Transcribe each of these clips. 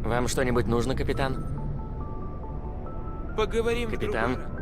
Вам что-нибудь нужно, капитан? Поговорим в Капитан? другой раз.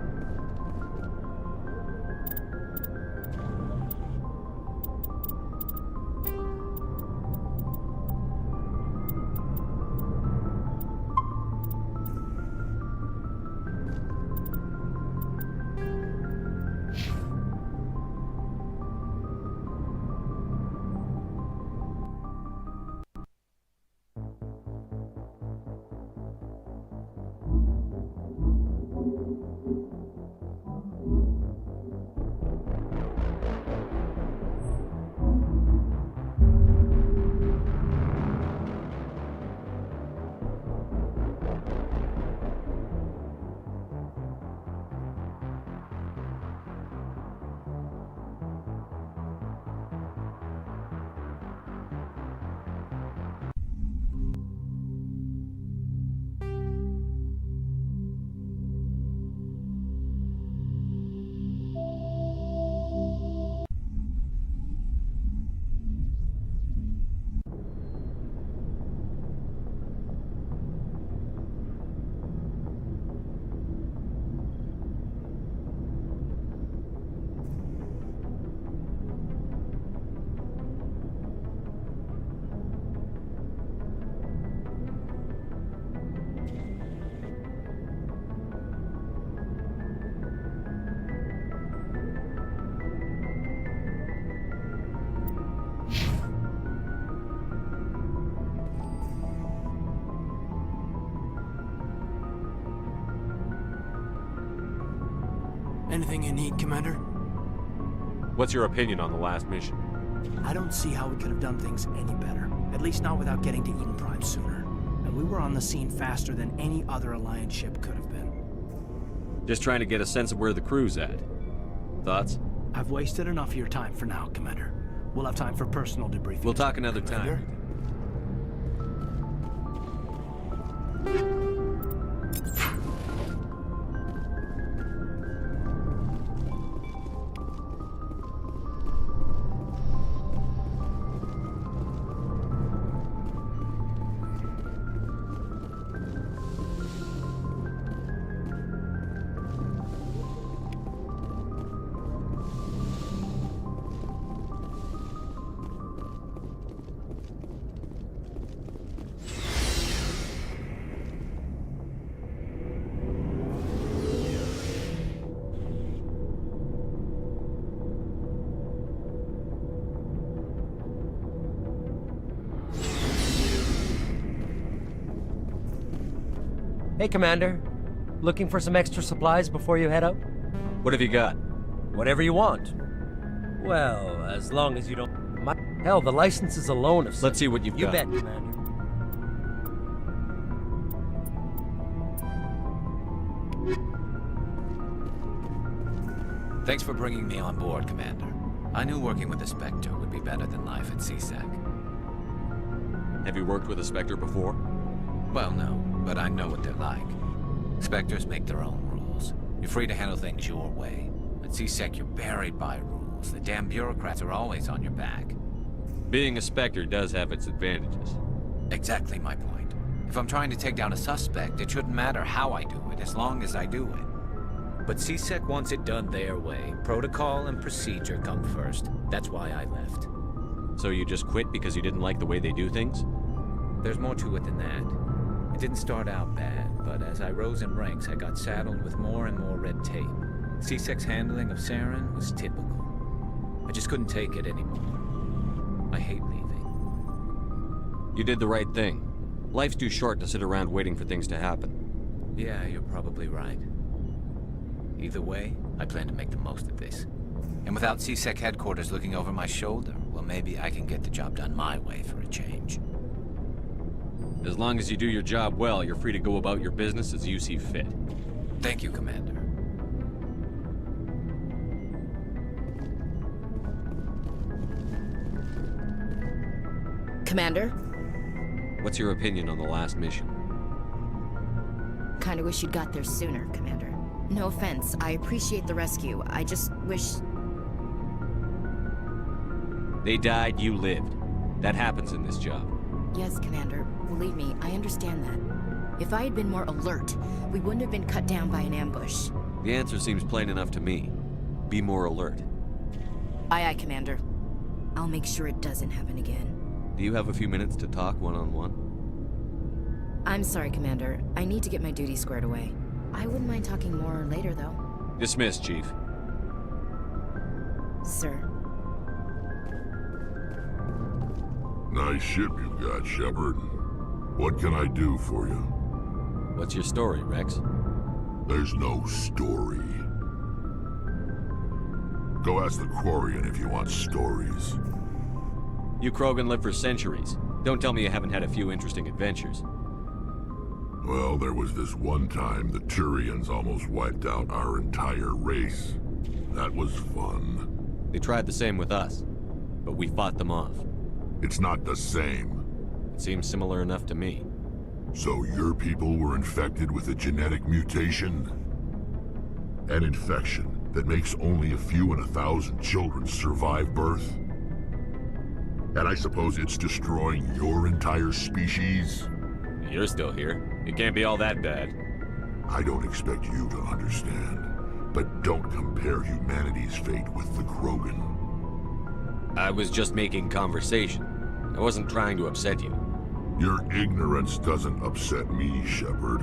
Anything you need, Commander? What's your opinion on the last mission? I don't see how we could have done things any better. At least not without getting to Eden Prime sooner. And we were on the scene faster than any other Alliance ship could have been. Just trying to get a sense of where the crew's at. Thoughts? I've wasted enough of your time for now, Commander. We'll have time for personal debriefing. We'll talk another Commander? time. Hey, Commander. Looking for some extra supplies before you head out? What have you got? Whatever you want. Well, as long as you don't... Hell, the license is a loan of... Let's see what you've You got. bet, Commander. Thanks for bringing me on board, Commander. I knew working with the Spectre would be better than life at CSEC. Have you worked with a Spectre before? Well, no, but I know what they're like. Spectres make their own rules. You're free to handle things your way. At CSEC, you're buried by rules. The damn bureaucrats are always on your back. Being a Spectre does have its advantages. Exactly my point. If I'm trying to take down a suspect, it shouldn't matter how I do it, as long as I do it. But CSEC wants it done their way. Protocol and procedure come first. That's why I left. So you just quit because you didn't like the way they do things? There's more to it than that. It didn't start out bad, but as I rose in ranks, I got saddled with more and more red tape. CSEC's handling of Saren was typical. I just couldn't take it anymore. I hate leaving. You did the right thing. Life's too short to sit around waiting for things to happen. Yeah, you're probably right. Either way, I plan to make the most of this. And without CSEC headquarters looking over my shoulder, well, maybe I can get the job done my way for a change. As long as you do your job well, you're free to go about your business as you see fit. Thank you, Commander. Commander? What's your opinion on the last mission? Kinda wish you'd got there sooner, Commander. No offense, I appreciate the rescue. I just wish... They died, you lived. That happens in this job. Yes, Commander. Believe me, I understand that. If I had been more alert, we wouldn't have been cut down by an ambush. The answer seems plain enough to me. Be more alert. Aye, aye, Commander. I'll make sure it doesn't happen again. Do you have a few minutes to talk one-on-one? I'm sorry, Commander. I need to get my duty squared away. I wouldn't mind talking more later, though. Dismissed, Chief. Sir. Nice ship you've got, Shepard. What can I do for you? What's your story, Rex? There's no story. Go ask the Quarian if you want stories. You Krogan live for centuries. Don't tell me you haven't had a few interesting adventures. Well, there was this one time the Turians almost wiped out our entire race. That was fun. They tried the same with us, but we fought them off. It's not the same. It seems similar enough to me. So your people were infected with a genetic mutation? An infection that makes only a few in 1,000 children survive birth? And I suppose it's destroying your entire species? You're still here. It can't be all that bad. I don't expect you to understand, but don't compare humanity's fate with the Krogan. I was just making conversation. I wasn't trying to upset you. Your ignorance doesn't upset me, Shepard.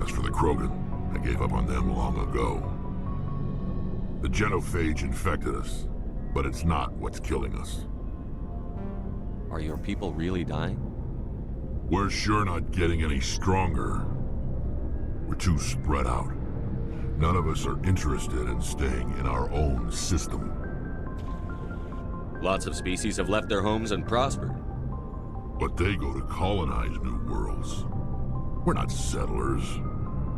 As for the Krogan, I gave up on them long ago. The genophage infected us, but it's not what's killing us. Are your people really dying? We're sure not getting any stronger. We're too spread out. None of us are interested in staying in our own system. Lots of species have left their homes and prospered. But they go to colonize new worlds. We're not settlers.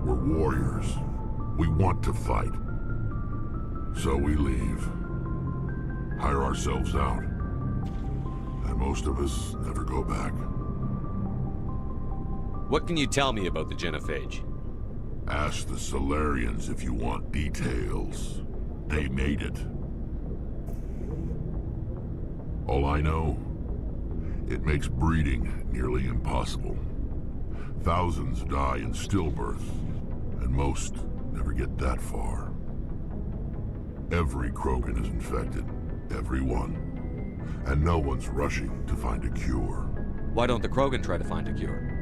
We're warriors. We want to fight. So we leave. Hire ourselves out. And most of us never go back. What can you tell me about the genophage? Ask the Solarians if you want details. They made it. All I know, it makes breeding nearly impossible. Thousands die in stillbirth, and most never get that far. Every Krogan is infected. Every one. And no one's rushing to find a cure. Why don't the Krogan try to find a cure?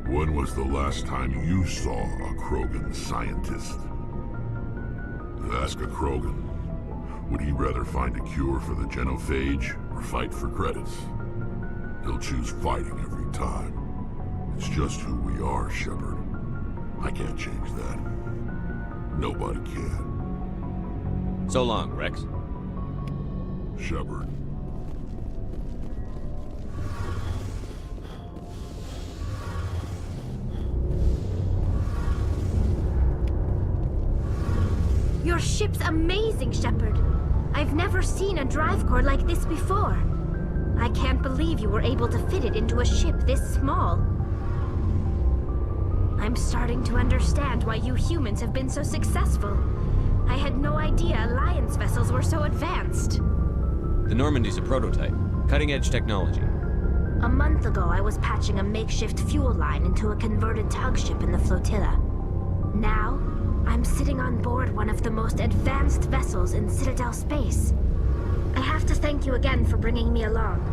When was the last time you saw a Krogan scientist? Ask a Krogan. Would he rather find a cure for the genophage or fight for credits? He'll choose fighting every time. It's just who we are, Shepard. I can't change that. Nobody can. So long, Rex. Shepard. Your ship's amazing, Shepard. I've never seen a drive core like this before. I can't believe you were able to fit it into a ship this small. I'm starting to understand why you humans have been so successful. I had no idea Alliance vessels were so advanced. The Normandy's a prototype. Cutting-edge technology. A month ago, I was patching a makeshift fuel line into a converted tug ship in the flotilla. Now, I'm sitting on board one of the most advanced vessels in Citadel space. I have to thank you again for bringing me along.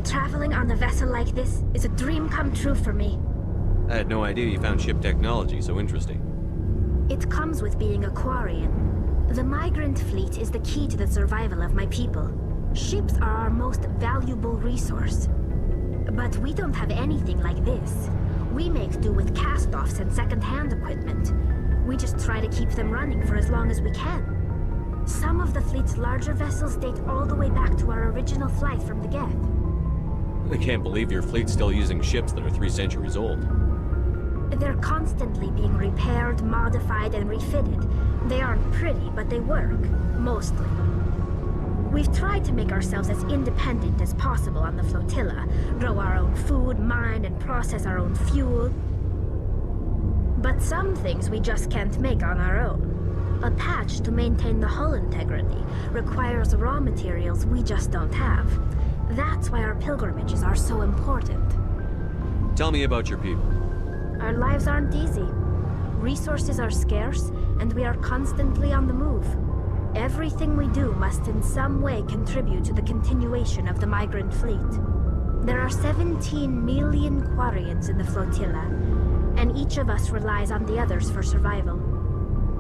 Traveling on a vessel like this is a dream come true for me. I had no idea you found ship technology so interesting. It comes with being a Quarian. The migrant fleet is the key to the survival of my people. Ships are our most valuable resource. But we don't have anything like this. We make do with cast-offs and second-hand equipment. We just try to keep them running for as long as we can. Some of the fleet's larger vessels date all the way back to our original flight from the Geth. I can't believe your fleet's still using ships that are 3 centuries old. They're constantly being repaired, modified, and refitted. They aren't pretty, but they work. Mostly. We've tried to make ourselves as independent as possible on the flotilla, grow our own food, mine, and process our own fuel. But some things we just can't make on our own. A patch to maintain the hull integrity requires raw materials we just don't have. That's why our pilgrimages are so important. Tell me about your people. Our lives aren't easy. Resources are scarce, and we are constantly on the move. Everything we do must in some way contribute to the continuation of the migrant fleet. There are 17 million Quarians in the flotilla, and each of us relies on the others for survival.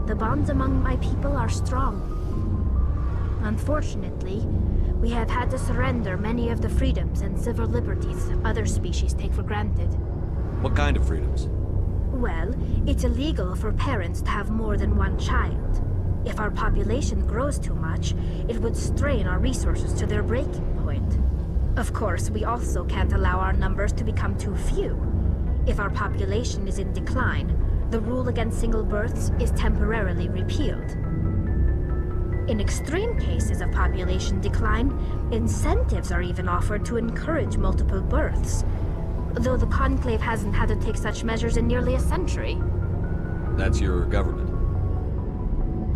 The bonds among my people are strong. Unfortunately, we have had to surrender many of the freedoms and civil liberties other species take for granted. What kind of freedoms? Well, it's illegal for parents to have more than one child. If our population grows too much, it would strain our resources to their breaking point. Of course, we also can't allow our numbers to become too few. If our population is in decline, the rule against single births is temporarily repealed. In extreme cases of population decline, incentives are even offered to encourage multiple births, though the Conclave hasn't had to take such measures in nearly a century. That's your government.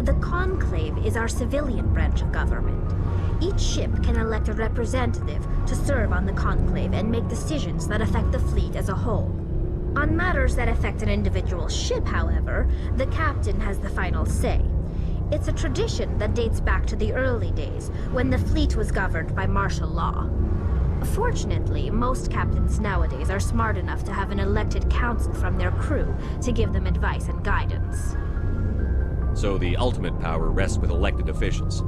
The Conclave is our civilian branch of government. Each ship can elect a representative to serve on the Conclave and make decisions that affect the fleet as a whole. On matters that affect an individual ship, however, the captain has the final say. It's a tradition that dates back to the early days, when the fleet was governed by martial law. Fortunately, most captains nowadays are smart enough to have an elected council from their crew to give them advice and guidance. So the ultimate power rests with elected officials.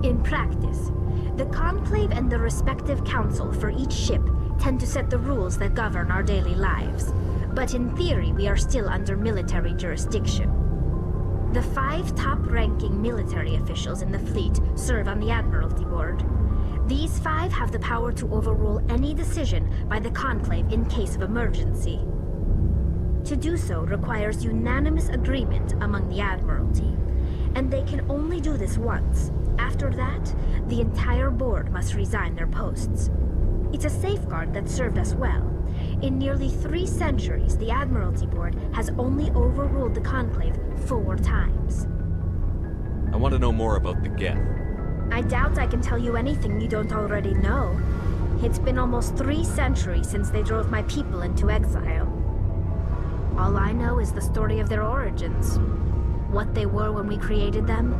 In practice, the Conclave and the respective council for each ship tend to set the rules that govern our daily lives. But in theory, we are still under military jurisdiction. The 5 top-ranking military officials in the fleet serve on the Admiralty Board. These 5 have the power to overrule any decision by the Conclave in case of emergency. To do so requires unanimous agreement among the Admiralty, and they can only do this once. After that, the entire board must resign their posts. It's a safeguard that served us well. In nearly 3 centuries, the Admiralty Board has only overruled the Conclave 4 times. I want to know more about the Geth. I doubt I can tell you anything you don't already know. It's been almost 3 centuries since they drove my people into exile. All I know is the story of their origins, what they were when we created them,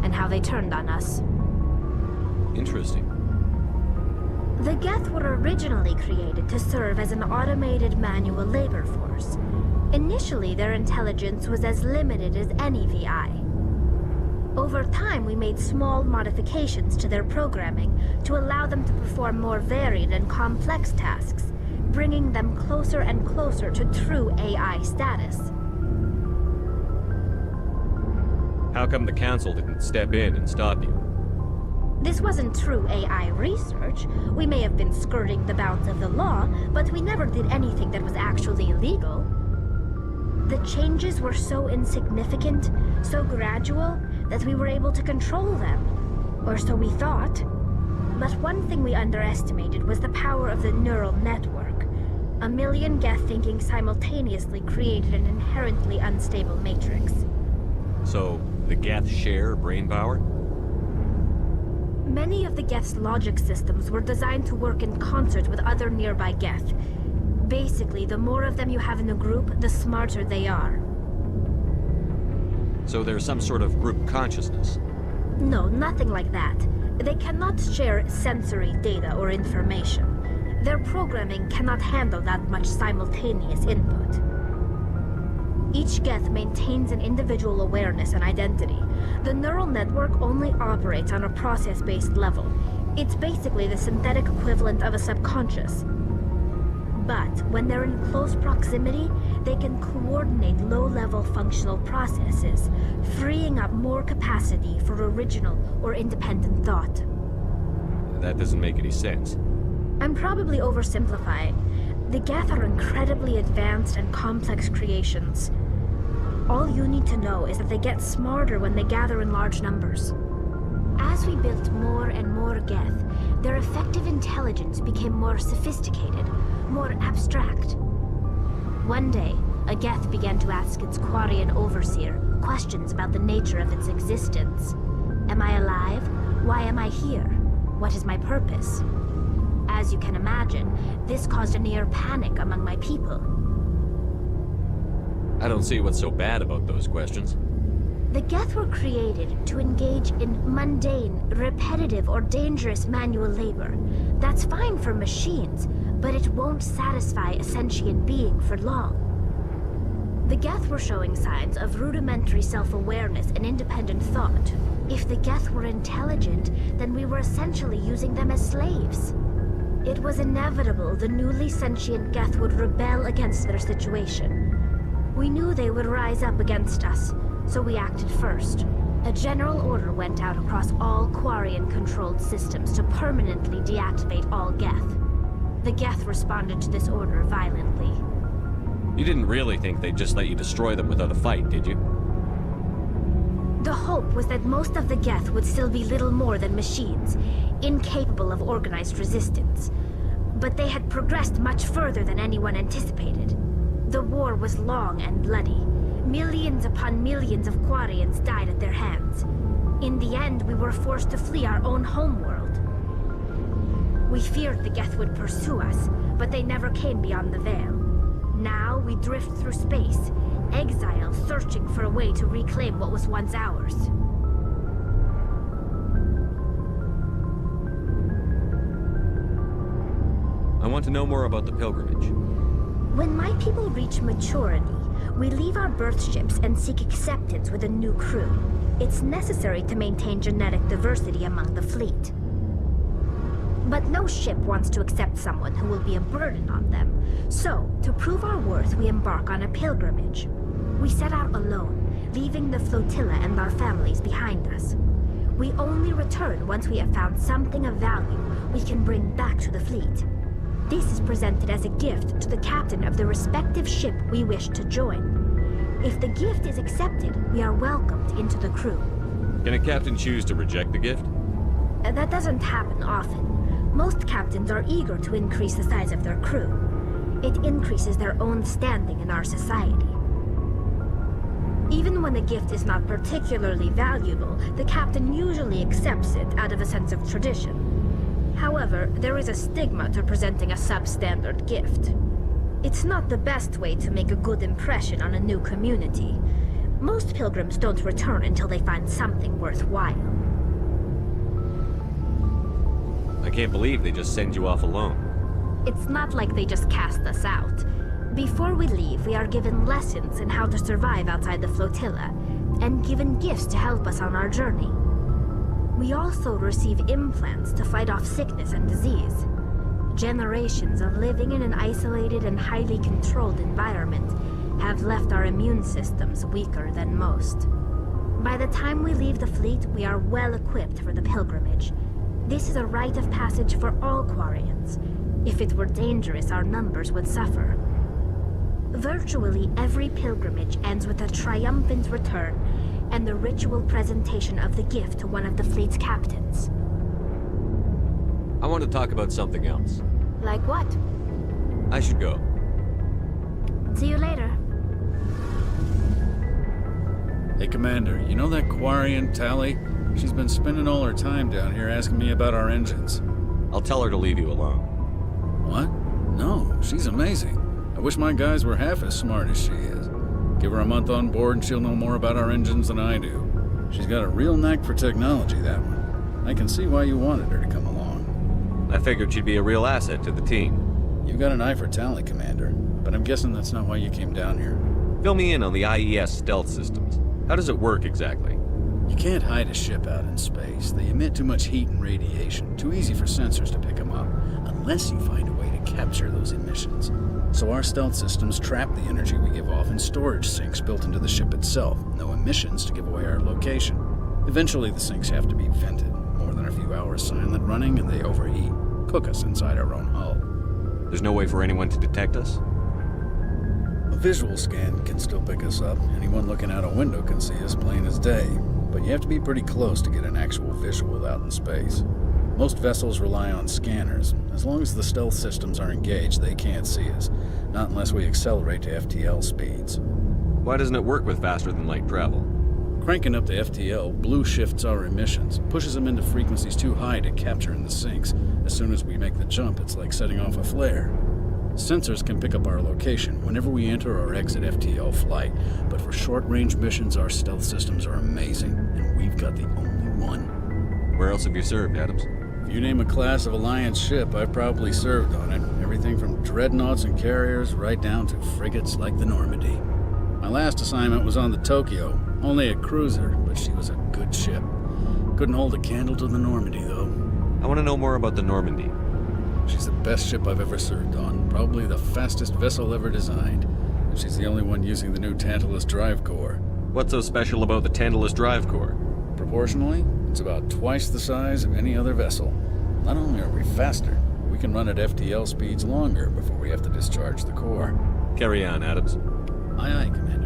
and how they turned on us. Interesting. The Geth were originally created to serve as an automated manual labor force. Initially, their intelligence was as limited as any VI. Over time, we made small modifications to their programming to allow them to perform more varied and complex tasks, bringing them closer and closer to true AI status. How come the Council didn't step in and stop you? This wasn't true AI research. We may have been skirting the bounds of the law, but we never did anything that was actually illegal. The changes were so insignificant, so gradual, that we were able to control them. Or so we thought. But one thing we underestimated was the power of the neural network. A million Geth thinking simultaneously created an inherently unstable matrix. So, the Geth share brain power? Many of the Geth's logic systems were designed to work in concert with other nearby Geth. Basically, the more of them you have in a group, the smarter they are. So there's some sort of group consciousness? No, nothing like that. They cannot share sensory data or information. Their programming cannot handle that much simultaneous input. Each Geth maintains an individual awareness and identity. The neural network only operates on a process-based level. It's basically the synthetic equivalent of a subconscious. But when they're in close proximity, they can coordinate low-level functional processes, freeing up more capacity for original or independent thought. That doesn't make any sense. I'm probably oversimplifying. The Geth are incredibly advanced and complex creations. All you need to know is that they get smarter when they gather in large numbers. As we built more and more Geth, their effective intelligence became more sophisticated, more abstract. One day, a Geth began to ask its Quarian overseer questions about the nature of its existence. Am I alive? Why am I here? What is my purpose? As you can imagine, this caused a near panic among my people. I don't see what's so bad about those questions. The Geth were created to engage in mundane, repetitive, or dangerous manual labor. That's fine for machines, but it won't satisfy a sentient being for long. The Geth were showing signs of rudimentary self-awareness and independent thought. If the Geth were intelligent, then we were essentially using them as slaves. It was inevitable the newly sentient Geth would rebel against their situation. We knew they would rise up against us, so we acted first. A general order went out across all Quarian-controlled systems to permanently deactivate all Geth. The Geth responded to this order violently. You didn't really think they'd just let you destroy them without a fight, did you? The hope was that most of the Geth would still be little more than machines, incapable of organized resistance. But they had progressed much further than anyone anticipated. The war was long and bloody. Millions upon millions of Quarians died at their hands. In the end, we were forced to flee our own homeworld. We feared the Geth would pursue us, but they never came beyond the Veil. Now we drift through space, exile searching for a way to reclaim what was once ours. I want to know more about the pilgrimage. When my people reach maturity, we leave our birth ships and seek acceptance with a new crew. It's necessary to maintain genetic diversity among the fleet. But no ship wants to accept someone who will be a burden on them. So, to prove our worth, we embark on a pilgrimage. We set out alone, leaving the flotilla and our families behind us. We only return once we have found something of value we can bring back to the fleet. This is presented as a gift to the captain of the respective ship we wish to join. If the gift is accepted, we are welcomed into the crew. Can a captain choose to reject the gift? That doesn't happen often. Most captains are eager to increase the size of their crew. It increases their own standing in our society. Even when the gift is not particularly valuable, the captain usually accepts it out of a sense of tradition. However, there is a stigma to presenting a substandard gift. It's not the best way to make a good impression on a new community. Most pilgrims don't return until they find something worthwhile. I can't believe they just send you off alone. It's not like they just cast us out. Before we leave, we are given lessons in how to survive outside the flotilla, and given gifts to help us on our journey. We also receive implants to fight off sickness and disease. Generations of living in an isolated and highly controlled environment have left our immune systems weaker than most. By the time we leave the fleet, we are well equipped for the pilgrimage. This is a rite of passage for all Quarians. If it were dangerous, our numbers would suffer. Virtually every pilgrimage ends with a triumphant return and the ritual presentation of the gift to one of the fleet's captains. I want to talk about something else. Like what? I should go. See you later. Hey, Commander, you know that Quarian, Tally? She's been spending all her time down here asking me about our engines. I'll tell her to leave you alone. What? No, she's amazing. I wish my guys were half as smart as she is. Give her a month on board and she'll know more about our engines than I do. She's got a real knack for technology, that one. I can see why you wanted her to come along. I figured she'd be a real asset to the team. You got an eye for Tally, Commander, but I'm guessing that's not why you came down here. Fill me in on the IES stealth systems. How does it work exactly? You can't hide a ship out in space. They emit too much heat and radiation, too easy for sensors to pick them up, unless you find a way to capture those emissions. So our stealth systems trap the energy we give off in storage sinks built into the ship itself. No emissions to give away our location. Eventually the sinks have to be vented. More than a few hours silent running and they overheat. Cook us inside our own hull. There's no way for anyone to detect us? A visual scan can still pick us up. Anyone looking out a window can see us plain as day. But you have to be pretty close to get an actual visual out in space. Most vessels rely on scanners. As long as the stealth systems are engaged, they can't see us. Not unless we accelerate to FTL speeds. Why doesn't it work with faster-than-light travel? Cranking up the FTL blue shifts our emissions, pushes them into frequencies too high to capture in the sinks. As soon as we make the jump, it's like setting off a flare. Sensors can pick up our location whenever we enter or exit FTL flight, but for short-range missions, our stealth systems are amazing, and we've got the only one. Where else have you served, Adams? If you name a class of Alliance ship, I've probably served on it. Everything from dreadnoughts and carriers right down to frigates like the Normandy. My last assignment was on the Tokyo, only a cruiser, but she was a good ship. Couldn't hold a candle to the Normandy, though. I want to know more about the Normandy. She's the best ship I've ever served on, probably the fastest vessel ever designed. And she's the only one using the new Tantalus drive core. What's so special about the Tantalus drive core? Proportionally, it's about twice the size of any other vessel. Not only are we faster, we can run at FTL speeds longer before we have to discharge the core. Carry on, Adams. Aye, aye, Commander.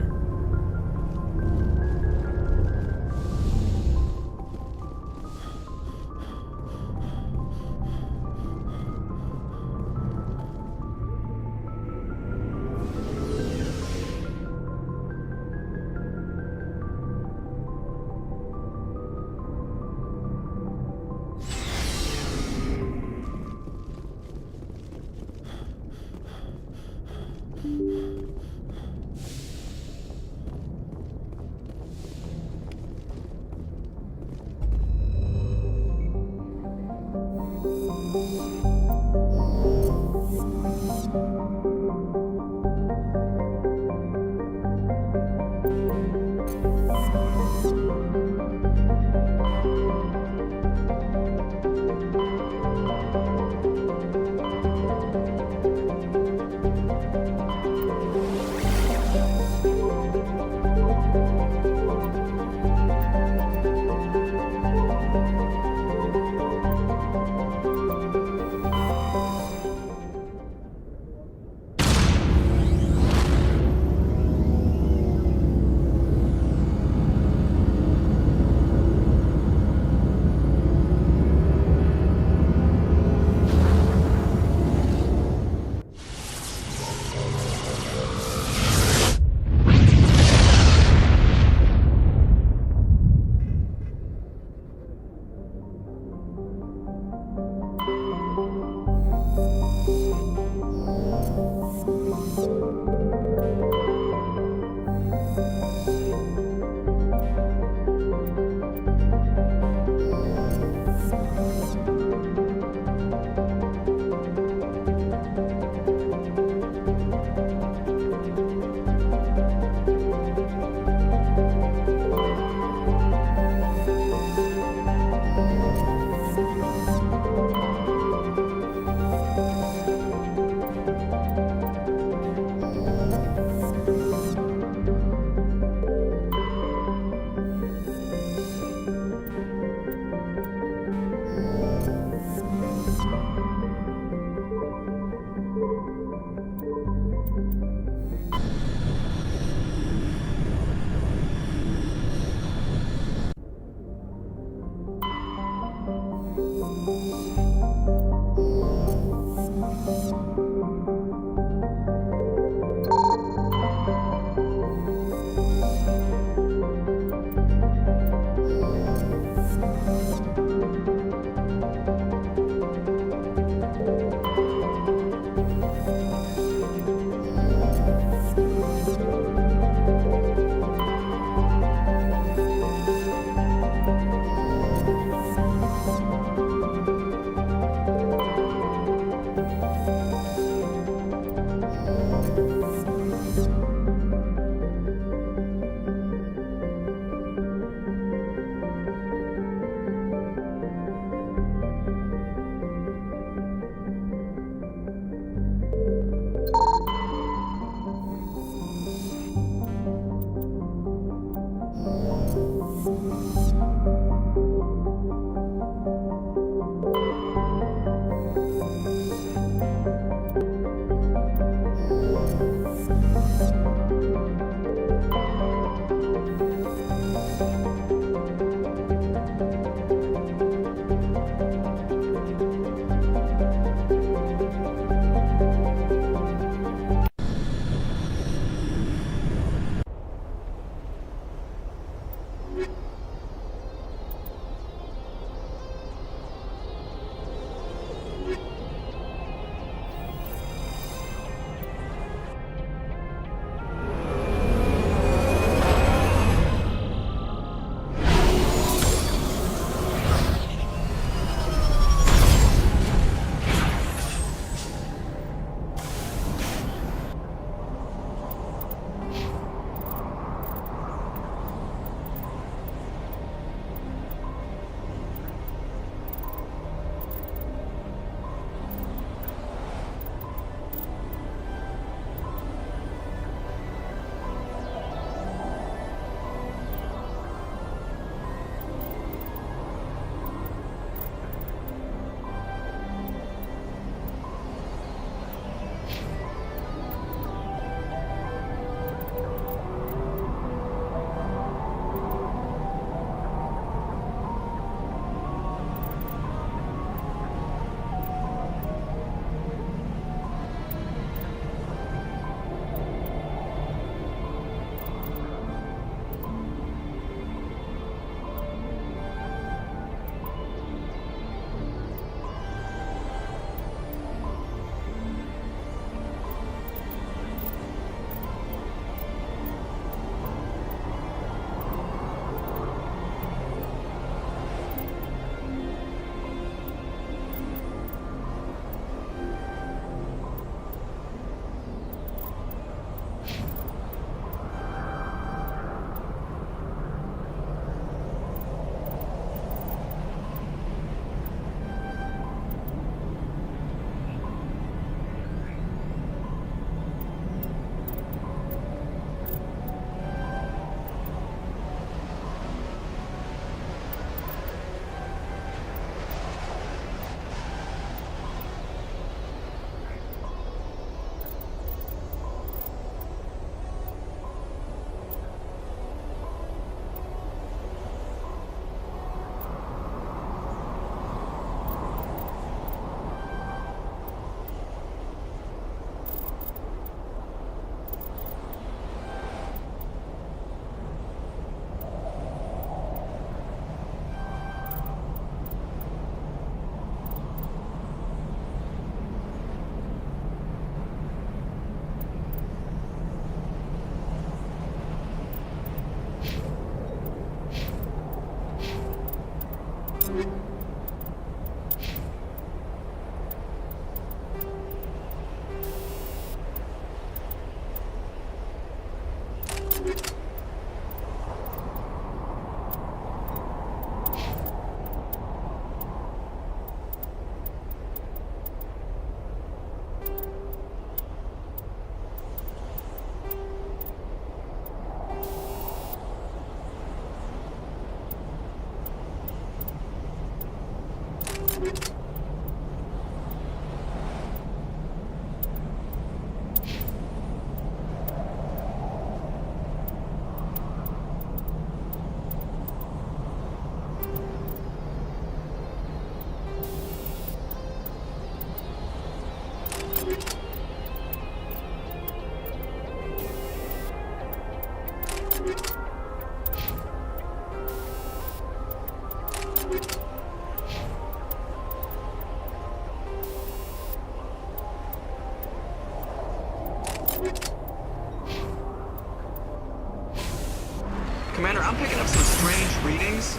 Commander, I'm picking up some strange readings.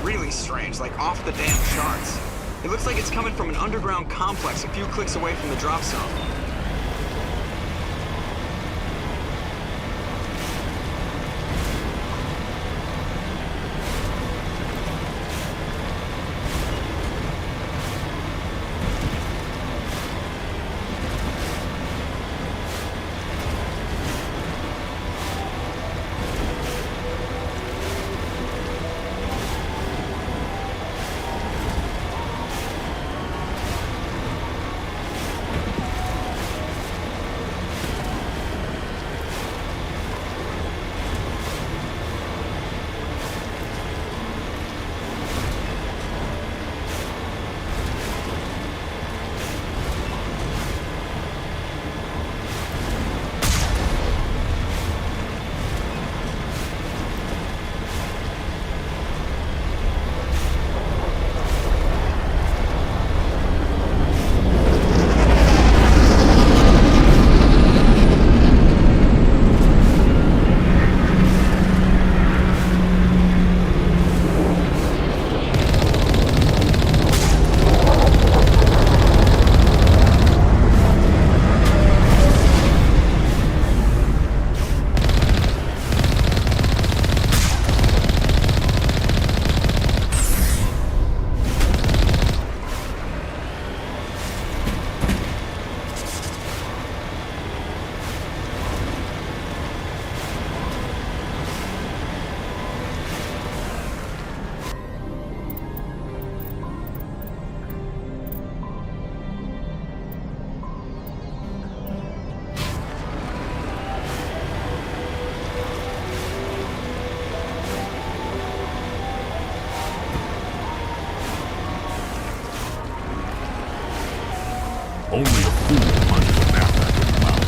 Really strange, like off the damn charts. It looks like it's coming from an underground complex a few clicks away from the drop zone. Only a fool punches a map back in the mouth.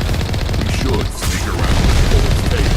We should sneak around and pull its tail.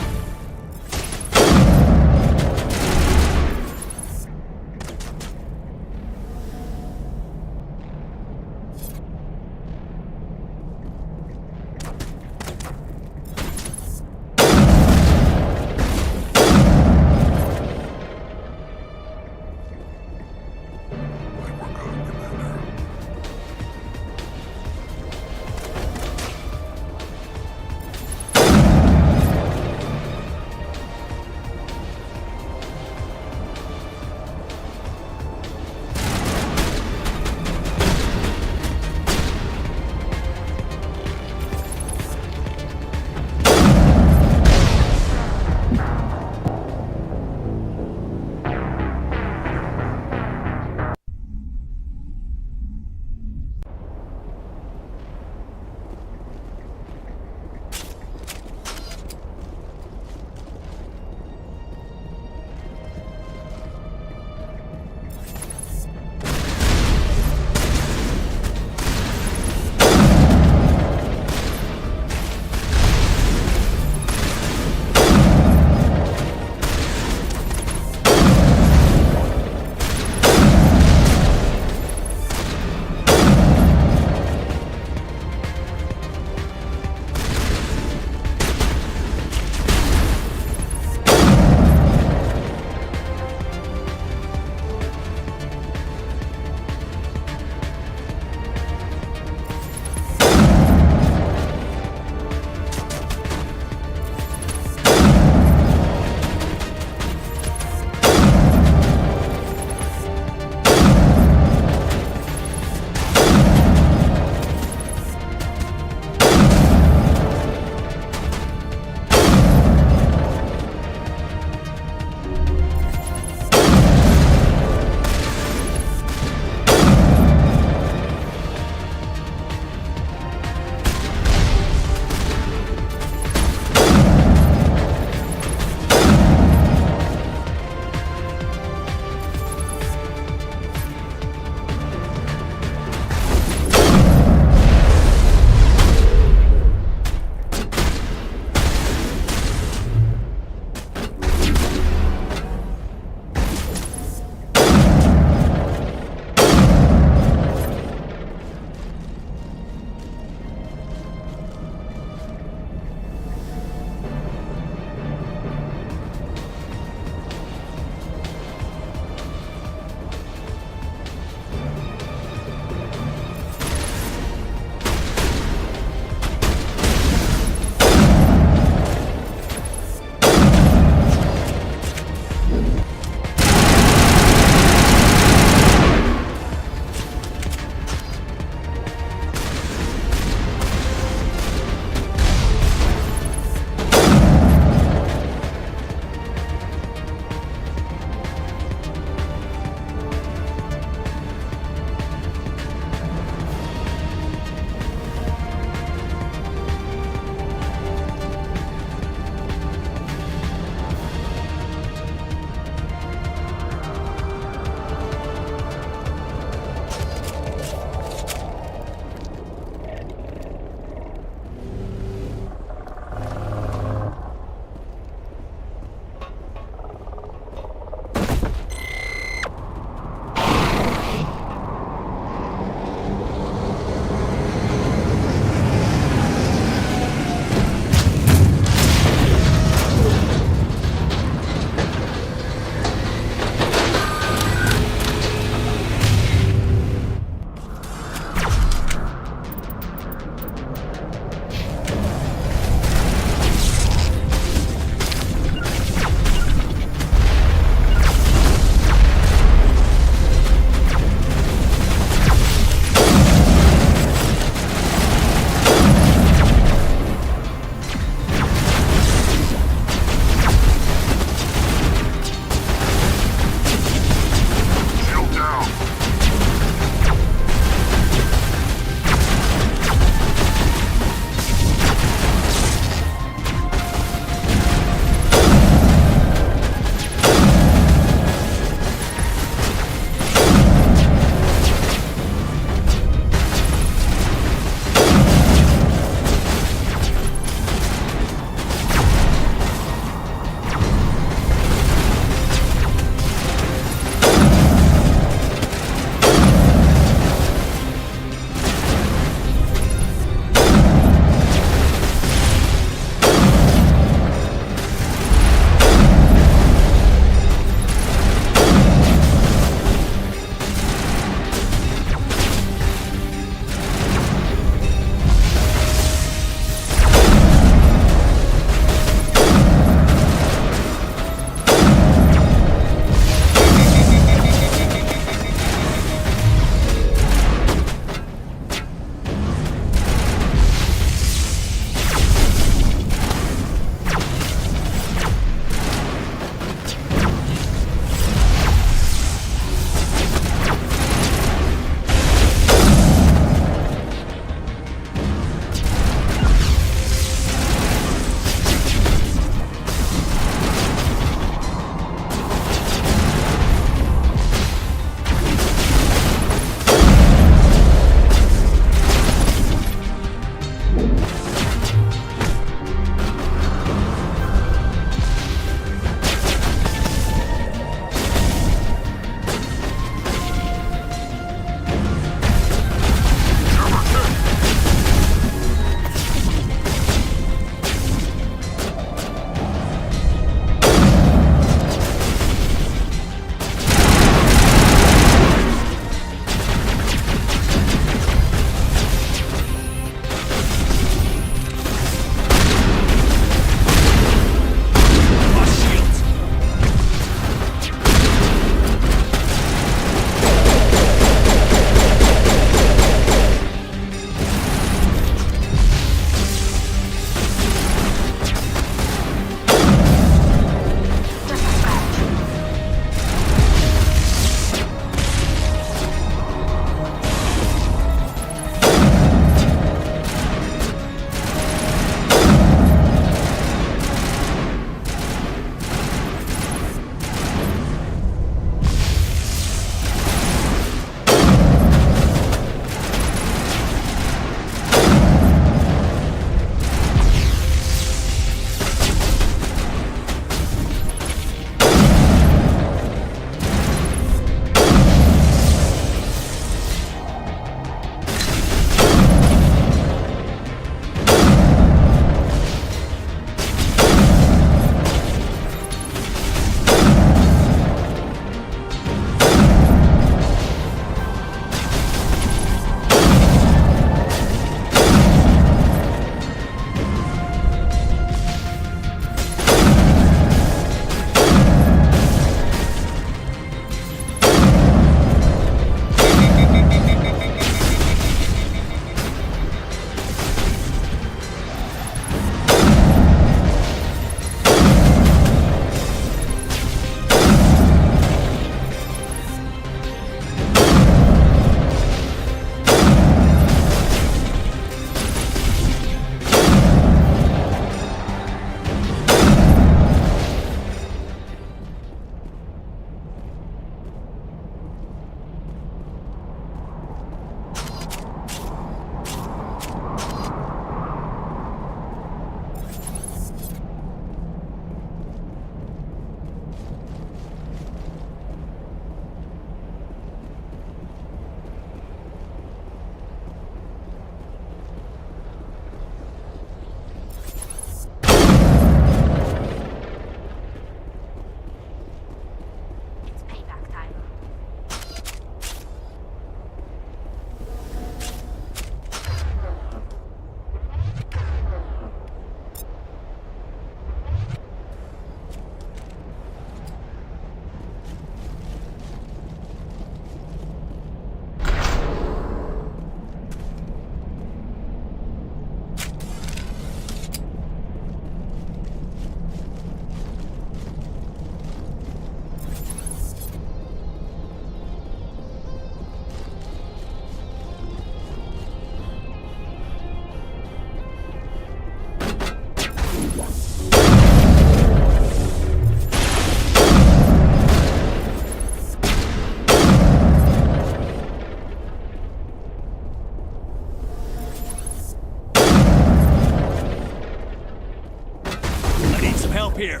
here!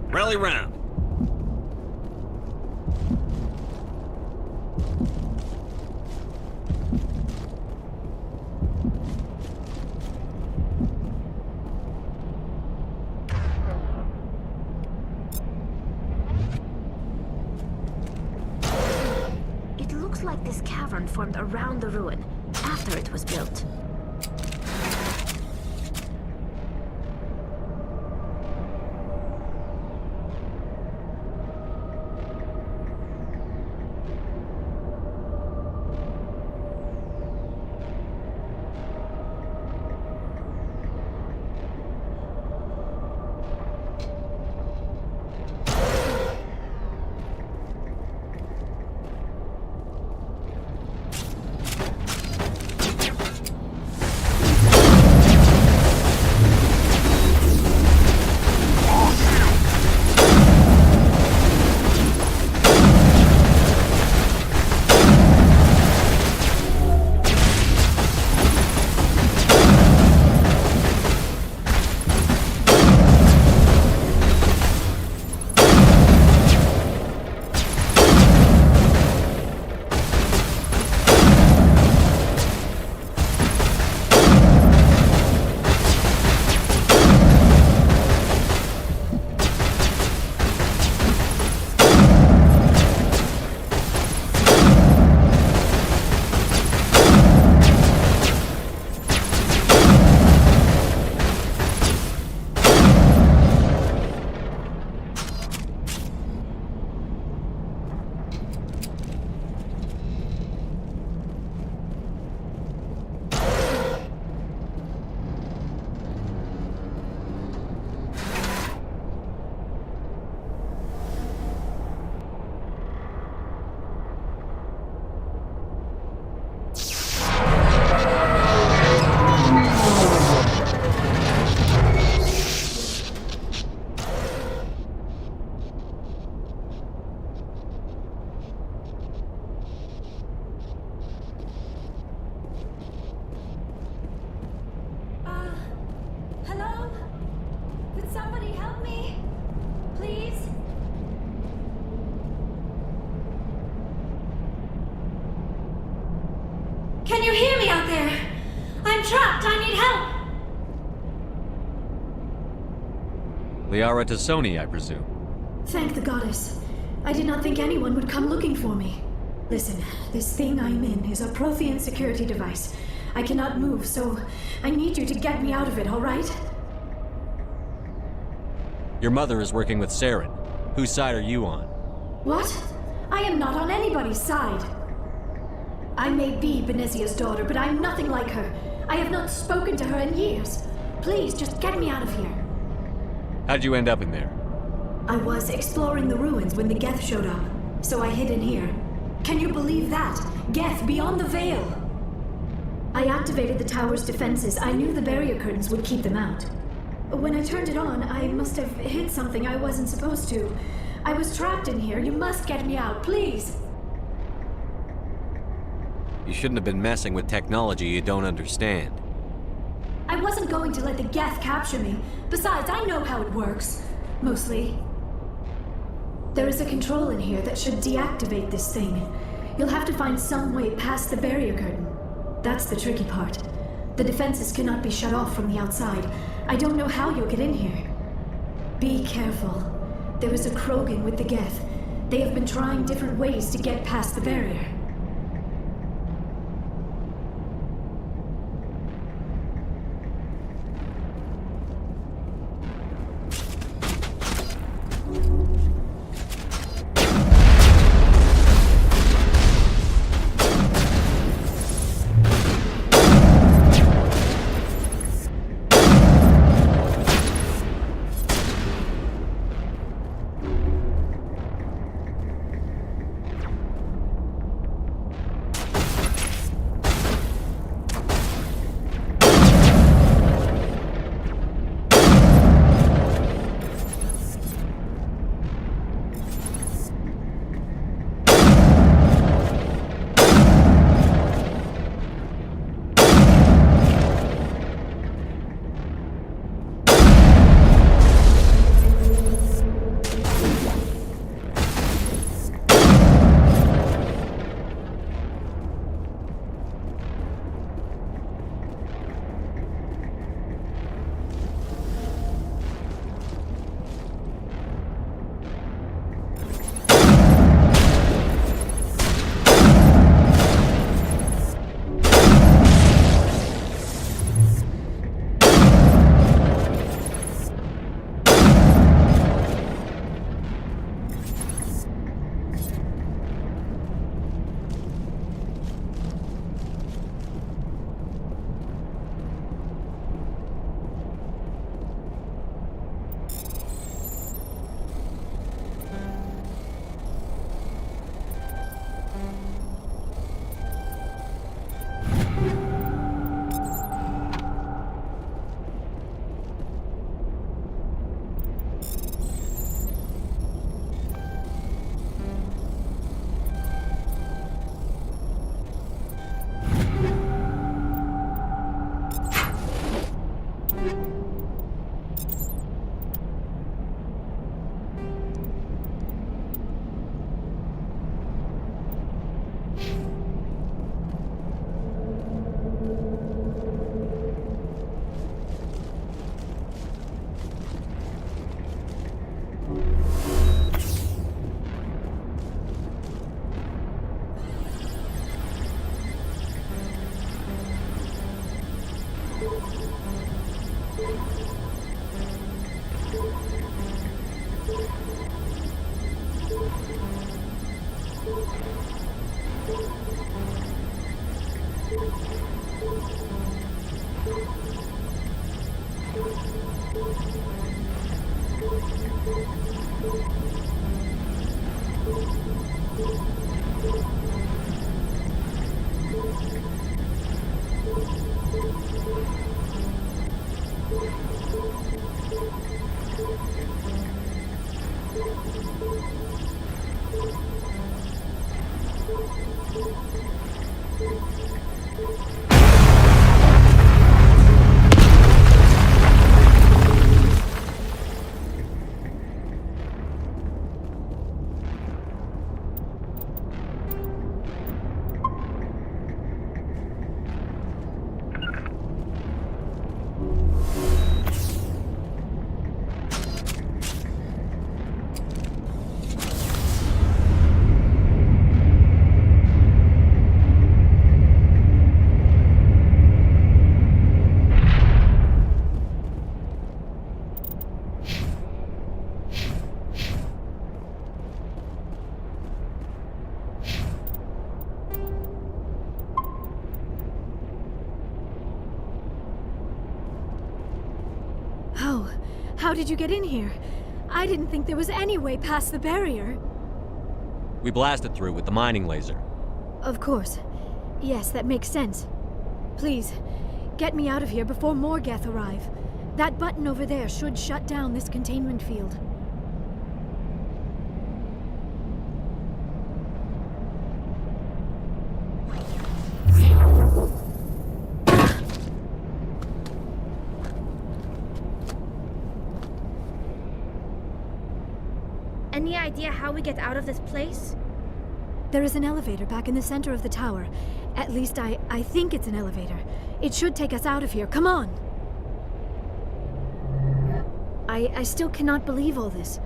Rally round. It looks like this cavern formed around the ruin, after it was built. Hello? Could somebody help me? Please? Can you hear me out there? I'm trapped. I need help. Liara Tassoni, I presume. Thank the goddess. I did not think anyone would come looking for me. Listen, this thing I'm in is a Prothean security device. I cannot move, so I need you to get me out of it, all right? Your mother is working with Saren. Whose side are you on? What? I am not on anybody's side. I may be Benezia's daughter, but I'm nothing like her. I have not spoken to her in years. Please, just get me out of here. How'd you end up in there? I was exploring the ruins when the Geth showed up, so I hid in here. Can you believe that? Geth beyond the veil! I activated the tower's defenses. I knew the barrier curtains would keep them out. When I turned it on, I must have hit something I wasn't supposed to. I was trapped in here. You must get me out, please! You shouldn't have been messing with technology you don't understand. I wasn't going to let the Geth capture me. Besides, I know how it works. Mostly. There is a control in here that should deactivate this thing. You'll have to find some way past the barrier curtain. That's the tricky part. The defenses cannot be shut off from the outside. I don't know how you'll get in here. Be careful. There is a Krogan with the Geth. They have been trying different ways to get past the barrier. How did you get in here? I didn't think there was any way past the barrier. We blasted through with the mining laser. Of course. Yes, that makes sense. Please, get me out of here before more Geth arrive. That button over there should shut down this containment field. Any idea how we get out of this place? There is an elevator back in the center of the tower. At least I think it's an elevator. It should take us out of here. Come on! I still cannot believe all this.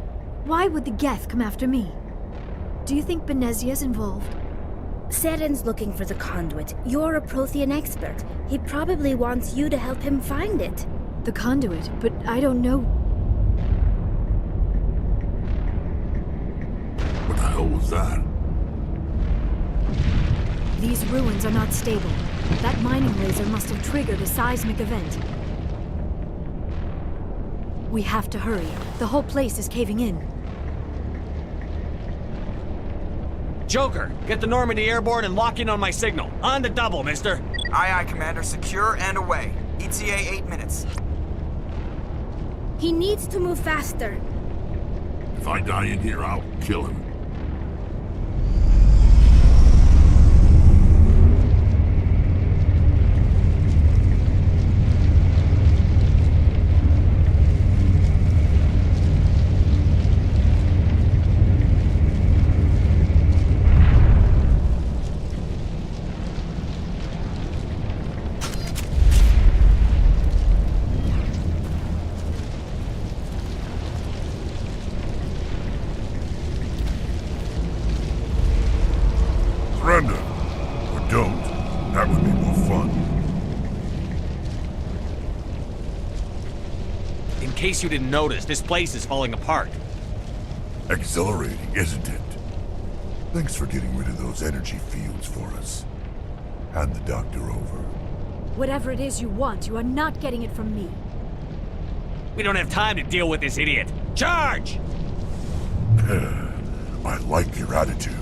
Why would the Geth come after me? Do you think Benezia's involved? Seren's looking for the conduit. You're a Prothean expert. He probably wants you to help him find it. The conduit? But I don't know. What the hell was that? These ruins are not stable. That mining laser must have triggered a seismic event. We have to hurry. The whole place is caving in. Joker, get the Normandy airborne and lock in on my signal. On the double, mister. Aye, aye, Commander. Secure and away. ETA 8 minutes. He needs to move faster. If I die in here, I'll kill him. Surrender. Or don't. That would be more fun. In case you didn't notice, this place is falling apart. Exhilarating, isn't it? Thanks for getting rid of those energy fields for us. Hand the doctor over. Whatever it is you want, you are not getting it from me. We don't have time to deal with this idiot. Charge! I like your attitude.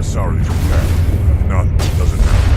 a sorry repair. If not, it doesn't matter.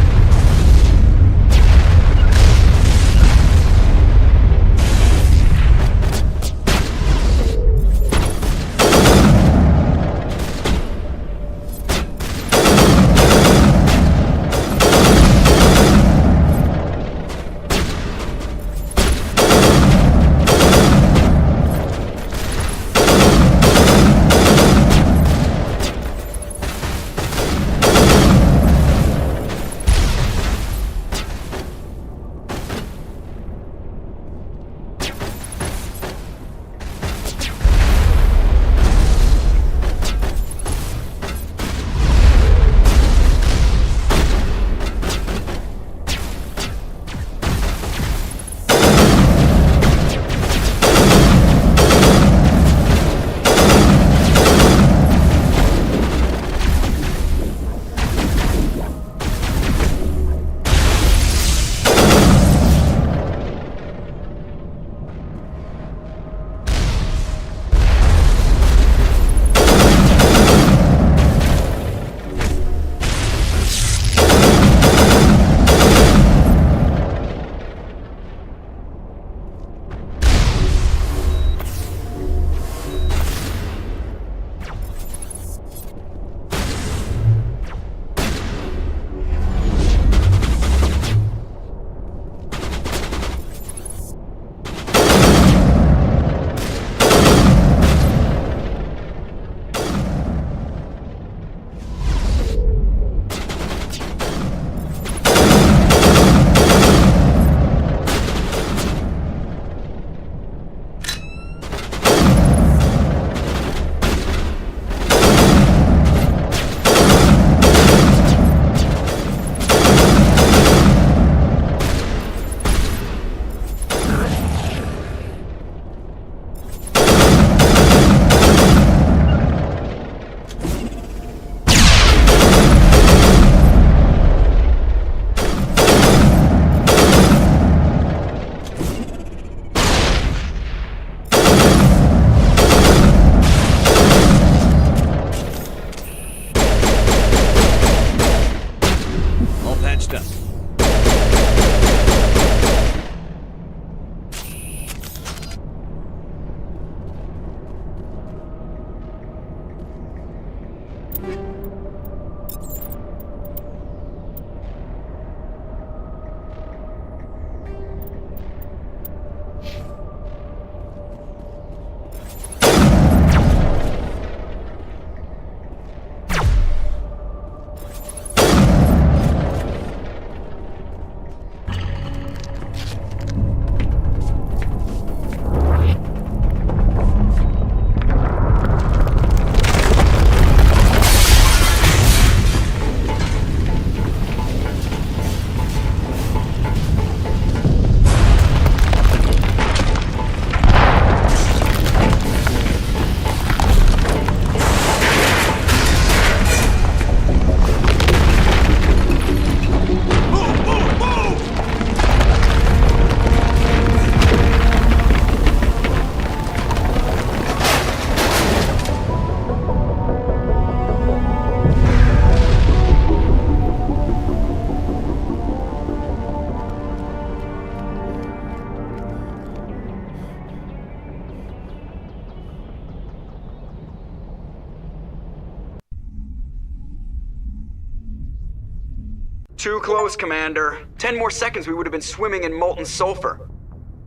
Too close, Commander. 10 more seconds we would have been swimming in molten sulfur.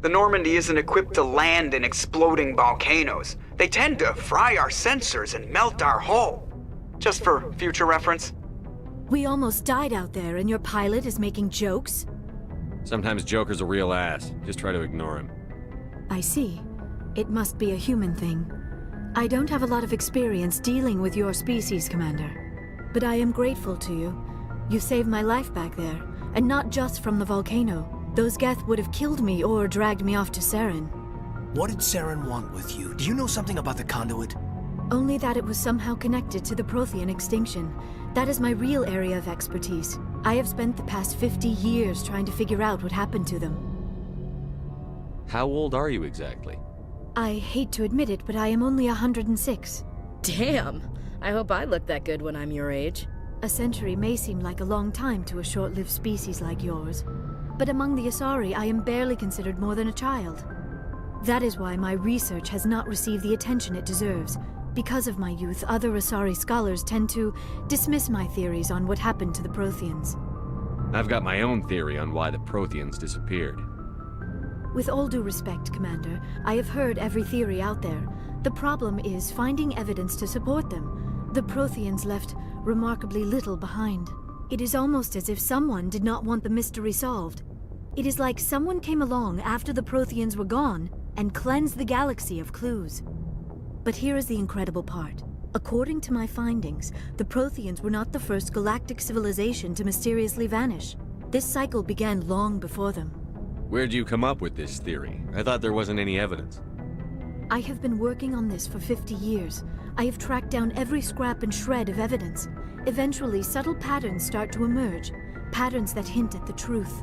The Normandy isn't equipped to land in exploding volcanoes. They tend to fry our sensors and melt our hull. Just for future reference. We almost died out there, and your pilot is making jokes? Sometimes Joker's a real ass. Just try to ignore him. I see. It must be a human thing. I don't have a lot of experience dealing with your species, Commander. But I am grateful to you. You saved my life back there, and not just from the volcano. Those Geth would have killed me or dragged me off to Saren. What did Saren want with you? Do you know something about the conduit? Only that it was somehow connected to the Prothean extinction. That is my real area of expertise. I have spent the past 50 years trying to figure out what happened to them. How old are you exactly? I hate to admit it, but I am only 106. Damn! I hope I look that good when I'm your age. A century may seem like a long time to a short-lived species like yours, but among the Asari I am barely considered more than a child. That is why my research has not received the attention it deserves. Because of my youth, other Asari scholars tend to dismiss my theories on what happened to the Protheans. I've got my own theory on why the Protheans disappeared. With all due respect, Commander, I have heard every theory out there. The problem is finding evidence to support them. The Protheans left remarkably little behind. It is almost as if someone did not want the mystery solved. It is like someone came along after the Protheans were gone and cleansed the galaxy of clues. But here is the incredible part. According to my findings, the Protheans were not the first galactic civilization to mysteriously vanish. This cycle began long before them. Where'd you come up with this theory? I thought there wasn't any evidence. I have been working on this for 50 years. I have tracked down every scrap and shred of evidence. Eventually, subtle patterns start to emerge, patterns that hint at the truth.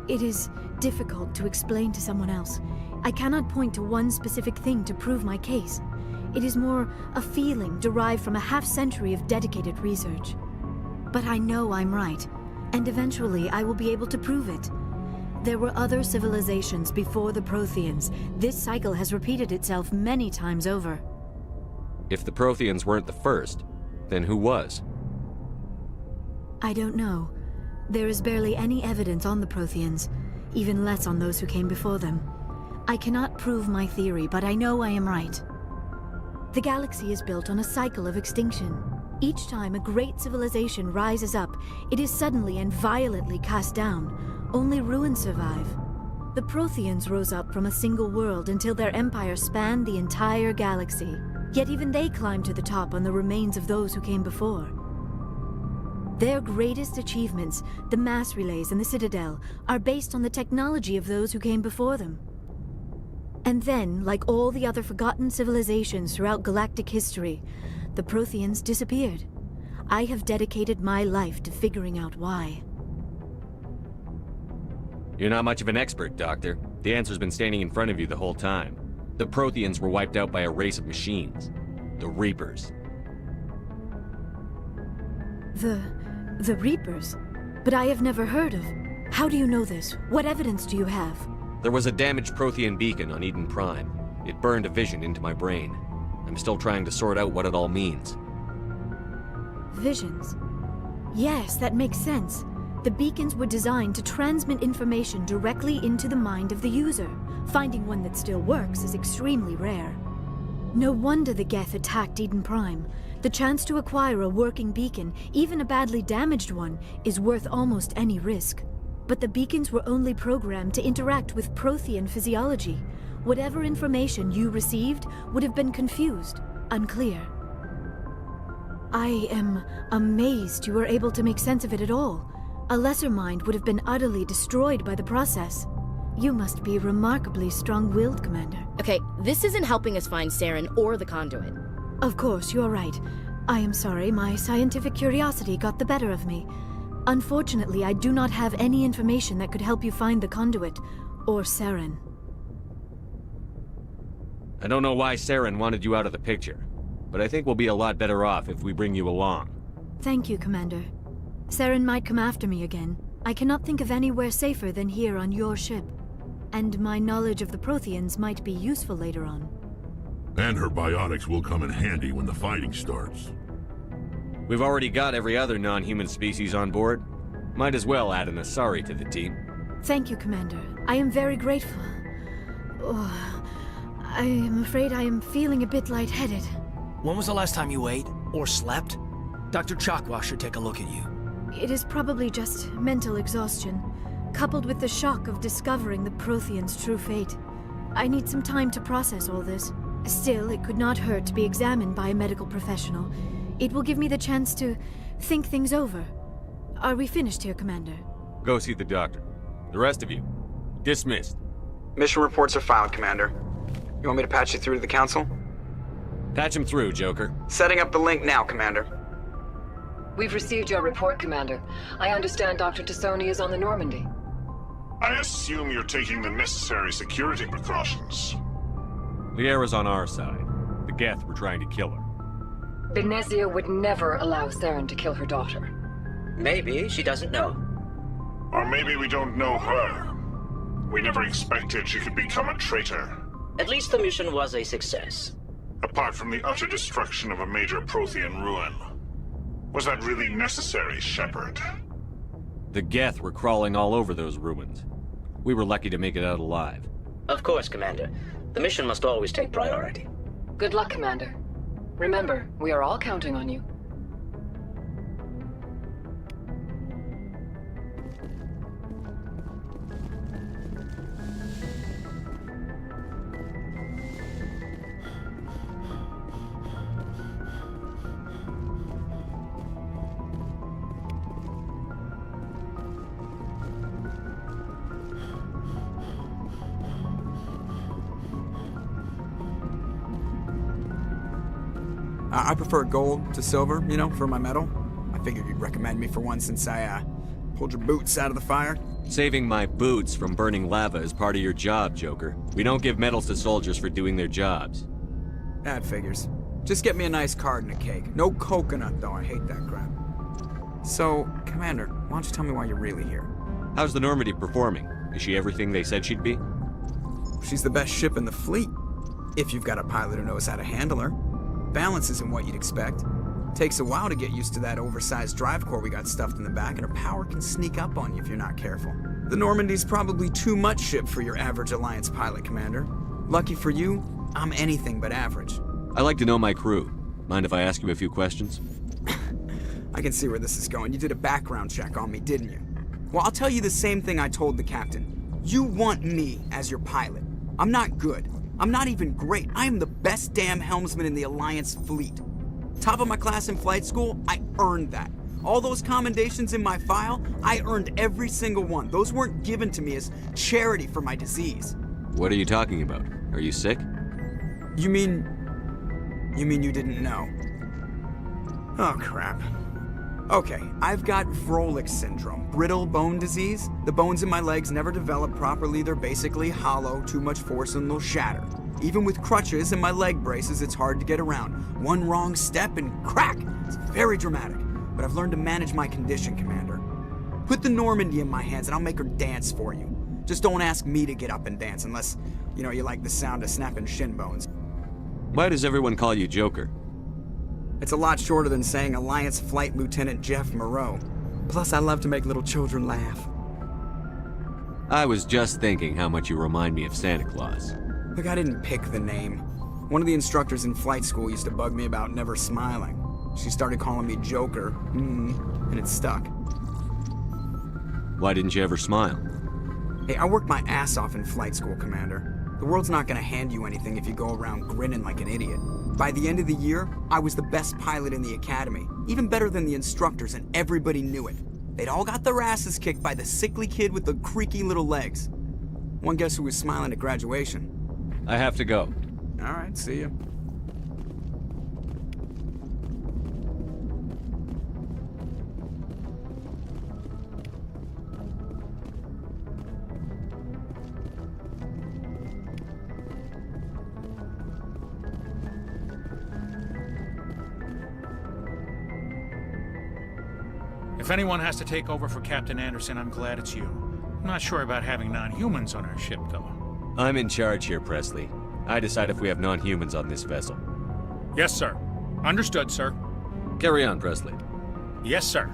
It is difficult to explain to someone else. I cannot point to one specific thing to prove my case. It is more a feeling derived from a half-century of dedicated research. But I know I'm right, and eventually I will be able to prove it. There were other civilizations before the Protheans. This cycle has repeated itself many times over. If the Protheans weren't the first, then who was? I don't know. There is barely any evidence on the Protheans, even less on those who came before them. I cannot prove my theory, but I know I am right. The galaxy is built on a cycle of extinction. Each time a great civilization rises up, it is suddenly and violently cast down. Only ruins survive. The Protheans rose up from a single world until their empire spanned the entire galaxy. Yet even they climbed to the top on the remains of those who came before. Their greatest achievements, the mass relays and the Citadel, are based on the technology of those who came before them. And then, like all the other forgotten civilizations throughout galactic history, the Protheans disappeared. I have dedicated my life to figuring out why. You're not much of an expert, Doctor. The answer's been standing in front of you the whole time. The Protheans were wiped out by a race of machines. The Reapers. The Reapers? But I have never heard of. How do you know this? What evidence do you have? There was a damaged Prothean beacon on Eden Prime. It burned a vision into my brain. I'm still trying to sort out what it all means. Visions? Yes, that makes sense. The beacons were designed to transmit information directly into the mind of the user. Finding one that still works is extremely rare. No wonder the Geth attacked Eden Prime. The chance to acquire a working beacon, even a badly damaged one, is worth almost any risk. But the beacons were only programmed to interact with Prothean physiology. Whatever information you received would have been confused, unclear. I am amazed you were able to make sense of it at all. A lesser mind would have been utterly destroyed by the process. You must be remarkably strong-willed, Commander. Okay, this isn't helping us find Saren or the conduit. Of course, you are right. I am sorry, my scientific curiosity got the better of me. Unfortunately, I do not have any information that could help you find the conduit, or Saren. I don't know why Saren wanted you out of the picture, but I think we'll be a lot better off if we bring you along. Thank you, Commander. Saren might come after me again. I cannot think of anywhere safer than here on your ship. And my knowledge of the Protheans might be useful later on. And her biotics will come in handy when the fighting starts. We've already got every other non-human species on board. Might as well add an Asari to the team. Thank you, Commander. I am very grateful. Oh, I am afraid I am feeling a bit lightheaded. When was the last time you ate or slept? Dr. Chakwa should take a look at you. It is probably just mental exhaustion, coupled with the shock of discovering the Protheans' true fate. I need some time to process all this. Still, it could not hurt to be examined by a medical professional. It will give me the chance to think things over. Are we finished here, Commander? Go see the doctor. The rest of you, dismissed. Mission reports are filed, Commander. You want me to patch you through to the Council? Patch him through, Joker. Setting up the link now, Commander. We've received your report, Commander. I understand Dr. Tassoni is on the Normandy. I assume you're taking the necessary security precautions. Liara's on our side. The Geth were trying to kill her. Benezia would never allow Saren to kill her daughter. Maybe she doesn't know. Or maybe we don't know her. We never expected she could become a traitor. At least the mission was a success. Apart from the utter destruction of a major Prothean ruin. Was that really necessary, Shepard? The Geth were crawling all over those ruins. We were lucky to make it out alive. Of course, Commander. The mission must always take priority. Good luck, Commander. Remember, we are all counting on you. I prefer gold to silver, you know, for my medal. I figured you'd recommend me for one since I, pulled your boots out of the fire. Saving my boots from burning lava is part of your job, Joker. We don't give medals to soldiers for doing their jobs. That figures. Just get me a nice card and a cake. No coconut, though. I hate that crap. So, Commander, why don't you tell me why you're really here? How's the Normandy performing? Is she everything they said she'd be? She's the best ship in the fleet. If you've got a pilot who knows how to handle her. Balance isn't what you'd expect. Takes a while to get used to that oversized drive core we got stuffed in the back, and her power can sneak up on you if you're not careful. The Normandy's probably too much ship for your average Alliance pilot, Commander. Lucky for you, I'm anything but average. I like to know my crew. Mind if I ask you a few questions? I can see where this is going. You did a background check on me, didn't you? Well, I'll tell you the same thing I told the captain. You want me as your pilot. I'm not good. I'm not even great. I am the best damn helmsman in the Alliance fleet. Top of my class in flight school, I earned that. All those commendations in my file, I earned every single one. Those weren't given to me as charity for my disease. What are you talking about? Are you sick? You mean you didn't know? Oh, crap. Okay, I've got Vrolik syndrome, brittle bone disease. The bones in my legs never develop properly. They're basically hollow, too much force and they'll shatter. Even with crutches and my leg braces, it's hard to get around. One wrong step and crack! It's very dramatic, but I've learned to manage my condition, Commander. Put the Normandy in my hands and I'll make her dance for you. Just don't ask me to get up and dance unless, you know, you like the sound of snapping shin bones. Why does everyone call you Joker? It's a lot shorter than saying Alliance Flight Lieutenant Jeff Moreau. Plus, I love to make little children laugh. I was just thinking how much you remind me of Santa Claus. Look, I didn't pick the name. One of the instructors in flight school used to bug me about never smiling. She started calling me Joker, and it stuck. Why didn't you ever smile? Hey, I worked my ass off in flight school, Commander. The world's not gonna hand you anything if you go around grinning like an idiot. By the end of the year, I was the best pilot in the academy, even better than the instructors, and everybody knew it. They'd all got their asses kicked by the sickly kid with the creaky little legs. One guess who was smiling at graduation? I have to go. All right, see ya. If anyone has to take over for Captain Anderson, I'm glad it's you. I'm not sure about having non-humans on our ship, though. I'm in charge here, Presley. I decide if we have non-humans on this vessel. Yes, sir. Understood, sir. Carry on, Presley. Yes, sir.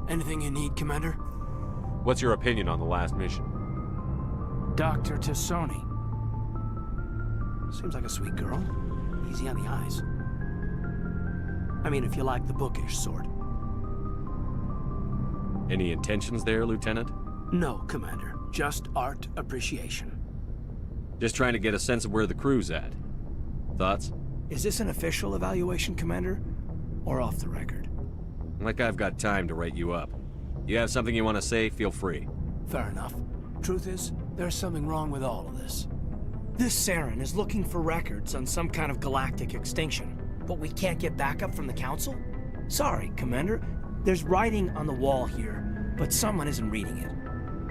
Anything you need, Commander? What's your opinion on the last mission? Dr. Tassoni. Seems like a sweet girl. Easy on the eyes. I mean, if you like the bookish sort. Any intentions there, Lieutenant? No, Commander. Just art appreciation. Just trying to get a sense of where the crew's at. Thoughts? Is this an official evaluation, Commander? Or off the record? Like I've got time to write you up. You have something you want to say, feel free. Fair enough. Truth is, there's something wrong with all of this. This Saren is looking for records on some kind of galactic extinction, but we can't get backup from the Council? Sorry, Commander. There's writing on the wall here, but someone isn't reading it.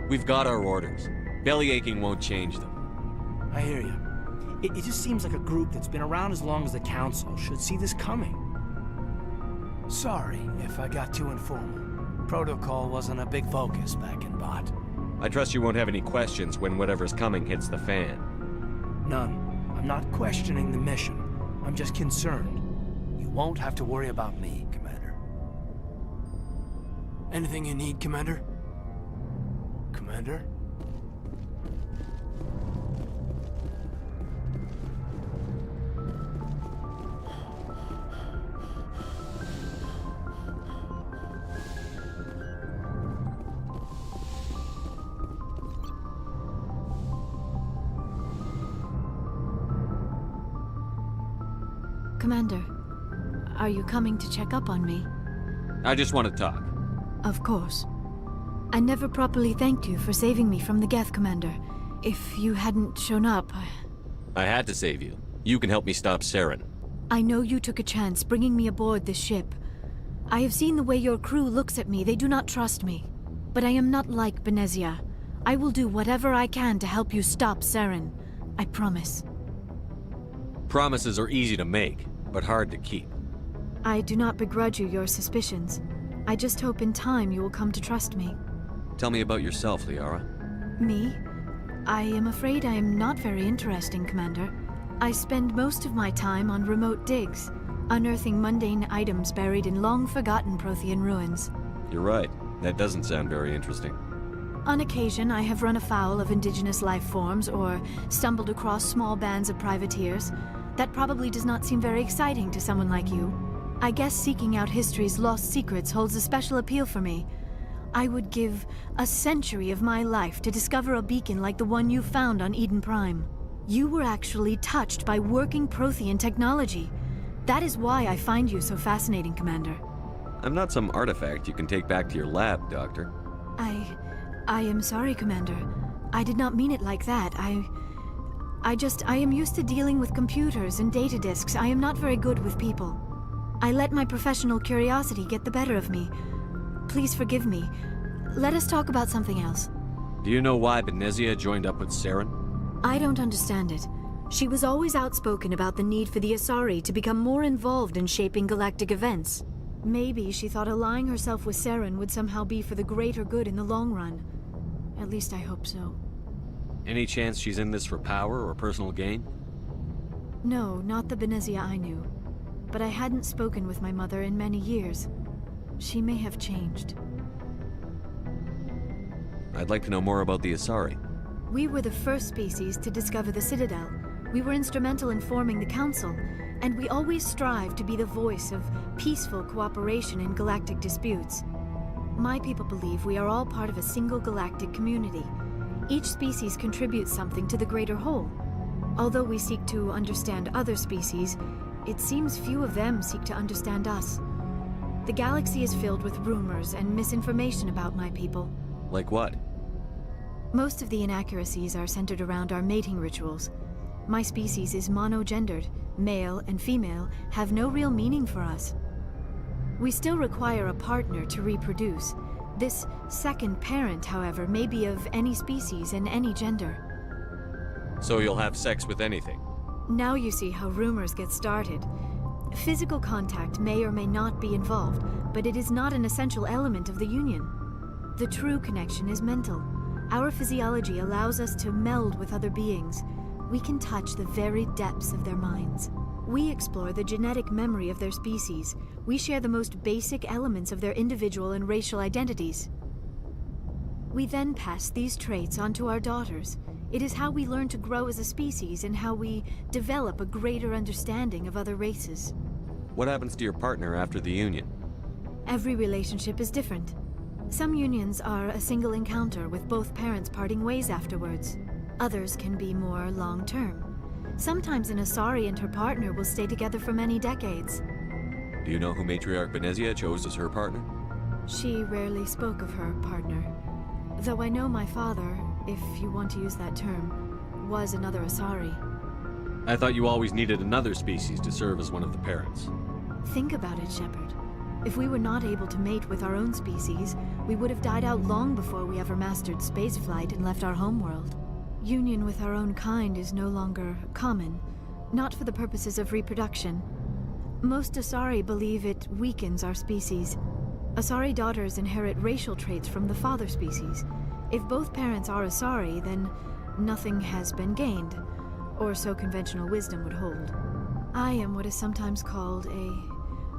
We've got our orders. Belly aching won't change them. I hear you. It just seems like a group that's been around as long as the Council should see this coming. Sorry if I got too informal. Protocol wasn't a big focus back in Bot. I trust you won't have any questions when whatever's coming hits the fan. None. I'm not questioning the mission. I'm just concerned. You won't have to worry about me, Commander. Anything you need, Commander? Commander? Commander, are you coming to check up on me? I just want to talk. Of course. I never properly thanked you for saving me from the Geth, Commander. If you hadn't shown up... I had to save you. You can help me stop Saren. I know you took a chance bringing me aboard this ship. I have seen the way your crew looks at me. They do not trust me. But I am not like Benezia. I will do whatever I can to help you stop Saren. I promise. Promises are easy to make, but hard to keep. I do not begrudge you your suspicions. I just hope in time you will come to trust me. Tell me about yourself, Liara. Me? I am afraid I am not very interesting, Commander. I spend most of my time on remote digs, unearthing mundane items buried in long-forgotten Prothean ruins. You're right. That doesn't sound very interesting. On occasion, I have run afoul of indigenous life forms or stumbled across small bands of privateers. That probably does not seem very exciting to someone like you. I guess seeking out history's lost secrets holds a special appeal for me. I would give a century of my life to discover a beacon like the one you found on Eden Prime. You were actually touched by working Prothean technology. That is why I find you so fascinating, Commander. I'm not some artifact you can take back to your lab, Doctor. I am sorry, Commander. I did not mean it like that. I am used to dealing with computers and data disks. I am not very good with people. I let my professional curiosity get the better of me. Please forgive me. Let us talk about something else. Do you know why Benezia joined up with Saren? I don't understand it. She was always outspoken about the need for the Asari to become more involved in shaping galactic events. Maybe she thought allying herself with Saren would somehow be for the greater good in the long run. At least I hope so. Any chance she's in this for power or personal gain? No, not the Benezia I knew. But I hadn't spoken with my mother in many years. She may have changed. I'd like to know more about the Asari. We were the first species to discover the Citadel. We were instrumental in forming the Council, and we always strive to be the voice of peaceful cooperation in galactic disputes. My people believe we are all part of a single galactic community. Each species contributes something to the greater whole. Although we seek to understand other species, it seems few of them seek to understand us. The galaxy is filled with rumors and misinformation about my people. Like what? Most of the inaccuracies are centered around our mating rituals. My species is monogendered. Male and female have no real meaning for us. We still require a partner to reproduce. This second parent, however, may be of any species and any gender. So you'll have sex with anything? Now you see how rumors get started. Physical contact may or may not be involved, but it is not an essential element of the union. The true connection is mental. Our physiology allows us to meld with other beings. We can touch the very depths of their minds. We explore the genetic memory of their species. We share the most basic elements of their individual and racial identities. We then pass these traits on to our daughters. It is how we learn to grow as a species and how we develop a greater understanding of other races. What happens to your partner after the union? Every relationship is different. Some unions are a single encounter with both parents parting ways afterwards. Others can be more long-term. Sometimes an Asari and her partner will stay together for many decades. Do you know who Matriarch Benezia chose as her partner? She rarely spoke of her partner. Though I know my father, if you want to use that term, was another Asari. I thought you always needed another species to serve as one of the parents. Think about it, Shepard. If we were not able to mate with our own species, we would have died out long before we ever mastered spaceflight and left our homeworld. Union with our own kind is no longer common, not for the purposes of reproduction. Most Asari believe it weakens our species. Asari daughters inherit racial traits from the father species. If both parents are Asari, then nothing has been gained, or so conventional wisdom would hold. I am what is sometimes called a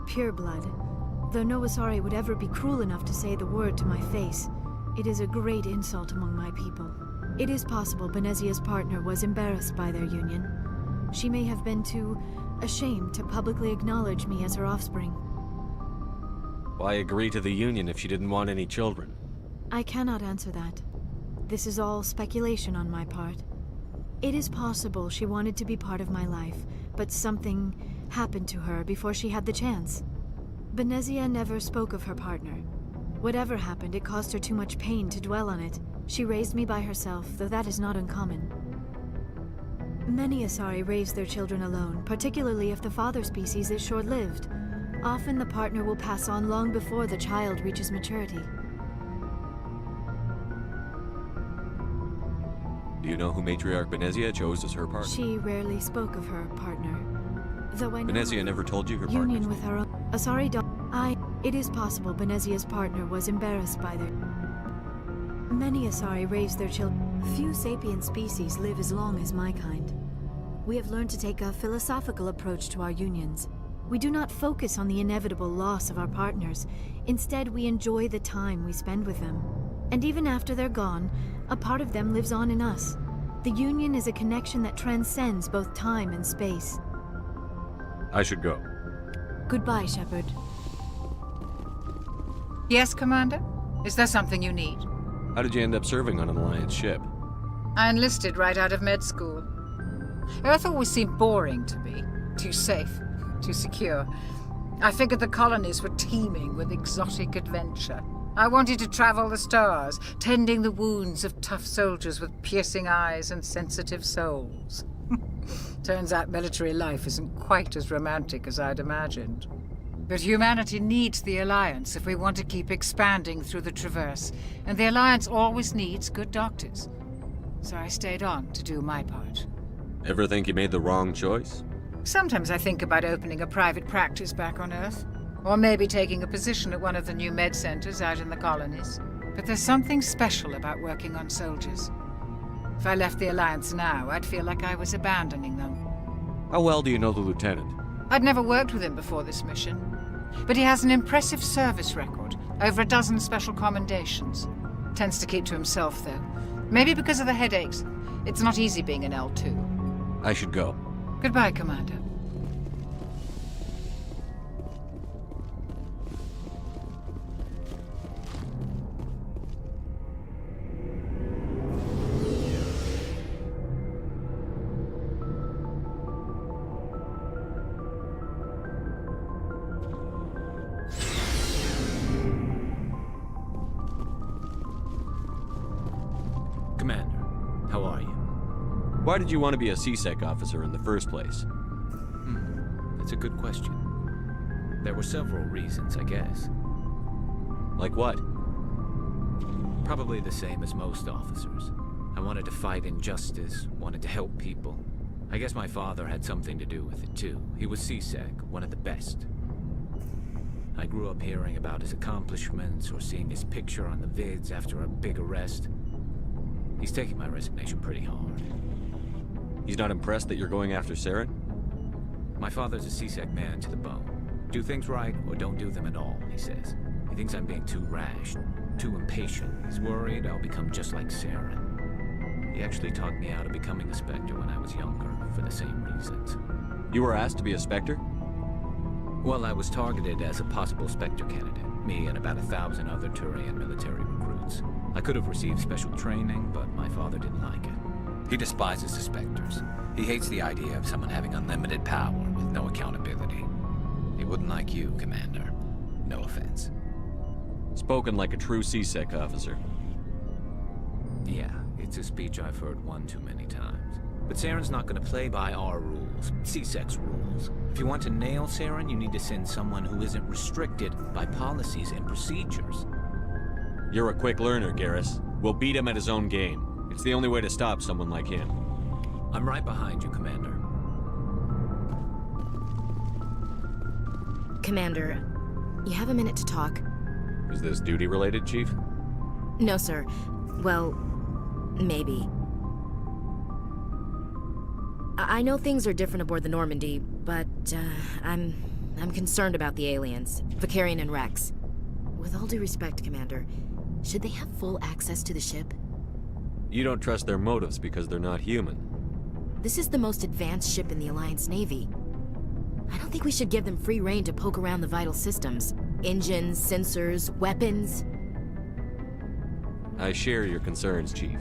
pureblood, though no Asari would ever be cruel enough to say the word to my face. It is a great insult among my people. It is possible Benezia's partner was embarrassed by their union. She may have been too ashamed to publicly acknowledge me as her offspring. Why agree to the union if she didn't want any children? I cannot answer that. This is all speculation on my part. It is possible she wanted to be part of my life, but something happened to her before she had the chance. Benezia never spoke of her partner. Whatever happened, it caused her too much pain to dwell on it. She raised me by herself, though that is not uncommon. Many Asari raise their children alone, particularly if the father species is short-lived. Often the partner will pass on long before the child reaches maturity. Do you know who Matriarch Benezia chose as her partner? She rarely spoke of her partner. Though I know Benezia never told you her partner. Union with her own Asari It is possible Benezia's partner was embarrassed by their... Many Asari raise their children. Few sapient species live as long as my kind. We have learned to take a philosophical approach to our unions. We do not focus on the inevitable loss of our partners. Instead, we enjoy the time we spend with them. And even after they're gone, a part of them lives on in us. The union is a connection that transcends both time and space. I should go. Goodbye, Shepard. Yes, Commander? Is there something you need? How did you end up serving on an Alliance ship? I enlisted right out of med school. Earth always seemed boring to me. Too safe, too secure. I figured the colonies were teeming with exotic adventure. I wanted to travel the stars, tending the wounds of tough soldiers with piercing eyes and sensitive souls. Turns out military life isn't quite as romantic as I'd imagined. But humanity needs the Alliance if we want to keep expanding through the Traverse, and the Alliance always needs good doctors. So I stayed on to do my part. Ever think you made the wrong choice? Sometimes I think about opening a private practice back on Earth, or maybe taking a position at one of the new med centers out in the colonies. But there's something special about working on soldiers. If I left the Alliance now, I'd feel like I was abandoning them. How well do you know the Lieutenant? I'd never worked with him before this mission. But he has an impressive service record, over a dozen special commendations. Tends to keep to himself, though. Maybe because of the headaches. It's not easy being an L2. I should go. Goodbye, Commander. Commander, how are you? Why did you want to be a CSEC officer in the first place? That's a good question. There were several reasons, I guess. Like what? Probably the same as most officers. I wanted to fight injustice, wanted to help people. I guess my father had something to do with it too. He was CSEC, one of the best. I grew up hearing about his accomplishments or seeing his picture on the vids after a big arrest. He's taking my resignation pretty hard. He's not impressed that you're going after Saren? My father's a CSEC man to the bone. Do things right or don't do them at all, he says. He thinks I'm being too rash, too impatient. He's worried I'll become just like Saren. He actually talked me out of becoming a Spectre when I was younger, for the same reasons. You were asked to be a Spectre? Well, I was targeted as a possible Spectre candidate. Me and about 1,000 other Turian military recruits. I could have received special training, but my father didn't like it. He despises the Spectres. He hates the idea of someone having unlimited power with no accountability. He Wouldn't like you, Commander. No offense. Spoken like a true CSEC officer. Yeah, it's a speech I've heard one too many times. But Saren's not gonna play by our rules, CSEC's rules. If you want to nail Saren, you need to send someone who isn't restricted by policies and procedures. You're a quick learner, Garrus. We'll beat him at his own game. It's the only way to stop someone like him. I'm right behind you, Commander. Commander, you have a minute to talk? Is this duty-related, Chief? No, sir. Well, maybe. I know things are different aboard the Normandy, but I'm concerned about the aliens, Vicarian and Rex. With all due respect, Commander, should they have full access to the ship? You don't trust their motives because they're not human. This is the most advanced ship in the Alliance Navy. I don't think we should give them free rein to poke around the vital systems. Engines, sensors, weapons. I share your concerns, Chief,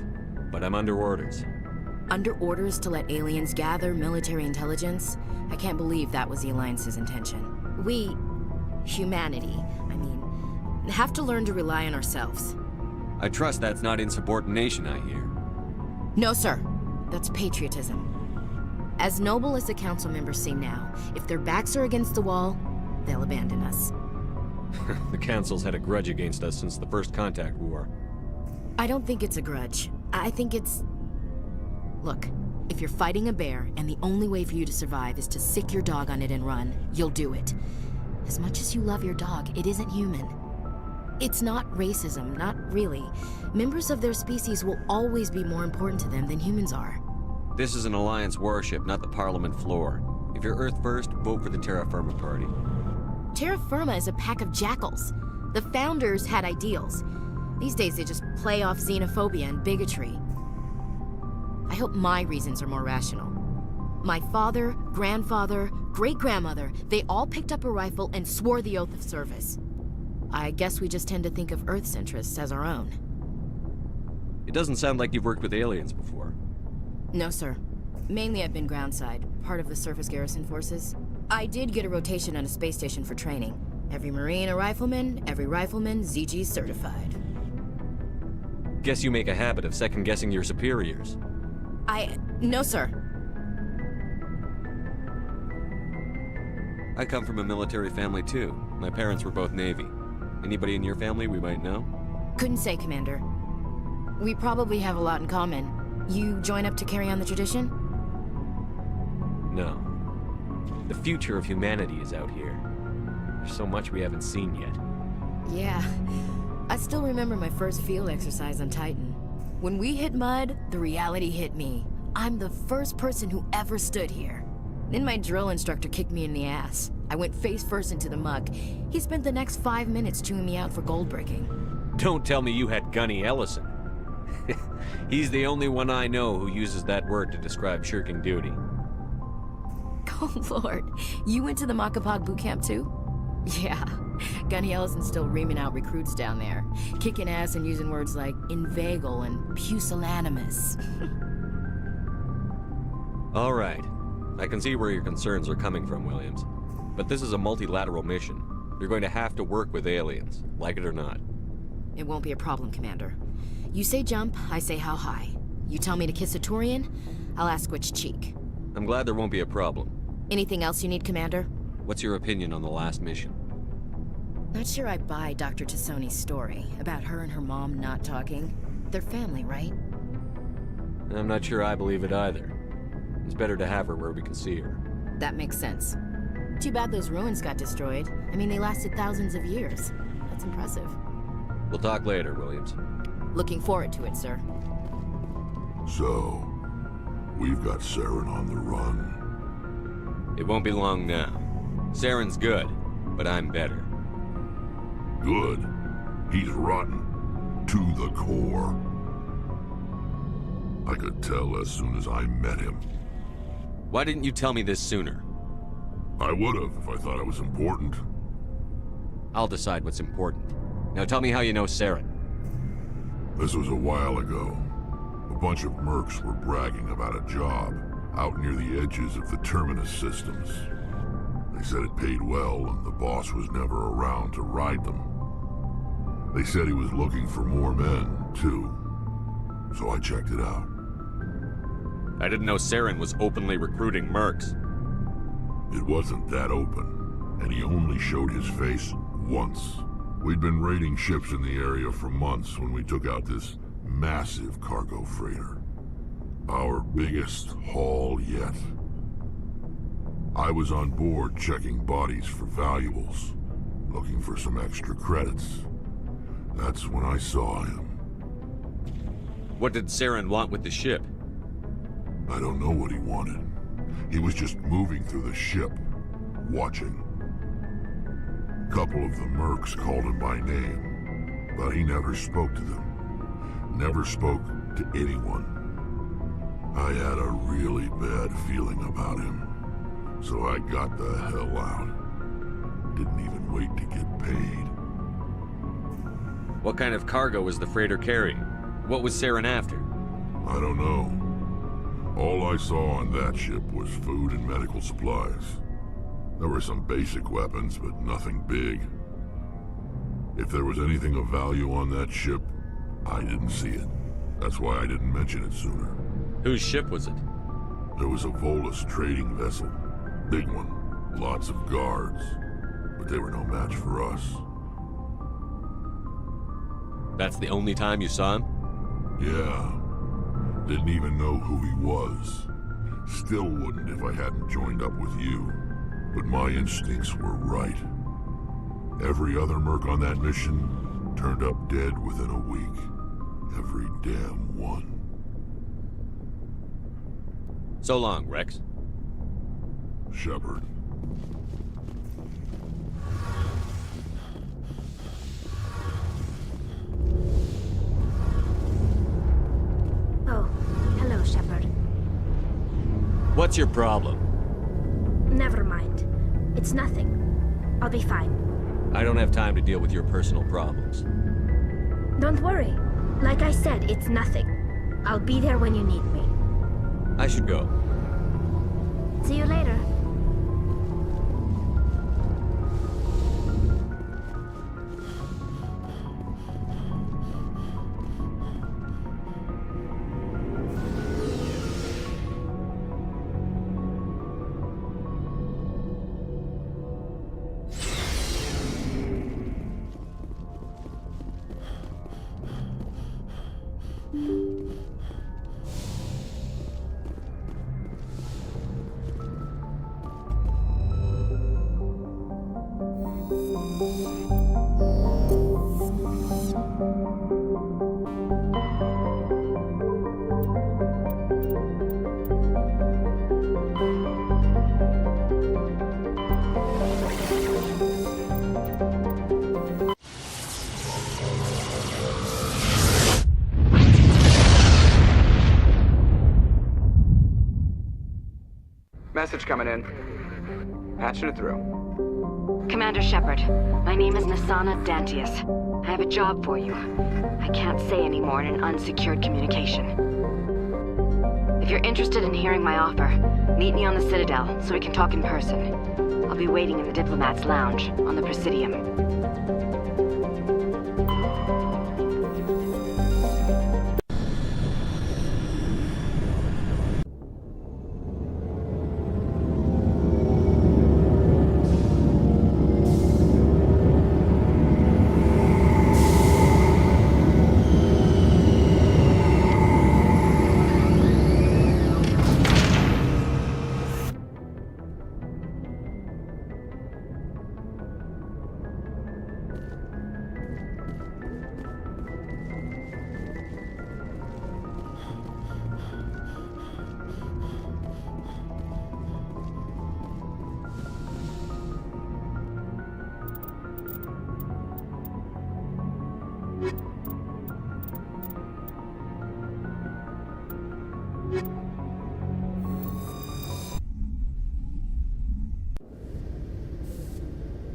but I'm under orders. Under orders to let aliens gather military intelligence? I can't believe that was the Alliance's intention. We, humanity, have to learn to rely on ourselves. I trust that's not insubordination, I hear. No, sir. That's patriotism. As noble as the council members seem now, if their backs are against the wall, they'll abandon us. The council's had a grudge against us since the First Contact War. I don't think it's a grudge. I think it's... Look, if you're fighting a bear and the only way for you to survive is to sick your dog on it and run, you'll do it. As much as you love your dog, it isn't human. It's not racism, not really. Members of their species will always be more important to them than humans are. This is an Alliance warship, not the Parliament floor. If you're Earth first, vote for the Terra Firma Party. Terra Firma is a pack of jackals. The founders had ideals. These days they just play off xenophobia and bigotry. I hope my reasons are more rational. My father, grandfather, great-grandmother, they all picked up a rifle and swore the oath of service. I guess we just tend to think of Earth's interests as our own. It doesn't sound like you've worked with aliens before. No, sir. Mainly I've been groundside, part of the surface garrison forces. I did get a rotation on a space station for training. Every Marine a rifleman, every rifleman ZG certified. Guess you make a habit of second-guessing your superiors. No, sir. I come from a military family, too. My parents were both Navy. Anybody in your family we might know? Couldn't say, Commander. We probably have a lot in common. You join up to carry on the tradition? No. The future of humanity is out here. There's so much we haven't seen yet. Yeah. I still remember my first field exercise on Titan. When we hit mud, the reality hit me. I'm the first person who ever stood here. Then my drill instructor kicked me in the ass. I went face first into the muck. He spent the next 5 minutes chewing me out for gold breaking. Don't tell me you had Gunny Ellison. He's the only one I know who uses that word to describe shirking duty. Oh, Lord. You went to the Makapog boot camp, too? Yeah. Gunny Ellison's still reaming out recruits down there. Kicking ass and using words like inveigle and pusillanimous. All right. I can see where your concerns are coming from, Williams. But this is a multilateral mission. You're going to have to work with aliens, like it or not. It won't be a problem, Commander. You say jump, I say how high. You tell me to kiss a Turian, I'll ask which cheek. I'm glad there won't be a problem. Anything else you need, Commander? What's your opinion on the last mission? Not sure I buy Dr. Tassoni's story about her and her mom not talking. They're family, right? I'm not sure I believe it either. It's better to have her where we can see her. That makes sense. Too bad those ruins got destroyed. I mean, they lasted thousands of years. That's impressive. We'll talk later, Williams. Looking forward to it, sir. So, we've got Saren on the run. It won't be long now. Saren's good, but I'm better. Good? He's rotten. To the core. I could tell as soon as I met him. Why didn't you tell me this sooner? I would've if I thought it was important. I'll decide what's important. Now tell me how you know Saren. This was a while ago. A bunch of mercs were bragging about a job out near the edges of the Terminus systems. They They said it paid well and the boss was never around to ride them. They said he was looking for more men, too. So I checked it out. I didn't know Saren was openly recruiting mercs. It wasn't that open, and he only showed his face once. We'd been raiding ships in the area for months when we took out this massive cargo freighter. Our biggest haul yet. I was on board checking bodies for valuables, looking for some extra credits. That's when I saw him. What did Saren want with the ship? I don't know what he wanted. He was just moving through the ship, watching. A couple of the mercs called him by name, but he never spoke to them. Never spoke to anyone. I had a really bad feeling about him, so I got the hell out. Didn't even wait to get paid. What kind of cargo was the freighter carrying? What was Saren after? I don't know. All I saw on that ship was food and medical supplies. There were some basic weapons, but nothing big. If there was anything of value on that ship, I didn't see it. That's why I didn't mention it sooner. Whose ship was it? There was a Volus trading vessel. Big one. Lots of guards. But they were no match for us. That's the only time you saw him? Yeah. Didn't even know who he was. Still wouldn't if I hadn't joined up with you. But my instincts were right. Every other merc on that mission turned up dead within a week. Every damn one. So long, Rex. Shepard. Oh, hello, Shepard. What's your problem? Never mind. It's nothing. I'll be fine. I don't have time to deal with your personal problems. Don't worry. Like I said, it's nothing. I'll be there when you need me. I should go. See you later. Message coming in. Patching it through. Commander Shepard, my name is Nasana Dantius. I have a job for you. I can't say any more in an unsecured communication. If you're interested in hearing my offer, meet me on the Citadel so we can talk in person. I'll be waiting in the Diplomat's Lounge on the Presidium.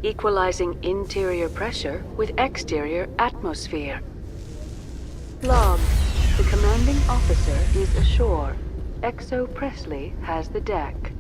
Equalizing interior pressure with exterior atmosphere. Log. The commanding officer is ashore. XO Presley has the deck.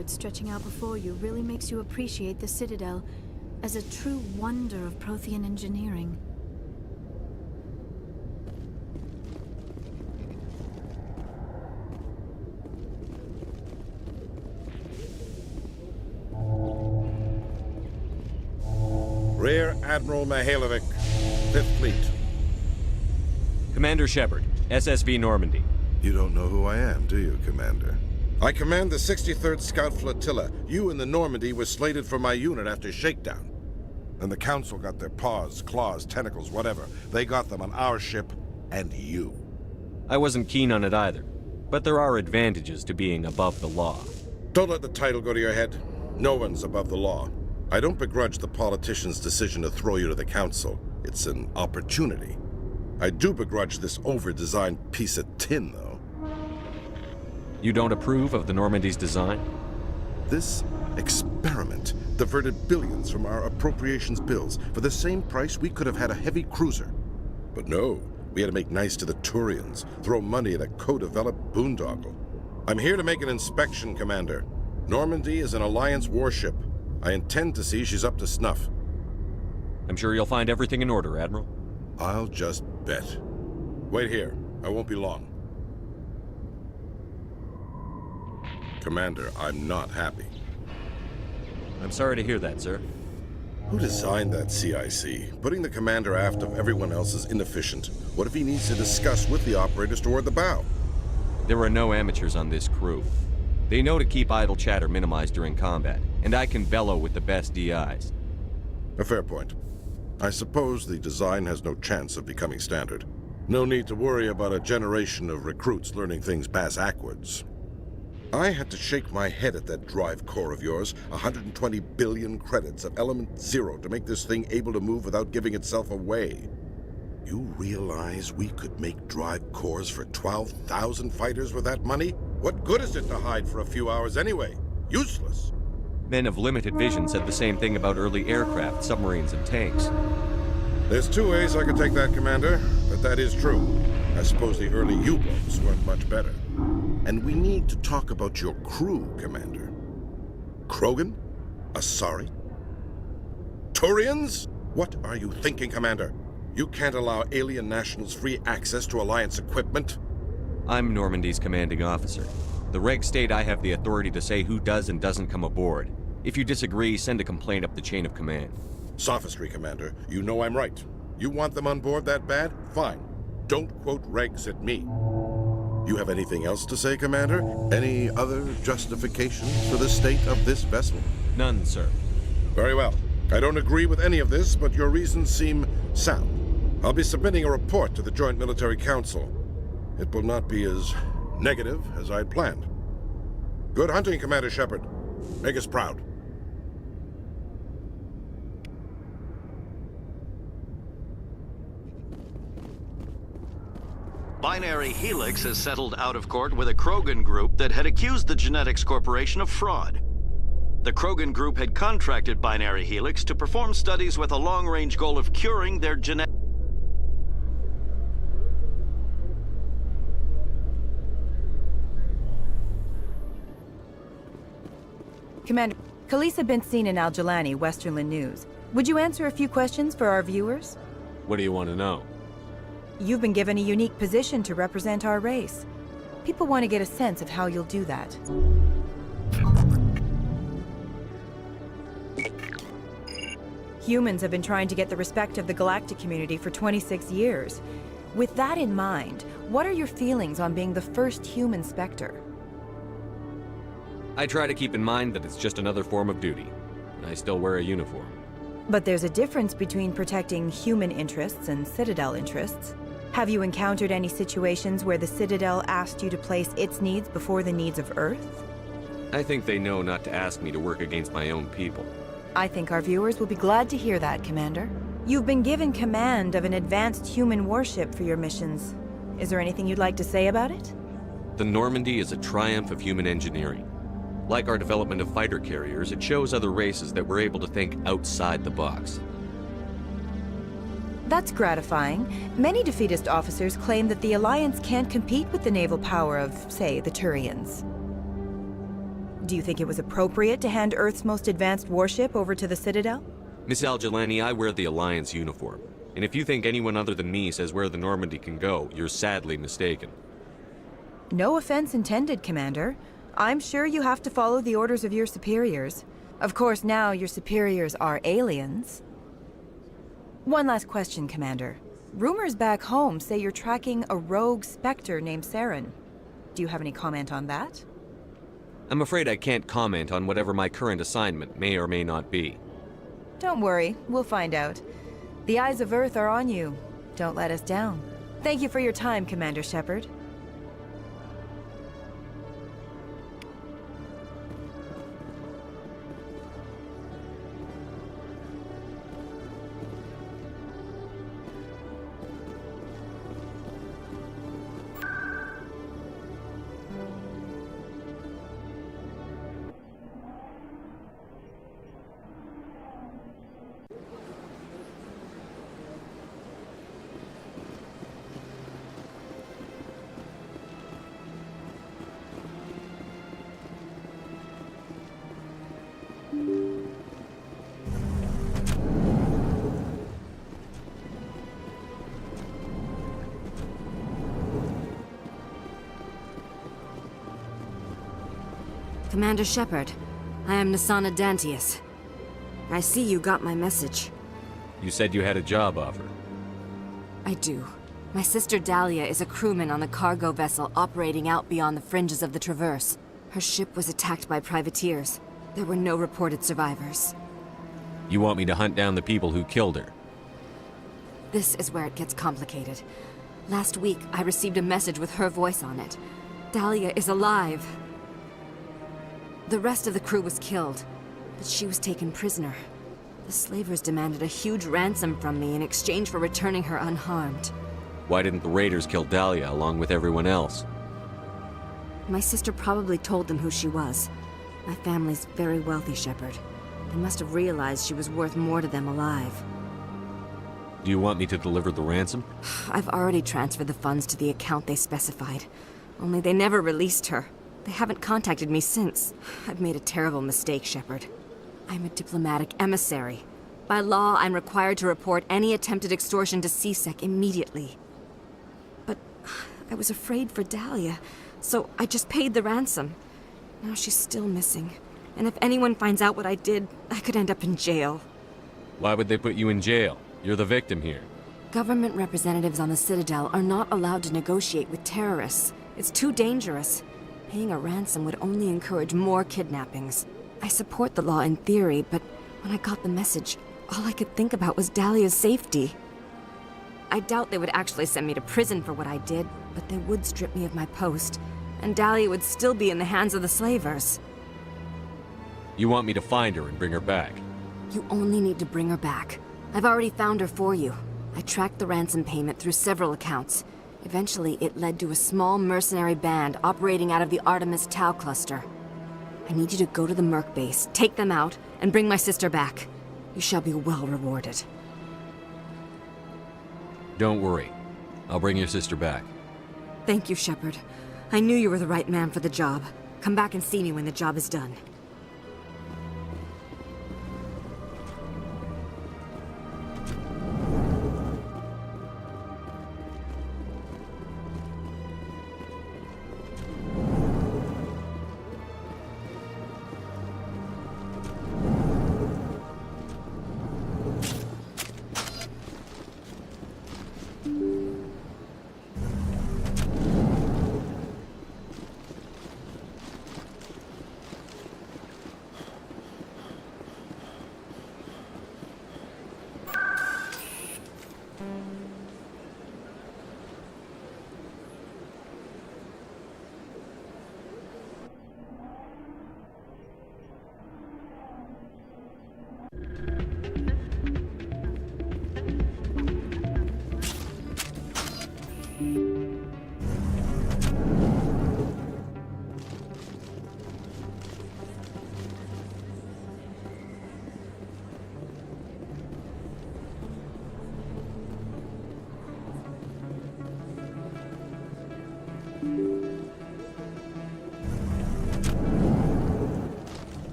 fjord stretching out before you really makes you appreciate the Citadel as a true wonder of Prothean engineering. Rear Admiral Mihailovic, 5th Fleet. Commander Shepard, SSV Normandy. You don't know who I am, do you, Commander? I command the 63rd Scout Flotilla. You and the Normandy were slated for my unit after shakedown. And the Council got their paws, claws, tentacles, whatever. They got them on our ship, and you. I wasn't keen on it either, but there are advantages to being above the law. Don't let the title go to your head. No one's above the law. I don't begrudge the politician's decision to throw you to the Council. It's an opportunity. I do begrudge this over-designed piece of tin, though. You don't approve of the Normandy's design? This experiment diverted billions from our appropriations bills. For the same price, we could have had a heavy cruiser. But no, we had to make nice to the Turians, throw money at a co-developed boondoggle. I'm here to make an inspection, Commander. Normandy is an Alliance warship. I intend to see she's up to snuff. I'm sure you'll find everything in order, Admiral. I'll just bet. Wait here. I won't be long. Commander, I'm not happy. I'm sorry to hear that, sir. Who designed that CIC? Putting the commander aft of everyone else is inefficient. What if he needs to discuss with the operators toward the bow? There are no amateurs on this crew. They know to keep idle chatter minimized during combat, and I can bellow with the best DIs. A fair point. I suppose the design has no chance of becoming standard. No need to worry about a generation of recruits learning things bass-ackwards. I had to shake my head at that drive core of yours. 120 billion credits of element 0 to make this thing able to move without giving itself away. You realize we could make drive cores for 12,000 fighters with that money? What good is it to hide for a few hours anyway? Useless. Men of limited vision said the same thing about early aircraft, submarines, and tanks. There's two ways I could take that, Commander, but that is true. I suppose the early U-boats weren't much better. And we need to talk about your crew, Commander. Krogan? Asari? Turians? What are you thinking, Commander? You can't allow alien nationals free access to Alliance equipment? I'm Normandy's commanding officer. The regs state I have the authority to say who does and doesn't come aboard. If you disagree, send a complaint up the chain of command. Sophistry, Commander. You know I'm right. You want them on board that bad? Fine. Don't quote regs at me. You have anything else to say, Commander? Any other justifications for the state of this vessel? None, sir. Very well. I don't agree with any of this, but your reasons seem sound. I'll be submitting a report to the Joint Military Council. It will not be as negative as I'd planned. Good hunting, Commander Shepard. Make us proud. Binary Helix has settled out of court with a Krogan group that had accused the Genetics Corporation of fraud. The Krogan group had contracted Binary Helix to perform studies with a long-range goal of curing their genetic... Commander, Khaleesa been seen in Al-Jalani, Westerland News. Would you answer a few questions for our viewers? What do you want to know? You've been given a unique position to represent our race. People want to get a sense of how you'll do that. Humans have been trying to get the respect of the galactic community for 26 years. With that in mind, what are your feelings on being the first human Spectre? I try to keep in mind that it's just another form of duty. I still wear a uniform. But there's a difference between protecting human interests and Citadel interests. Have you encountered any situations where the Citadel asked you to place its needs before the needs of Earth? I think they know not to ask me to work against my own people. I think our viewers will be glad to hear that, Commander. You've been given command of an advanced human warship for your missions. Is there anything you'd like to say about it? The Normandy is a triumph of human engineering. Like our development of fighter carriers, it shows other races that we're able to think outside the box. That's gratifying. Many defeatist officers claim that the Alliance can't compete with the naval power of, say, the Turians. Do you think it was appropriate to hand Earth's most advanced warship over to the Citadel? Miss Al-Jelani, I wear the Alliance uniform. And if you think anyone other than me says where the Normandy can go, you're sadly mistaken. No offense intended, Commander. I'm sure you have to follow the orders of your superiors. Of course, now your superiors are aliens. One last question, Commander. Rumors back home say you're tracking a rogue Spectre named Saren. Do you have any comment on that? I'm afraid I can't comment on whatever my current assignment may or may not be. Don't worry, we'll find out. The eyes of Earth are on you. Don't let us down. Thank you for your time, Commander Shepard. Commander Shepard, I am Nasana Dantius. I see you got my message. You said you had a job offer. I do. My sister Dahlia is a crewman on a cargo vessel operating out beyond the fringes of the Traverse. Her ship was attacked by privateers. There were no reported survivors. You want me to hunt down the people who killed her? This is where it gets complicated. Last week, I received a message with her voice on it. Dahlia is alive. The rest of the crew was killed, but she was taken prisoner. The slavers demanded a huge ransom from me in exchange for returning her unharmed. Why didn't the raiders kill Dahlia along with everyone else? My sister probably told them who she was. My family's very wealthy, Shepard. They must have realized she was worth more to them alive. Do you want me to deliver the ransom? I've already transferred the funds to the account they specified. Only they never released her. They haven't contacted me since. I've made a terrible mistake, Shepard. I'm a diplomatic emissary. By law, I'm required to report any attempted extortion to CSEC immediately. But I was afraid for Dahlia, so I just paid the ransom. Now she's still missing. And if anyone finds out what I did, I could end up in jail. Why would they put you in jail? You're the victim here. Government representatives on the Citadel are not allowed to negotiate with terrorists. It's too dangerous. Paying a ransom would only encourage more kidnappings. I support the law in theory, but when I got the message, all I could think about was Dahlia's safety. I doubt they would actually send me to prison for what I did, but they would strip me of my post, and Dahlia would still be in the hands of the slavers. You want me to find her and bring her back? You only need to bring her back. I've already found her for you. I tracked the ransom payment through several accounts. Eventually, it led to a small mercenary band operating out of the Artemis Tau cluster. I need you to go to the Merc base, take them out, and bring my sister back. You shall be well rewarded. Don't worry. I'll bring your sister back. Thank you, Shepard. I knew you were the right man for the job. Come back and see me when the job is done.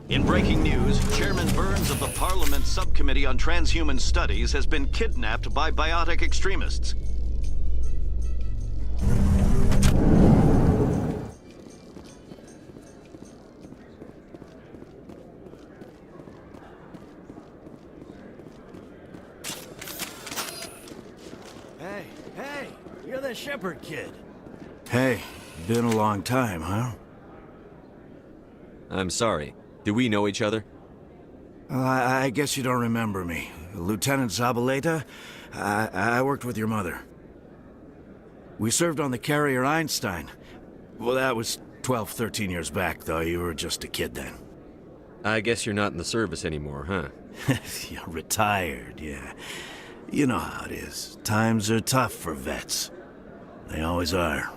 In breaking news, Chairman Burns of the Parliament Subcommittee on Transhuman Studies has been kidnapped by biotic extremists. Hey, you're the Shepherd kid. Hey, been a long time, huh? I'm sorry. Do we know each other? Well, I guess you don't remember me. Lieutenant Zabaleta? I worked with your mother. We served on the carrier Einstein. Well, that was 12, 13 years back, though. You were just a kid then. I guess you're not in the service anymore, huh? You're retired, yeah. You know how it is. Times are tough for vets. They always are.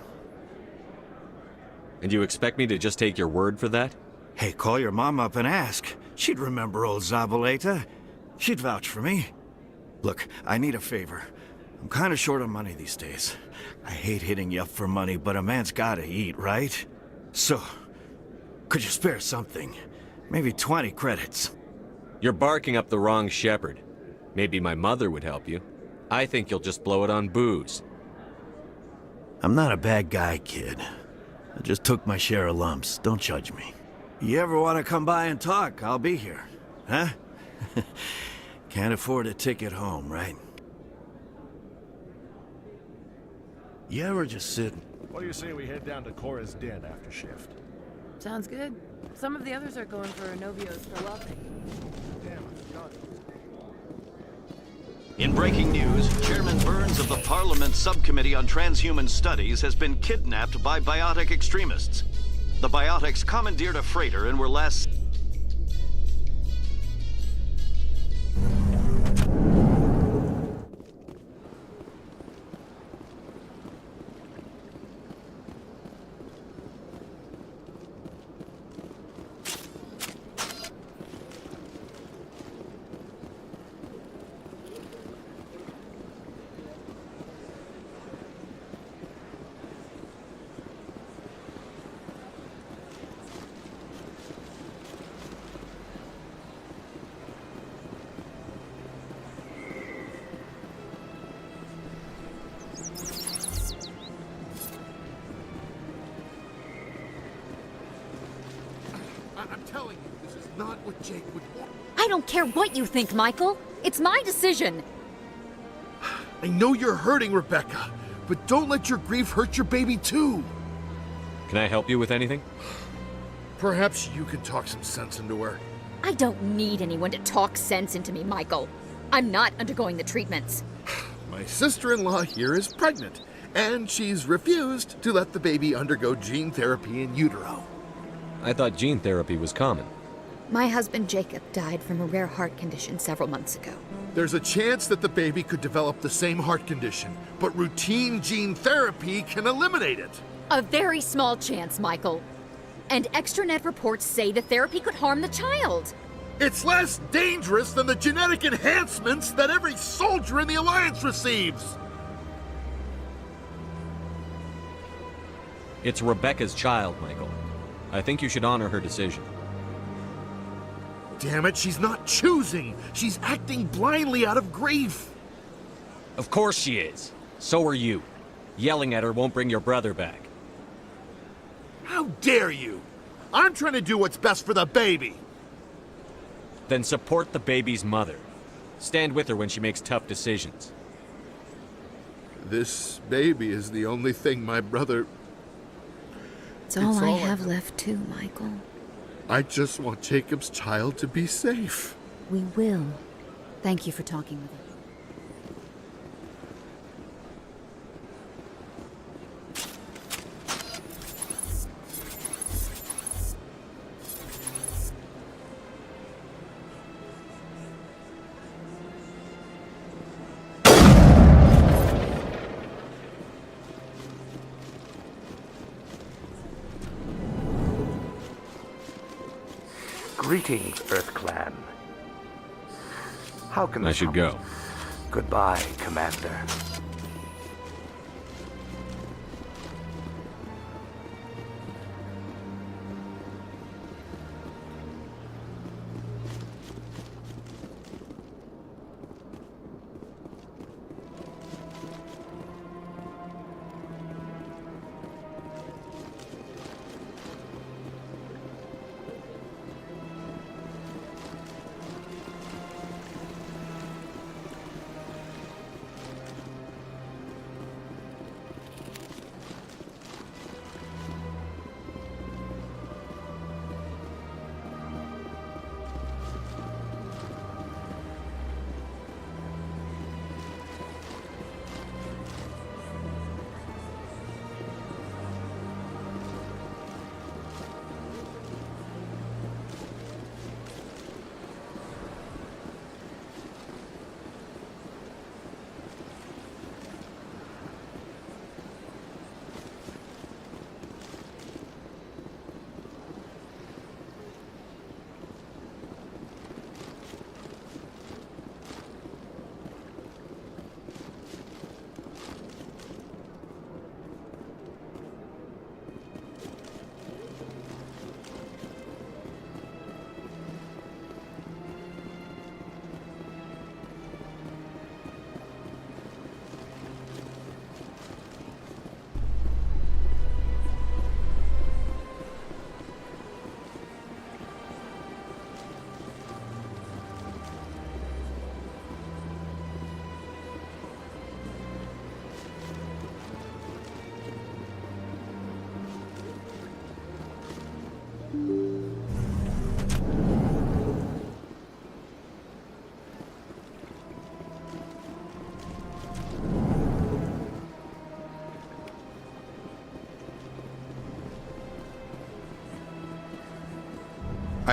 And you expect me to just take your word for that? Hey, call your mom up and ask. She'd remember old Zabaleta. She'd vouch for me. Look, I need a favor. I'm kind of short on money these days. I hate hitting you up for money, but a man's gotta eat, right? So, could you spare something? Maybe 20 credits. You're barking up the wrong shepherd. Maybe my mother would help you. I think you'll just blow it on booze. I'm not a bad guy, kid. I just took my share of lumps. Don't judge me. You ever want to come by and talk, I'll be here. Huh? Can't afford a ticket home, right? You ever just sit... What do you say we head down to Cora's den after shift? Sounds good. Some of the others are going for Novio's farewell thing. Damn, I forgot. In breaking news, Chairman Burns of the Parliament Subcommittee on Transhuman Studies has been kidnapped by biotic extremists. The biotics commandeered a freighter and were last... I'm telling you, this is not what Jake would want. I don't care what you think, Michael. It's my decision. I know you're hurting, Rebecca, but don't let your grief hurt your baby too. Can I help you with anything? Perhaps you can talk some sense into her. I don't need anyone to talk sense into me, Michael. I'm not undergoing the treatments. My sister-in-law here is pregnant, and she's refused to let the baby undergo gene therapy in utero. I thought gene therapy was common. My husband Jacob died from a rare heart condition several months ago. There's a chance that the baby could develop the same heart condition, but routine gene therapy can eliminate it. A very small chance, Michael. And extranet reports say the therapy could harm the child. It's less dangerous than the genetic enhancements that every soldier in the Alliance receives. It's Rebecca's child, Michael. I think you should honor her decision. Damn it, she's not choosing. She's acting blindly out of grief. Of course she is. So are you. Yelling at her won't bring your brother back. How dare you? I'm trying to do what's best for the baby. Then support the baby's mother. Stand with her when she makes tough decisions. This baby is the only thing my brother... It's all I have left too, Michael. I just want Jacob's child to be safe. We will. Thank you for talking with us. Greetings, Earth Clan. How can I should go. Goodbye, Commander.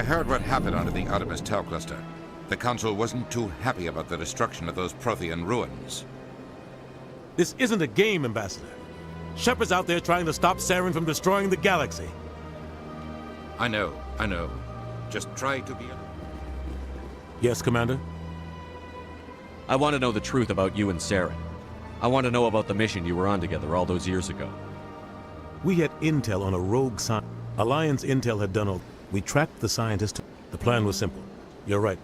I heard what happened under the Artemis Tau cluster. The Council wasn't too happy about the destruction of those Prothean ruins. This isn't a game, Ambassador. Shepard's out there trying to stop Saren from destroying the galaxy. I know. Just try to be... Yes, Commander? I want to know the truth about you and Saren. I want to know about the mission you were on together all those years ago. We had intel on a rogue scientist. Alliance intel had done all. We tracked the scientist. The plan was simple. You're right.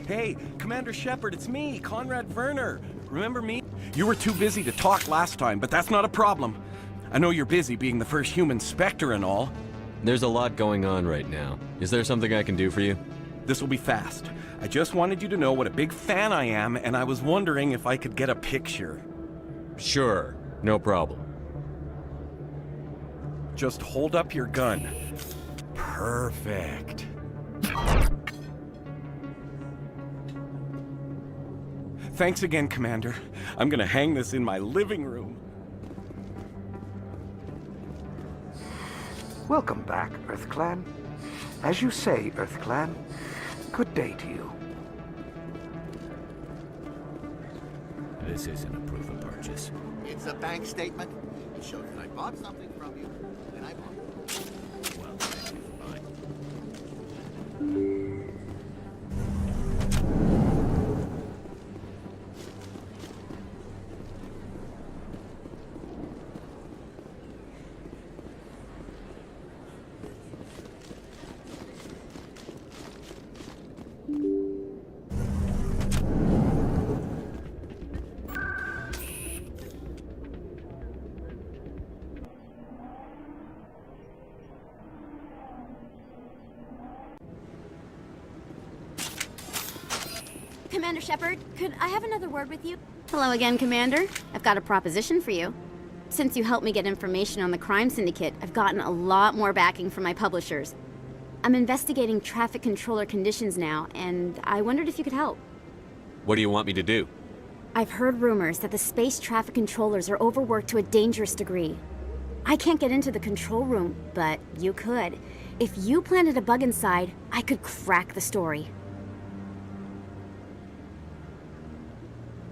Hey, Commander Shepard, it's me, Conrad Werner. Remember me? You were too busy to talk last time, but that's not a problem. I know you're busy being the first human Spectre and all. There's a lot going on right now. Is there something I can do for you? This will be fast. I just wanted you to know what a big fan I am, and I was wondering if I could get a picture. Sure, no problem. Just hold up your gun. Perfect. Thanks again, Commander. I'm gonna hang this in my living room. Welcome back, EarthClan. As you say, EarthClan, good day to you. This isn't a proof of purchase. It's a bank statement. It shows that I bought something from you, and I bought it. Well, thank you for buying. Commander Shepard, could I have another word with you? Hello again, Commander. I've got a proposition for you. Since you helped me get information on the crime syndicate, I've gotten a lot more backing from my publishers. I'm investigating traffic controller conditions now, and I wondered if you could help. What do you want me to do? I've heard rumors that the space traffic controllers are overworked to a dangerous degree. I can't get into the control room, but you could. If you planted a bug inside, I could crack the story.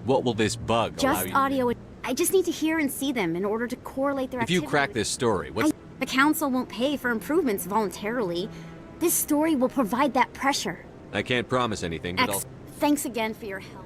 What will this bug allow Just you audio. I just need to hear and see them in order to correlate their If you activity. crack this story, what's... The Council won't pay for improvements voluntarily. This story will provide that pressure. I can't promise anything, but I'll... Thanks again for your help.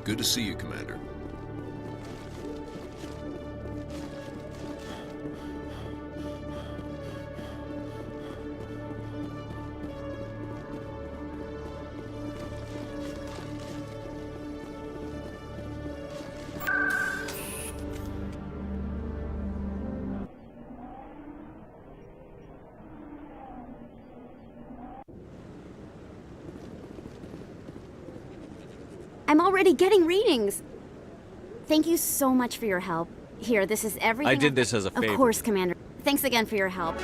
Good to see you, Commander. I'm already getting readings. Thank you so much for your help. Here, this is everything. I did this as a favor. Of course, Commander. Thanks again for your help.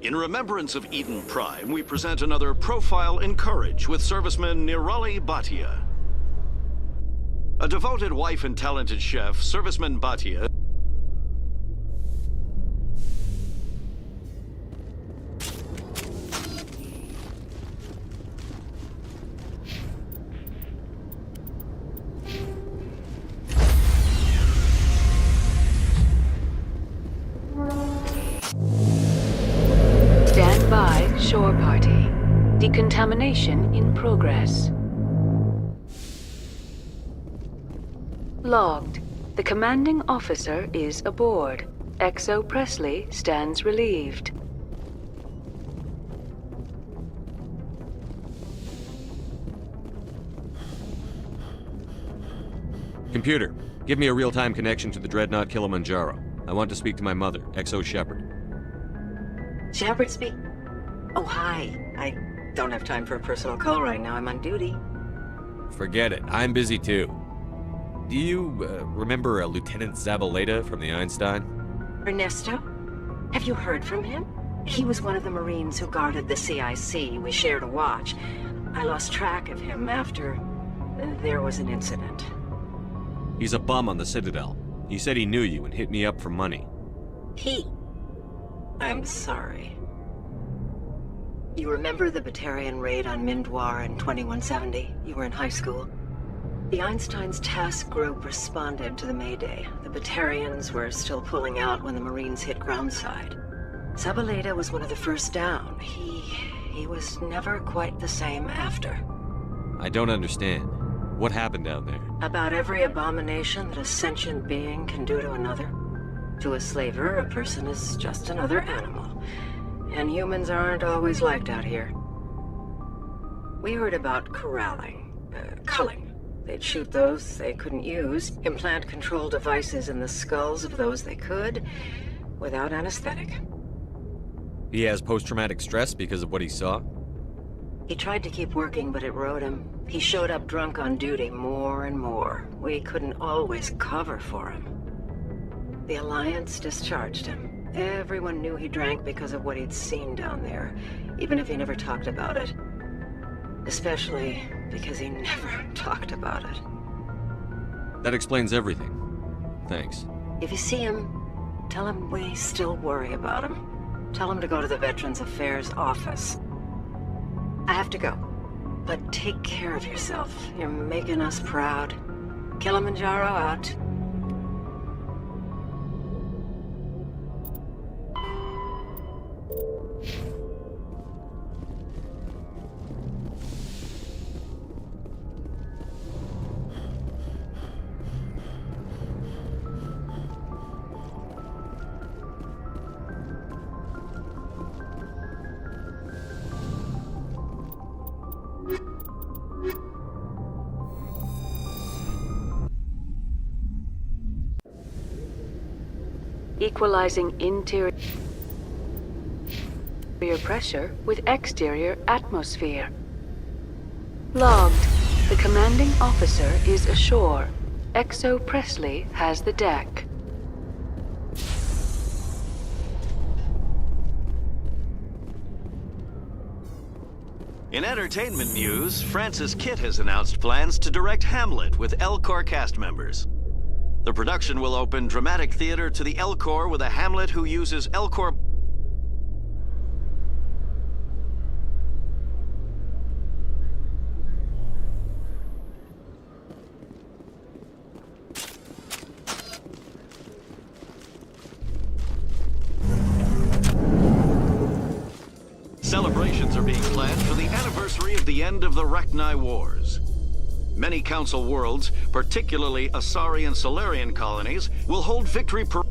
In remembrance of Eden Prime, we present another profile in courage with serviceman Nirali Bhatia. A devoted wife and talented chef, serviceman Bhatia Shore party. Decontamination in progress. Logged. The commanding officer is aboard. XO Presley stands relieved. Computer, give me a real-time connection to the Dreadnought Kilimanjaro. I want to speak to my mother, XO Shepard. Shepard speak? Oh, hi. I don't have time for a personal call right now. I'm on duty. Forget it. I'm busy too. Do you remember Lieutenant Zabaleta from the Einstein? Ernesto? Have you heard from him? He was one of the Marines who guarded the CIC. We shared a watch. I lost track of him after there was an incident. He's a bum on the Citadel. He said he knew you and hit me up for money. I'm sorry. You remember the Batarian raid on Mindwar in 2170? You were in high school. The Einstein's task group responded to the Mayday. The Batarians were still pulling out when the Marines hit groundside. Zabaleta was one of the first down. He was never quite the same after. I don't understand. What happened down there? About every abomination that a sentient being can do to another. To a slaver, a person is just another animal. And humans aren't always liked out here. We heard about corralling, culling. They'd shoot those they couldn't use, implant control devices in the skulls of those they could, without anesthetic. He has post-traumatic stress because of what he saw? He tried to keep working, but it rode him. He showed up drunk on duty more and more. We couldn't always cover for him. The Alliance discharged him. Everyone knew he drank because of what he'd seen down there, even if he never talked about it. Especially because he never talked about it. That explains everything. Thanks. If you see him, tell him we still worry about him. Tell him to go to the Veterans Affairs office. I have to go, but take care of yourself. You're making us proud. Kilimanjaro out. equalizing interior pressure with exterior atmosphere. Logged. The commanding officer is ashore. XO Presley has the deck. In entertainment news, Francis Kitt has announced plans to direct Hamlet with L-Corps cast members. The production will open dramatic theater to the L-Corps with a Hamlet who uses L-Corps. Celebrations are being planned for the anniversary of the end of the Rachni Wars. Many Council worlds, particularly Asari and Solarian colonies, will hold victory parades.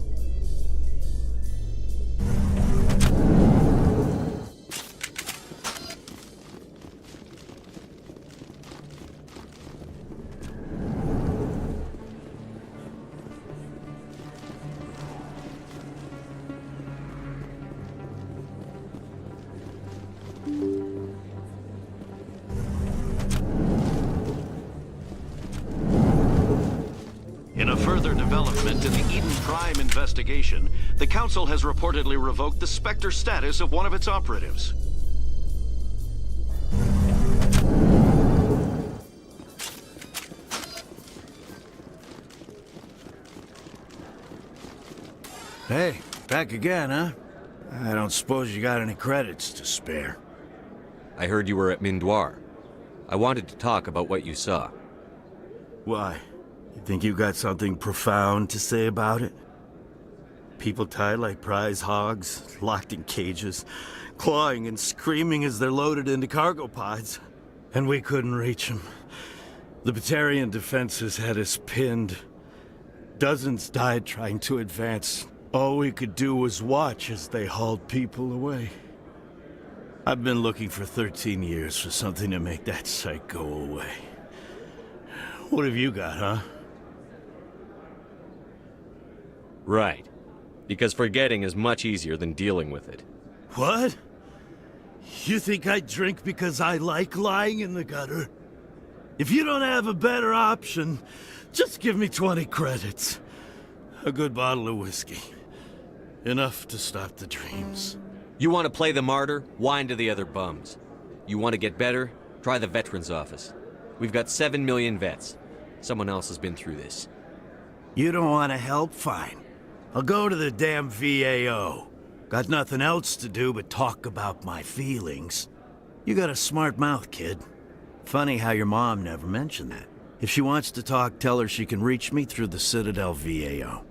In a further development in the Eden Prime investigation, the Council has reportedly revoked the Spectre status of one of its operatives. Hey, back again, huh? I don't suppose you got any credits to spare. I heard you were at Mindoir. I wanted to talk about what you saw. Why? You think you got something profound to say about it? People tied like prize hogs, locked in cages, clawing and screaming as they're loaded into cargo pods. And we couldn't reach them. The Batarian defenses had us pinned. Dozens died trying to advance. All we could do was watch as they hauled people away. I've been looking for 13 years for something to make that sight go away. What have you got, huh? Right. Because forgetting is much easier than dealing with it. What? You think I drink because I like lying in the gutter? If you don't have a better option, just give me 20 credits. A good bottle of whiskey. Enough to stop the dreams. You want to play the martyr? Whine to the other bums. You want to get better? Try the Veterans Office. We've got 7 million vets. Someone else has been through this. You don't want to help? Fine. I'll go to the damn VAO. Got nothing else to do but talk about my feelings. You got a smart mouth, kid. Funny how your mom never mentioned that. If she wants to talk, tell her she can reach me through the Citadel VAO.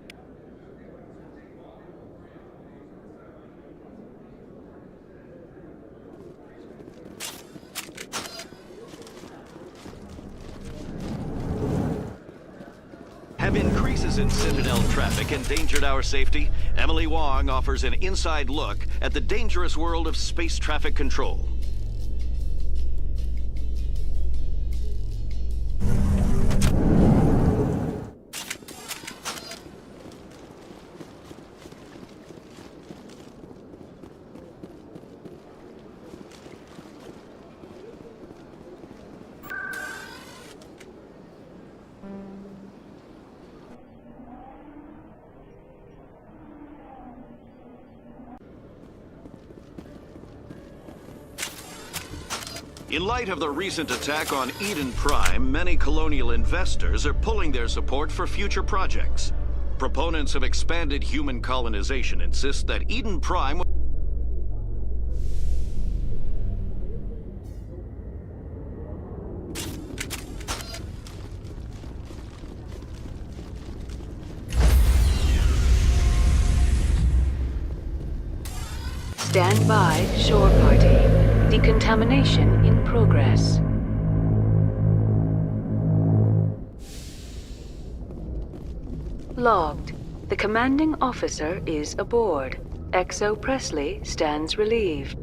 Have increases in Citadel traffic endangered our safety? Emily Wong offers an inside look at the dangerous world of space traffic control. In light of the recent attack on Eden Prime, many colonial investors are pulling their support for future projects. Proponents of expanded human colonization insist that Eden Prime Stand by, shore party. Decontamination in progress. Logged. The commanding officer is aboard. XO Presley stands relieved.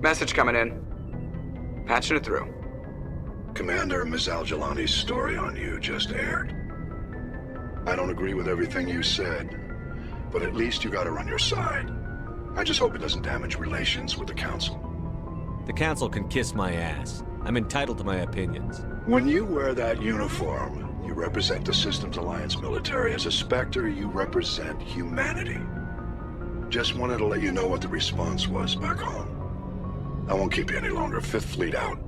Message coming in. Patching it through. Commander Ms. Al-Jalani's story on you just aired. I don't agree with everything you said, but at least you got her on your side. I just hope it doesn't damage relations with the Council. The Council can kiss my ass. I'm entitled to my opinions. When you wear that uniform, you represent the Systems Alliance military. As a Spectre, you represent humanity. Just wanted to let you know what the response was back home. I won't keep you any longer. Fifth Fleet out.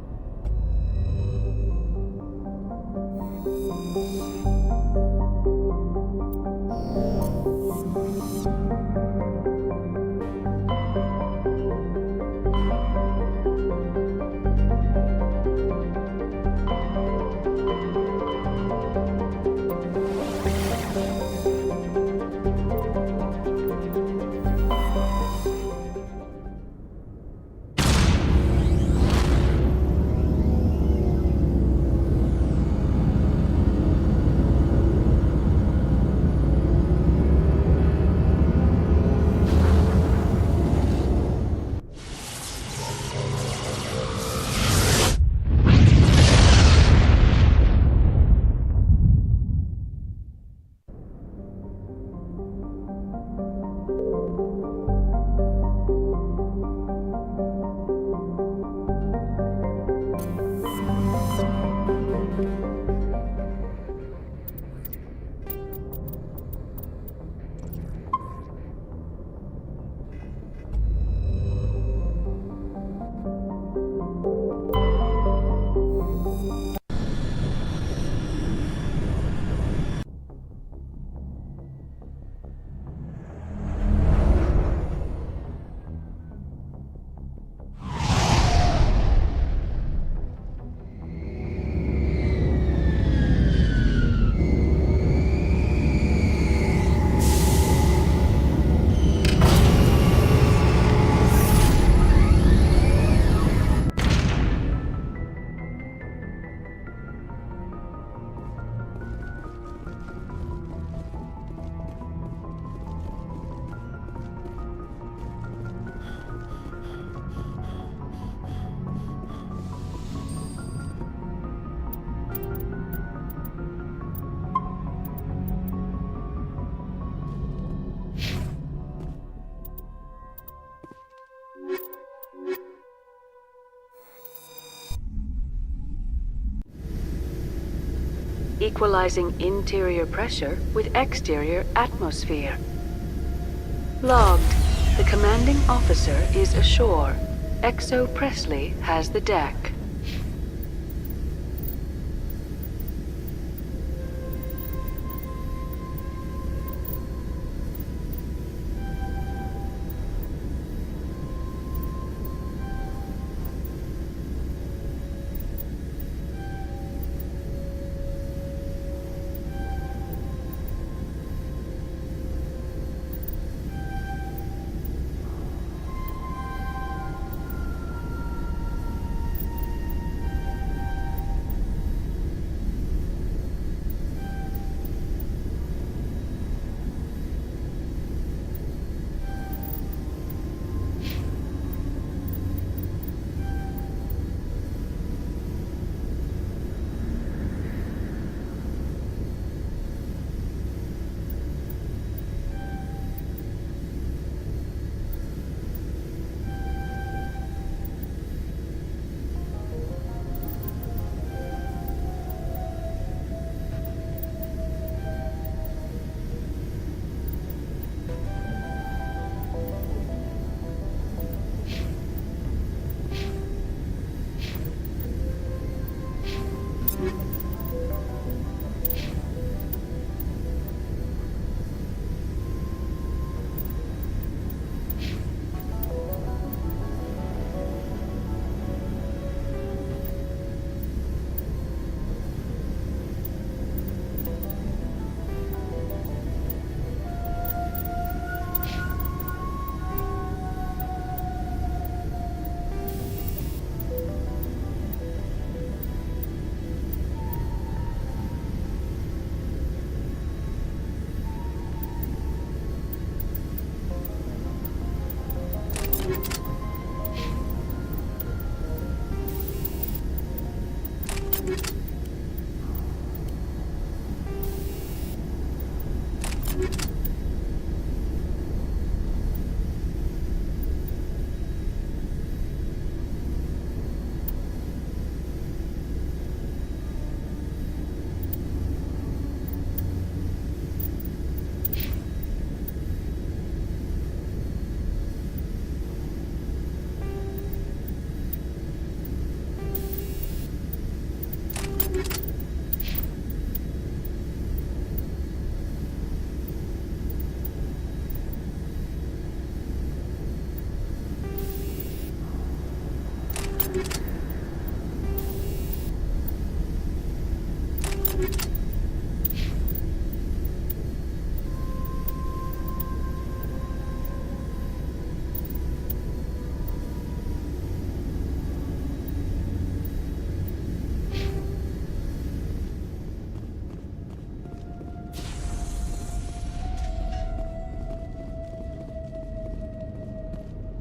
Equalizing interior pressure with exterior atmosphere. Logged. The commanding officer is ashore. XO Presley has the deck.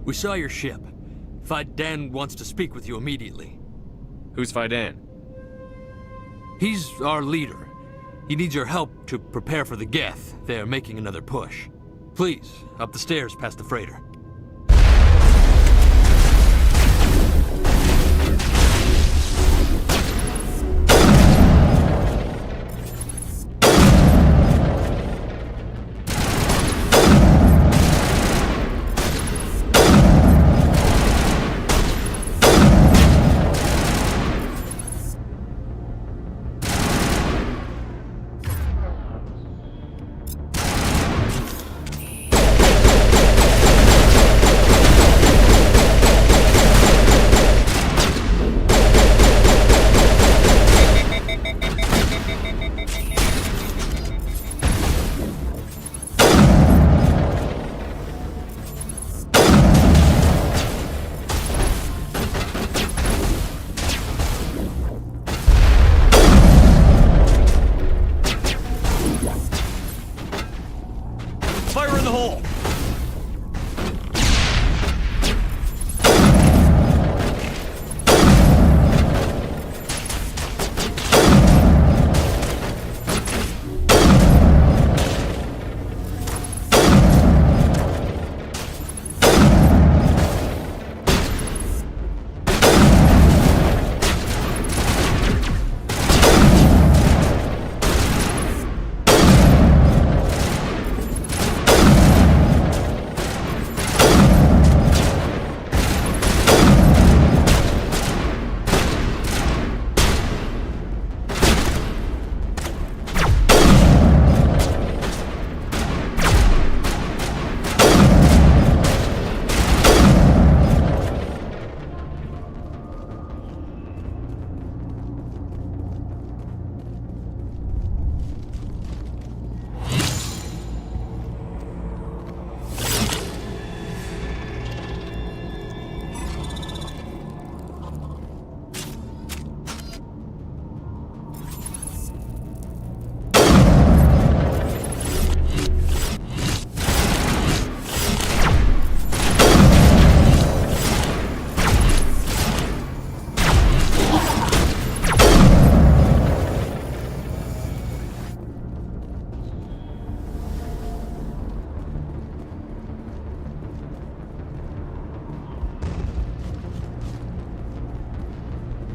We saw your ship. Fidan wants to speak with you immediately. Who's Fidan? He's our leader. He needs your help to prepare for the Geth. They're making another push. Please, up the stairs past the freighter. Fire in the hole!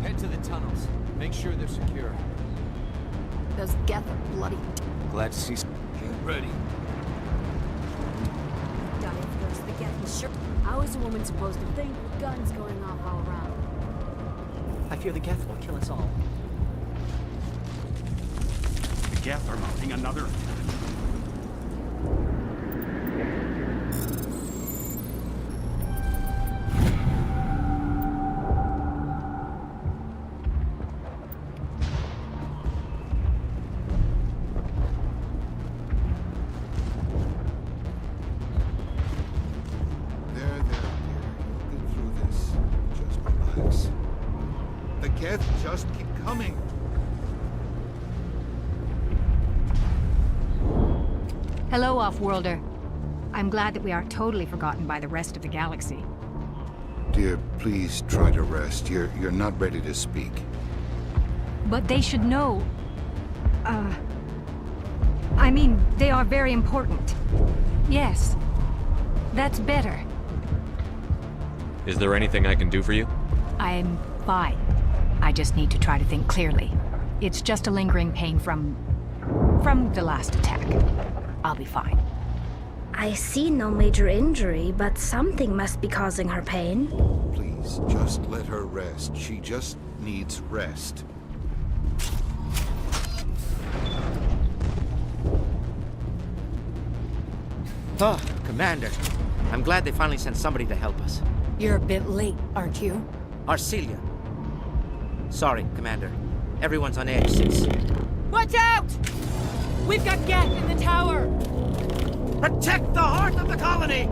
Head to the tunnels. Make sure they're secure. Those Geth are bloody. Glad to see. Get ready. Dying goes the Geth, sure. How is a woman supposed to think with guns going off all around? I fear the Geth will kill us all. The Geth are mounting another attack. The Geth just keep coming. Hello, Off-Worlder. I'm glad that we aren't totally forgotten by the rest of the galaxy. Dear, please try to rest. You're not ready to speak. But they should know... I mean, they are very important. Yes. That's better. Is there anything I can do for you? I'm fine. I just need to try to think clearly. It's just a lingering pain from the last attack. I'll be fine. I see no major injury, but something must be causing her pain. Please, just let her rest. She just needs rest. Oh, Commander. I'm glad they finally sent somebody to help us. You're a bit late, aren't you? Arcelia. Sorry, Commander. Everyone's on edge since... Watch out! We've got Geth in the tower! Protect the heart of the colony!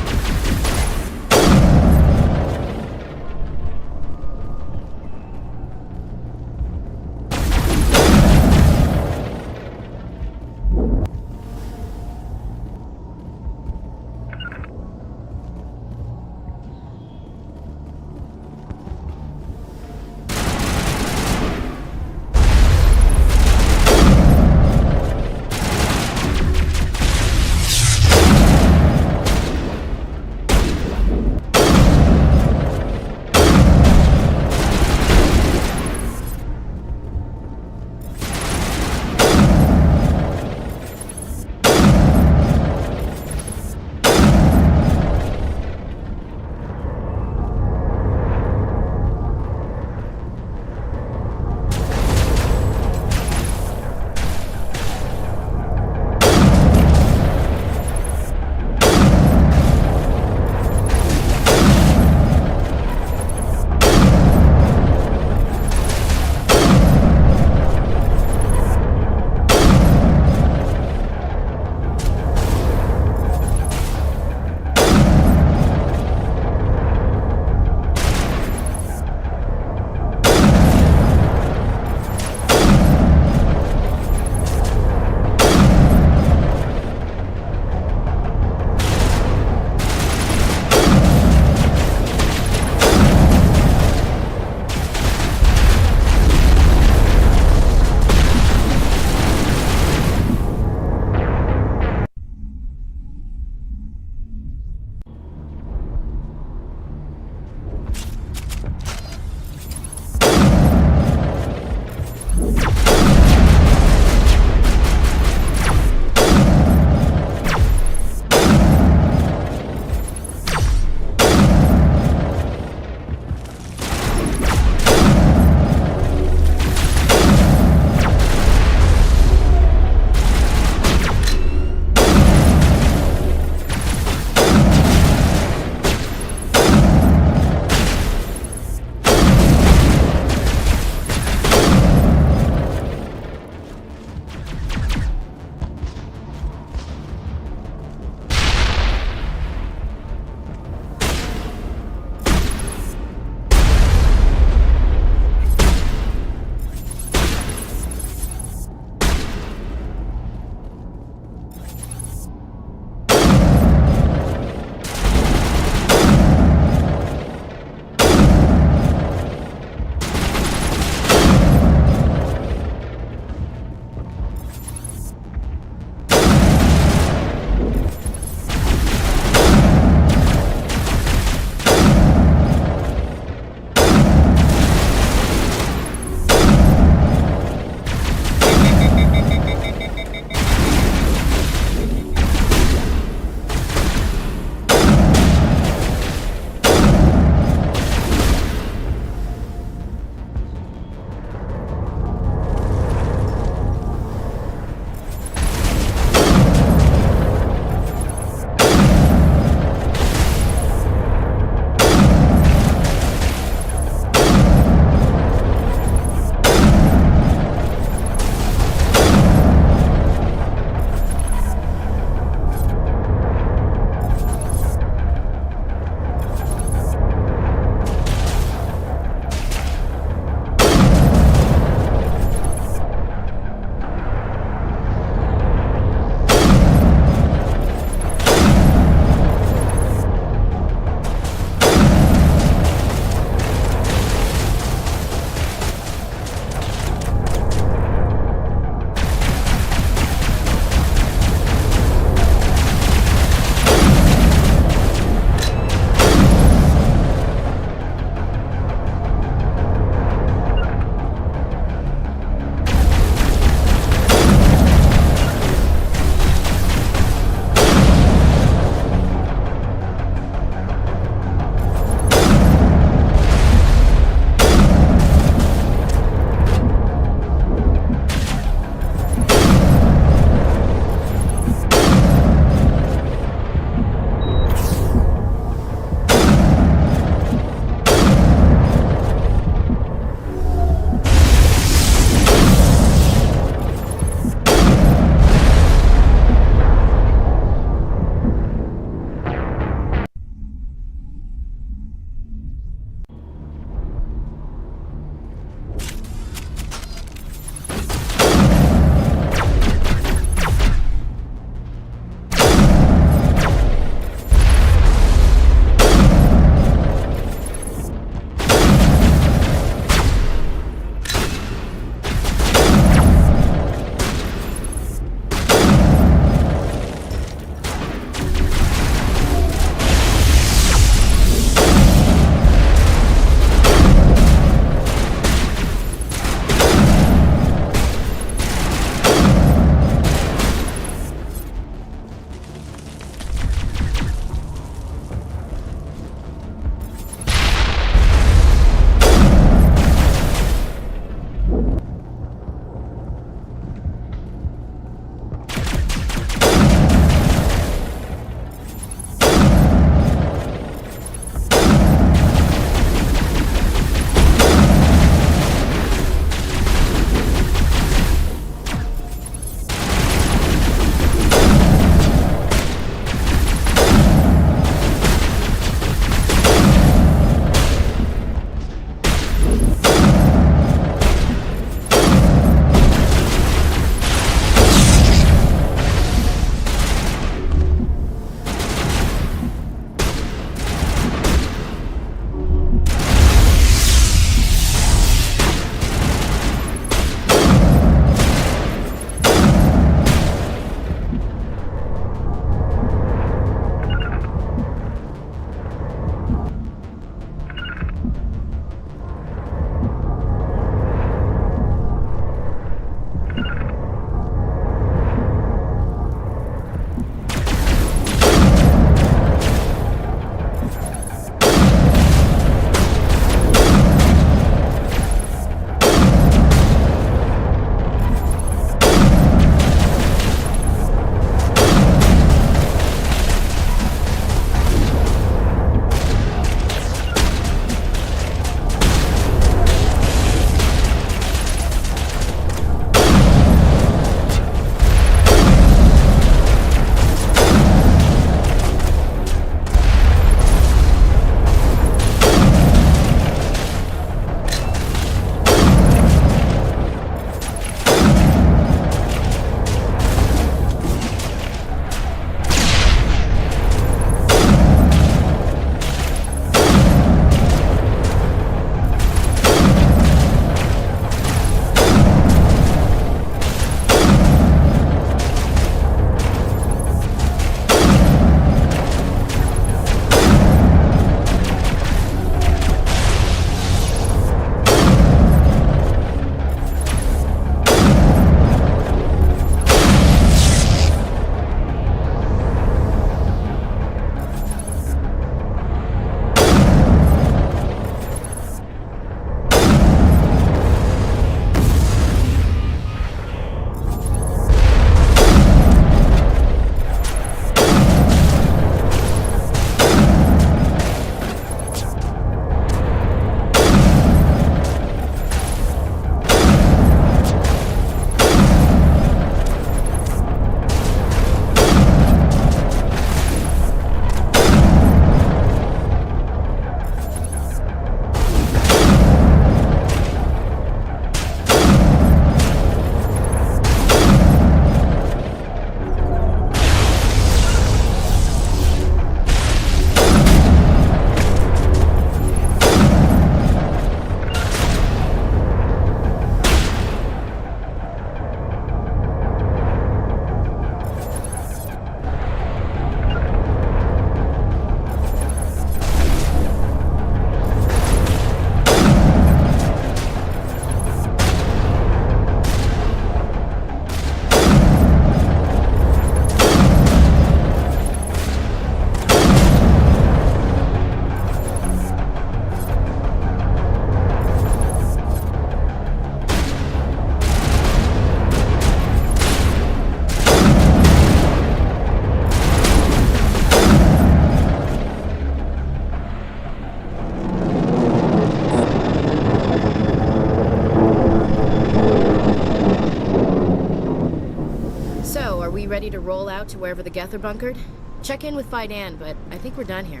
ready to roll out to wherever the Geth are bunkered? Check in with Fidan, but I think we're done here.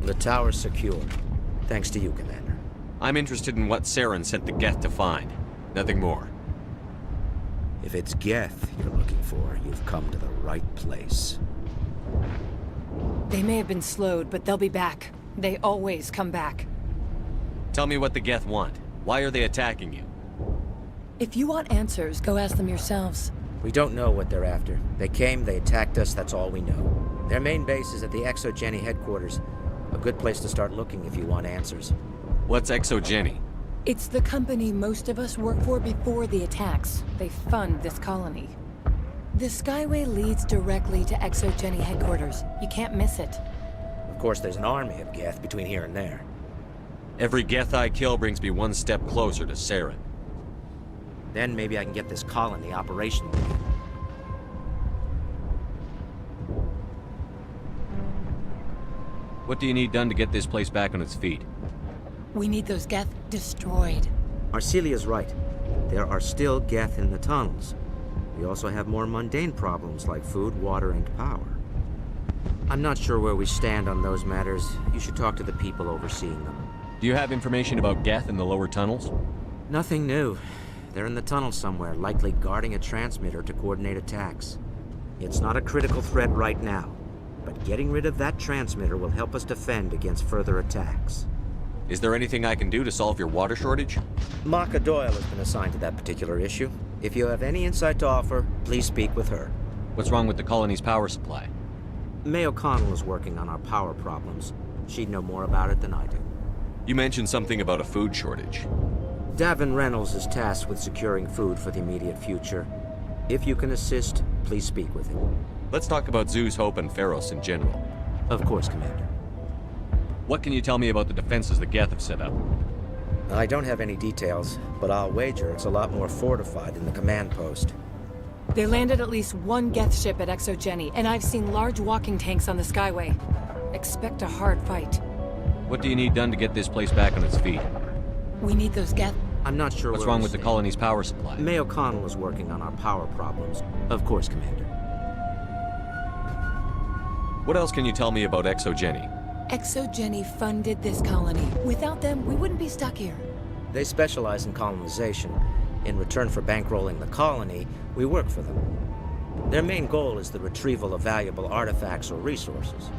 The tower's secure. Thanks to you, Commander. I'm interested in what Saren sent the Geth to find. Nothing more. If it's Geth you're looking for, you've come to the right place. They may have been slowed, but they'll be back. They always come back. Tell me what the Geth want. Why are they attacking you? If you want answers, go ask them yourselves. We don't know what they're after. They came, they attacked us, that's all we know. Their main base is at the Exogeny headquarters. A good place to start looking if you want answers. What's Exogeny? It's the company most of us worked for before the attacks. They fund this colony. The Skyway leads directly to Exogeny headquarters. You can't miss it. Of course, there's an army of Geth between here and there. Every Geth I kill brings me one step closer to Saren. Then maybe I can get this colony operational again. What do you need done to get this place back on its feet? We need those Geth destroyed. Arcelia's right. There are still Geth in the tunnels. We also have more mundane problems like food, water, and power. I'm not sure where we stand on those matters. You should talk to the people overseeing them. Do you have information about Geth in the lower tunnels? Nothing new. They're in the tunnels somewhere, likely guarding a transmitter to coordinate attacks. It's not a critical threat right now, but getting rid of that transmitter will help us defend against further attacks. Is there anything I can do to solve your water shortage? Maka Doyle has been assigned to that particular issue. If you have any insight to offer, please speak with her. What's wrong with the colony's power supply? May O'Connell is working on our power problems. She'd know more about it than I do. You mentioned something about a food shortage. Davin Reynolds is tasked with securing food for the immediate future. If you can assist, please speak with him. Let's talk about Zoo's Hope and Pharos in general. Of course, Commander. What can you tell me about the defenses the Geth have set up? I don't have any details, but I'll wager it's a lot more fortified than the command post. They landed at least one Geth ship at Exogeny, and I've seen large walking tanks on the Skyway. Expect a hard fight. What do you need done to get this place back on its feet? We need those Geth. I'm not sure what's wrong with the colony's power supply. May O'Connell is working on our power problems. Of course, Commander. What else can you tell me about Exogeny? Exogeny funded this colony. Without them, we wouldn't be stuck here. They specialize in colonization. In return for bankrolling the colony, we work for them. Their main goal is the retrieval of valuable artifacts or resources.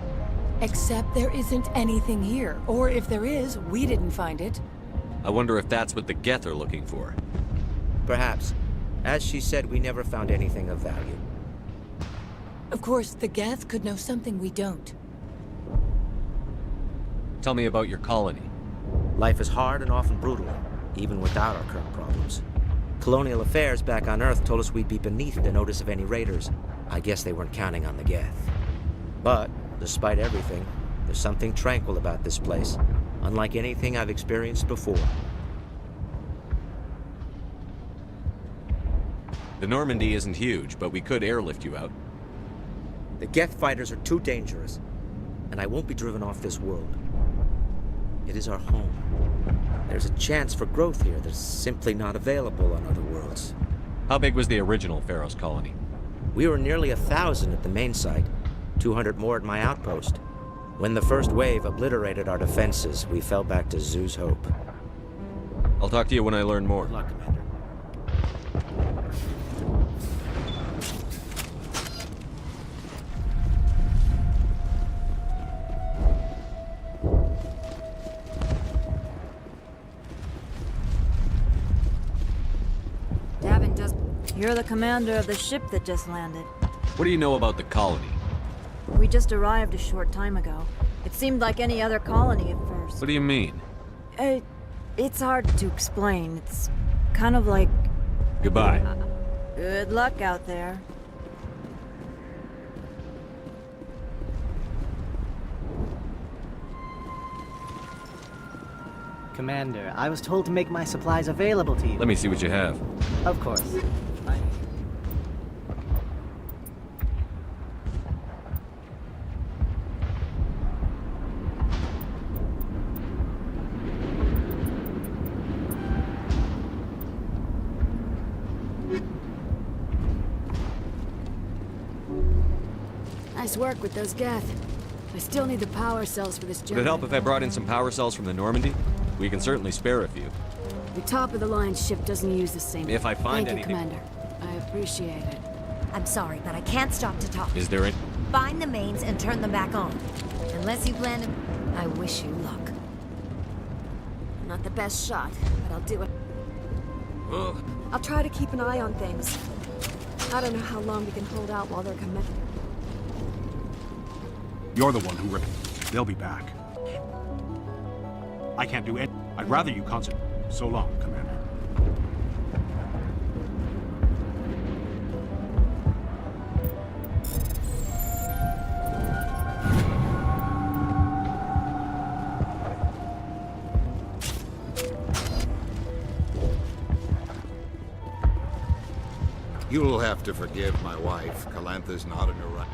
Except there isn't anything here. Or if there is, we didn't find it. I wonder if that's what the Geth are looking for. Perhaps. As she said, we never found anything of value. Of course, the Geth could know something we don't. Tell me about your colony. Life is hard and often brutal, even without our current problems. Colonial affairs back on Earth told us we'd be beneath the notice of any raiders. I guess they weren't counting on the Geth. But Despite everything, there's something tranquil about this place, unlike anything I've experienced before. The Normandy isn't huge, but we could airlift you out. The Geth fighters are too dangerous, and I won't be driven off this world. It is our home. There's a chance for growth here that's simply not available on other worlds. How big was the original Pharaoh's colony? We were nearly 1,000 at the main site, 200 more at my outpost. When the first wave obliterated our defenses, we fell back to Zoo's hope. I'll talk to you when I learn more. Good luck, Commander. You're the commander of the ship that just landed. What do you know about the colony? We just arrived a short time ago. It seemed like any other colony at first. What do you mean? It's hard to explain. It's kind of like... Goodbye. Good luck out there. Commander, I was told to make my supplies available to you. Let me see what you have. Of course. Nice work with those Geth. I still need the power cells for this job. Would it help if I brought in some power cells from the Normandy? We can certainly spare a few. The top-of-the-line ship doesn't use the same. If I find anything... Thank you, Commander. I appreciate it. I'm sorry, but I can't stop to talk. Is there any... Find the mains and turn them back on. Unless you plan to... I wish you luck. I'm not the best shot, but I'll do it. I'll try to keep an eye on things. I don't know how long we can hold out while they're coming. You're the one who They'll be back. I can't do it. I'd rather you concentrate. So long, Commander. You'll have to forgive my wife. Calantha's not in her right.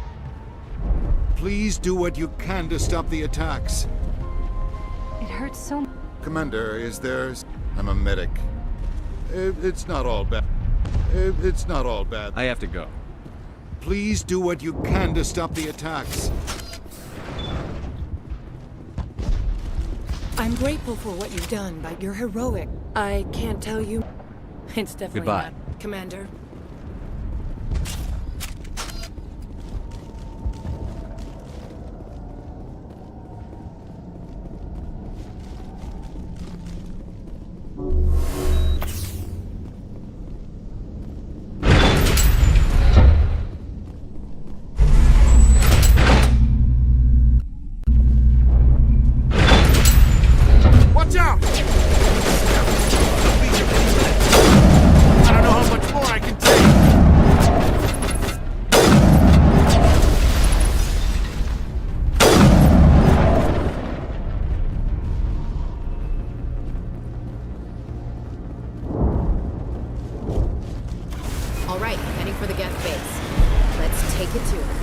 Please do what you can to stop the attacks. It hurts so much. Commander, is there... I'm a medic. It's not all bad. It's not all bad. I have to go. Please do what you can to stop the attacks. I'm grateful for what you've done, but you're heroic. I can't tell you. It's definitely Goodbye. not, Commander. Watch out! I don't know how much more I can take. All right, heading for the Geth base. Let's take it to her.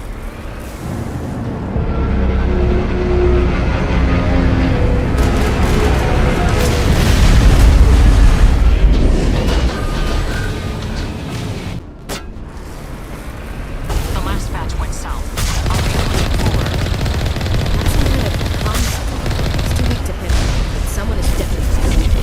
The last batch went south. I'll be looking forward. That's some kind of concept. It's too weak to pick up, but someone is definitely doing it.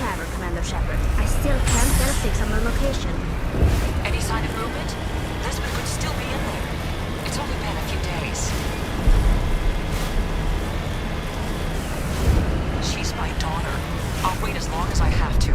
chatter, Commander Shepard. I still can't get a fix on the location. Any sign of movement? Lisbeth could still be in there. It's only been a few days. She's my daughter. I'll wait as long as I have to.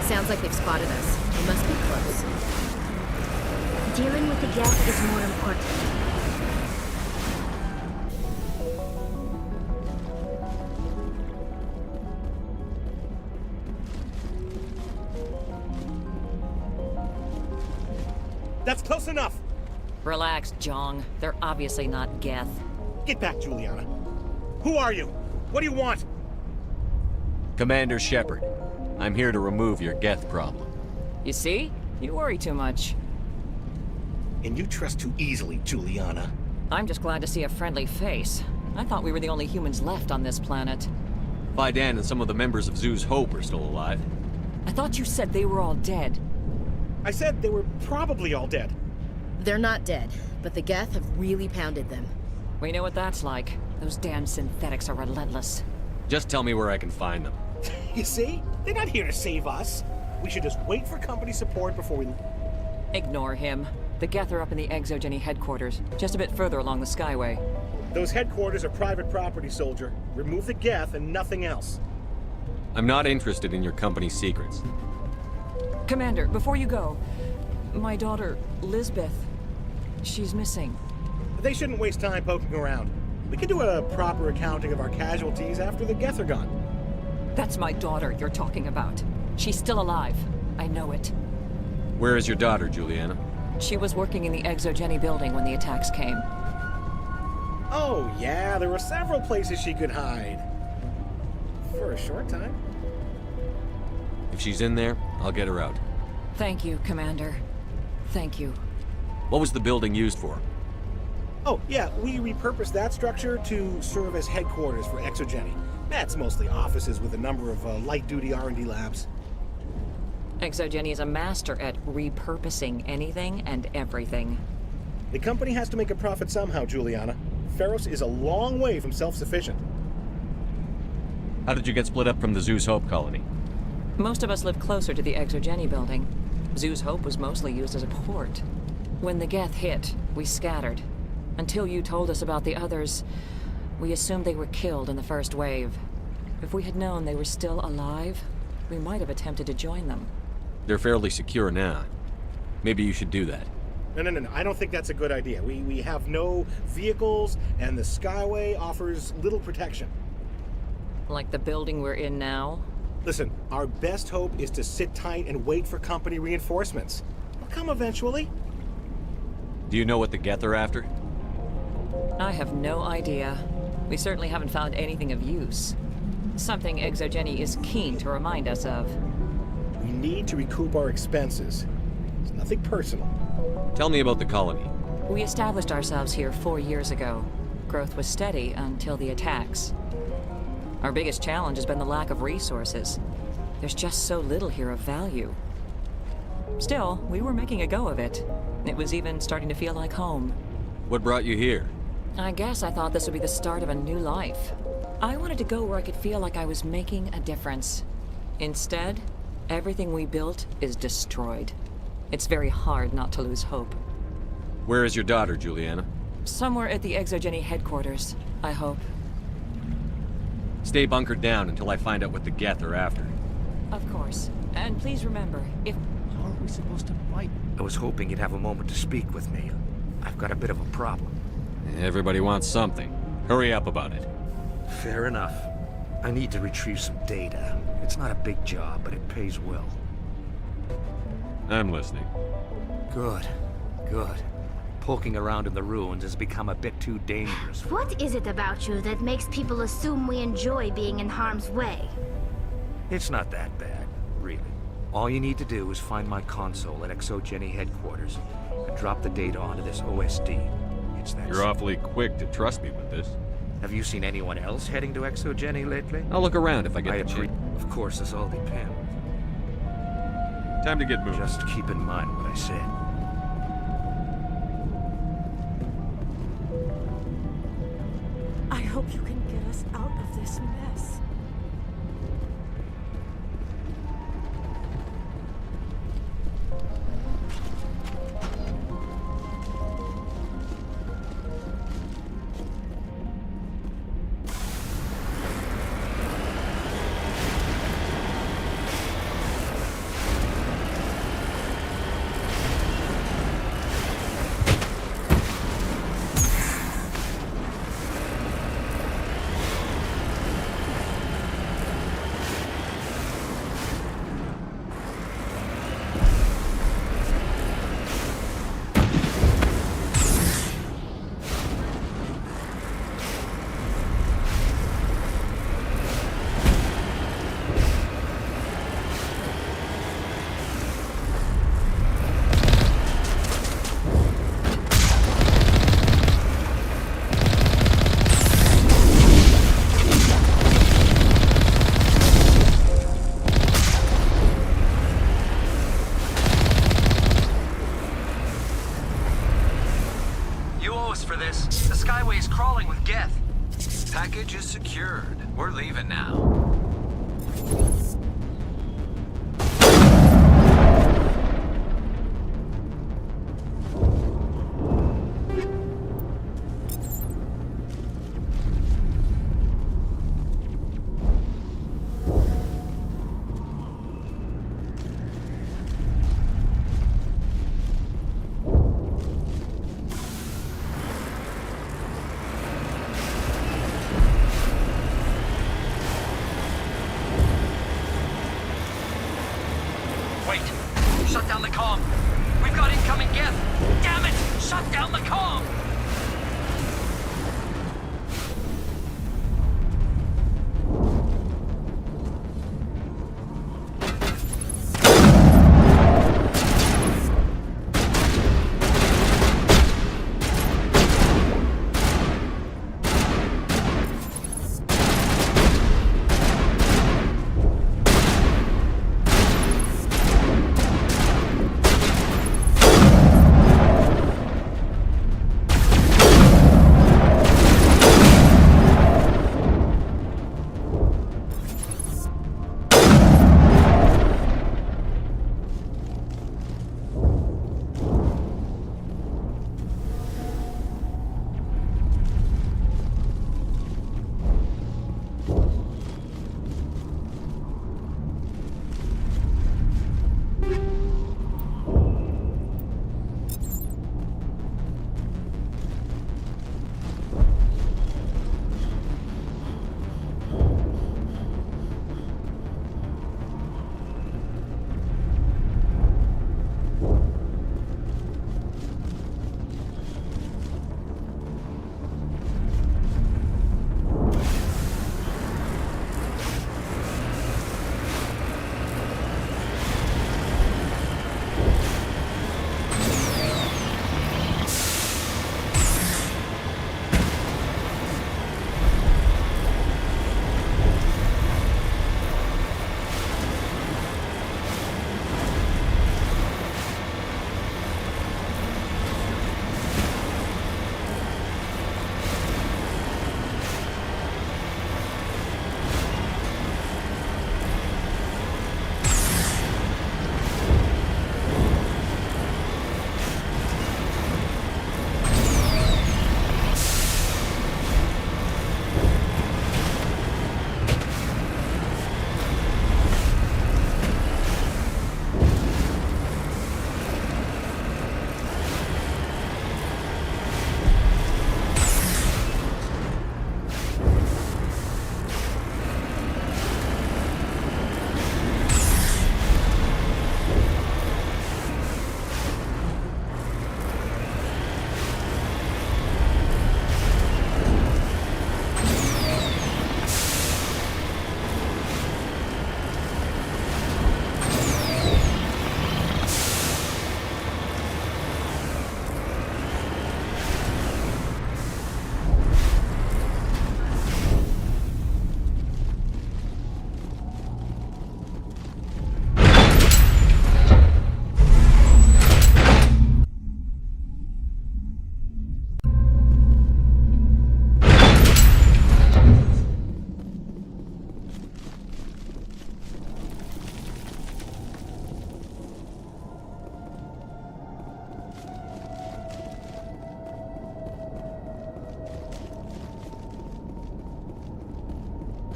Sounds like they've spotted us. They must be close. Dealing with the geth is more important. That's close enough! Relax, Jong. They're obviously not Geth. Get back, Juliana. Who are you? What do you want? Commander Shepard. I'm here to remove your Geth problem. You see? You worry too much. And you trust too easily, Juliana. I'm just glad to see a friendly face. I thought we were the only humans left on this planet. Vidan and some of the members of Zoo's Hope are still alive. I thought you said they were all dead. I said they were probably all dead. They're not dead, but the Geth have really pounded them. We know what that's like. Those damn synthetics are relentless. Just tell me where I can find them. You see? They're not here to save us. We should just wait for company support before we... Ignore him. The Geth are up in the Exogeny headquarters, just a bit further along the Skyway. Those headquarters are private property, soldier. Remove the Geth and nothing else. I'm not interested in your company's secrets. Commander, before you go, my daughter, Lisbeth, she's missing. They shouldn't waste time poking around. We can do a proper accounting of our casualties after the Geth are gone. That's my daughter you're talking about. She's still alive. I know it. Where is your daughter, Juliana? She was working in the Exogeny building when the attacks came. Oh, yeah, there were several places she could hide. For a short time. If she's in there, I'll get her out. Thank you, Commander. Thank you. What was the building used for? Oh, yeah, we repurposed that structure to serve as headquarters for Exogeny. That's mostly offices with a number of light-duty R&D labs. Exogeny is a master at repurposing anything and everything. The company has to make a profit somehow, Juliana. Feros is a long way from self-sufficient. How did you get split up from the Zoo's Hope colony? Most of us live closer to the Exogeny building. Zoo's Hope was mostly used as a port. When the Geth hit, we scattered. Until you told us about the others, We assumed they were killed in the first wave. If we had known they were still alive, we might have attempted to join them. They're fairly secure now. Maybe you should do that. No. I don't think that's a good idea. We have no vehicles, and the Skyway offers little protection. Like the building we're in now? Listen, our best hope is to sit tight and wait for company reinforcements. They'll come eventually. Do you know what the Geth are after? I have no idea. We certainly haven't found anything of use. Something Exogeny is keen to remind us of. We need to recoup our expenses. It's nothing personal. Tell me about the colony. We established ourselves here 4 years ago. Growth was steady until the attacks. Our biggest challenge has been the lack of resources. There's just so little here of value. Still, we were making a go of it. It was even starting to feel like home. What brought you here? I guess I thought this would be the start of a new life. I wanted to go where I could feel like I was making a difference. Instead, everything we built is destroyed. It's very hard not to lose hope. Where is your daughter, Juliana? Somewhere at the Exogeny headquarters, I hope. Stay bunkered down until I find out what the Geth are after. Of course. And please remember, if... How are we supposed to fight? I was hoping you'd have a moment to speak with me. I've got a bit of a problem. Everybody wants something. Hurry up about it. Fair enough. I need to retrieve some data. It's not a big job, but it pays well. I'm listening. Good. Poking around in the ruins has become a bit too dangerous. What is it about you that makes people assume we enjoy being in harm's way? It's not that bad, really. All you need to do is find my console at Exogeny headquarters and drop the data onto this OSD. It's that You're awfully quick to trust me with this. Have you seen anyone else heading to Exogeny lately? I'll look around if I get the chance. Of course, this all depends. Time to get moving. Just keep in mind what I said. I hope you can get us out of this mess. For this. The Skyway is crawling with Geth. Package is secured. We're leaving now.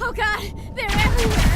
Oh god, they're everywhere!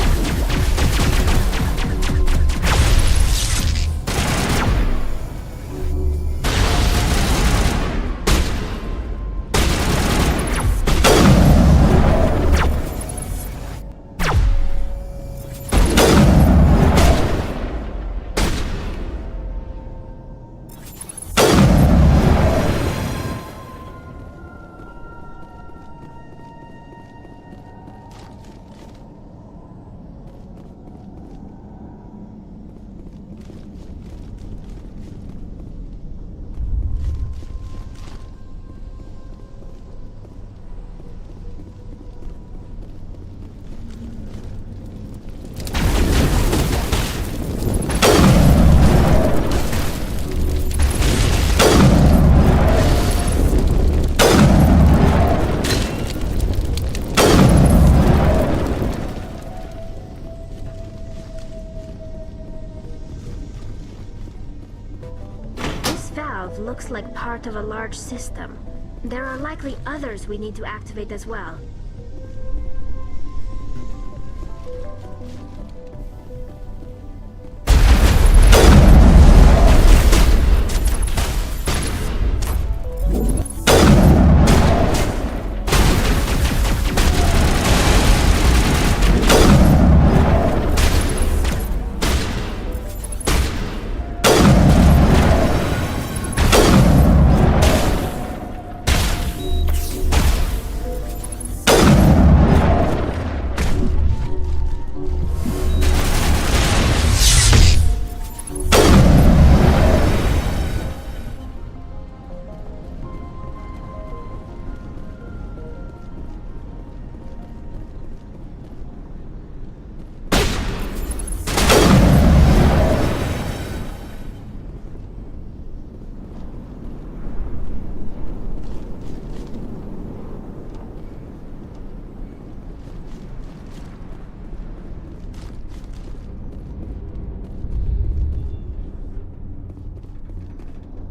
Looks like part of a large system. There are likely others we need to activate as well.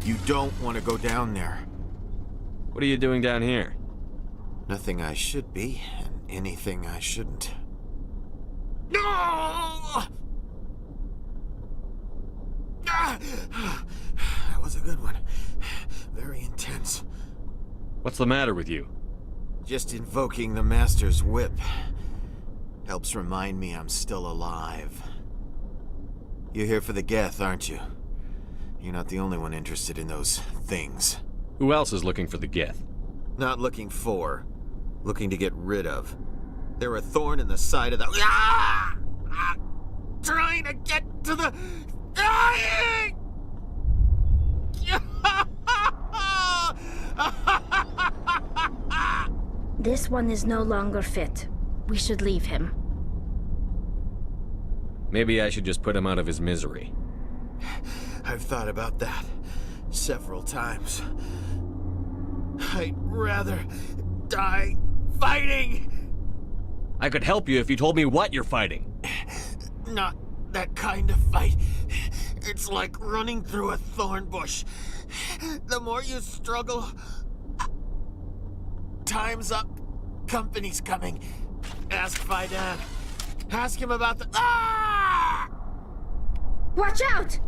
You don't want to go down there. What are you doing down here? Nothing I should be, and anything I shouldn't. No! That was a good one. Very intense. What's the matter with you? Just invoking the Master's whip helps remind me I'm still alive. You're here for the Geth, aren't you? You're not the only one interested in those things. Who else is looking for the Geth? Not looking for. Looking to get rid of. They're a thorn in the side of the... Ah! Ah! Trying to get to the... Dying! This one is no longer fit. We should leave him. Maybe I should just put him out of his misery. I've thought about that several times. I'd rather die fighting! I could help you if you told me what you're fighting. Not that kind of fight. It's like running through a thorn bush. The more you struggle... Time's up. Company's coming. Ask Faidan. Ask him about the... Ah! Watch out!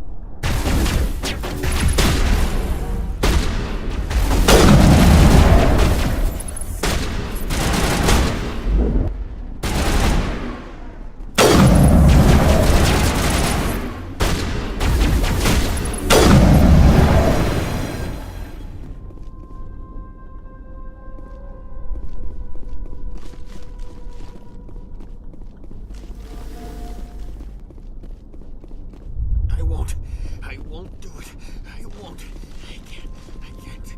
I won't do it. I won't. I can't.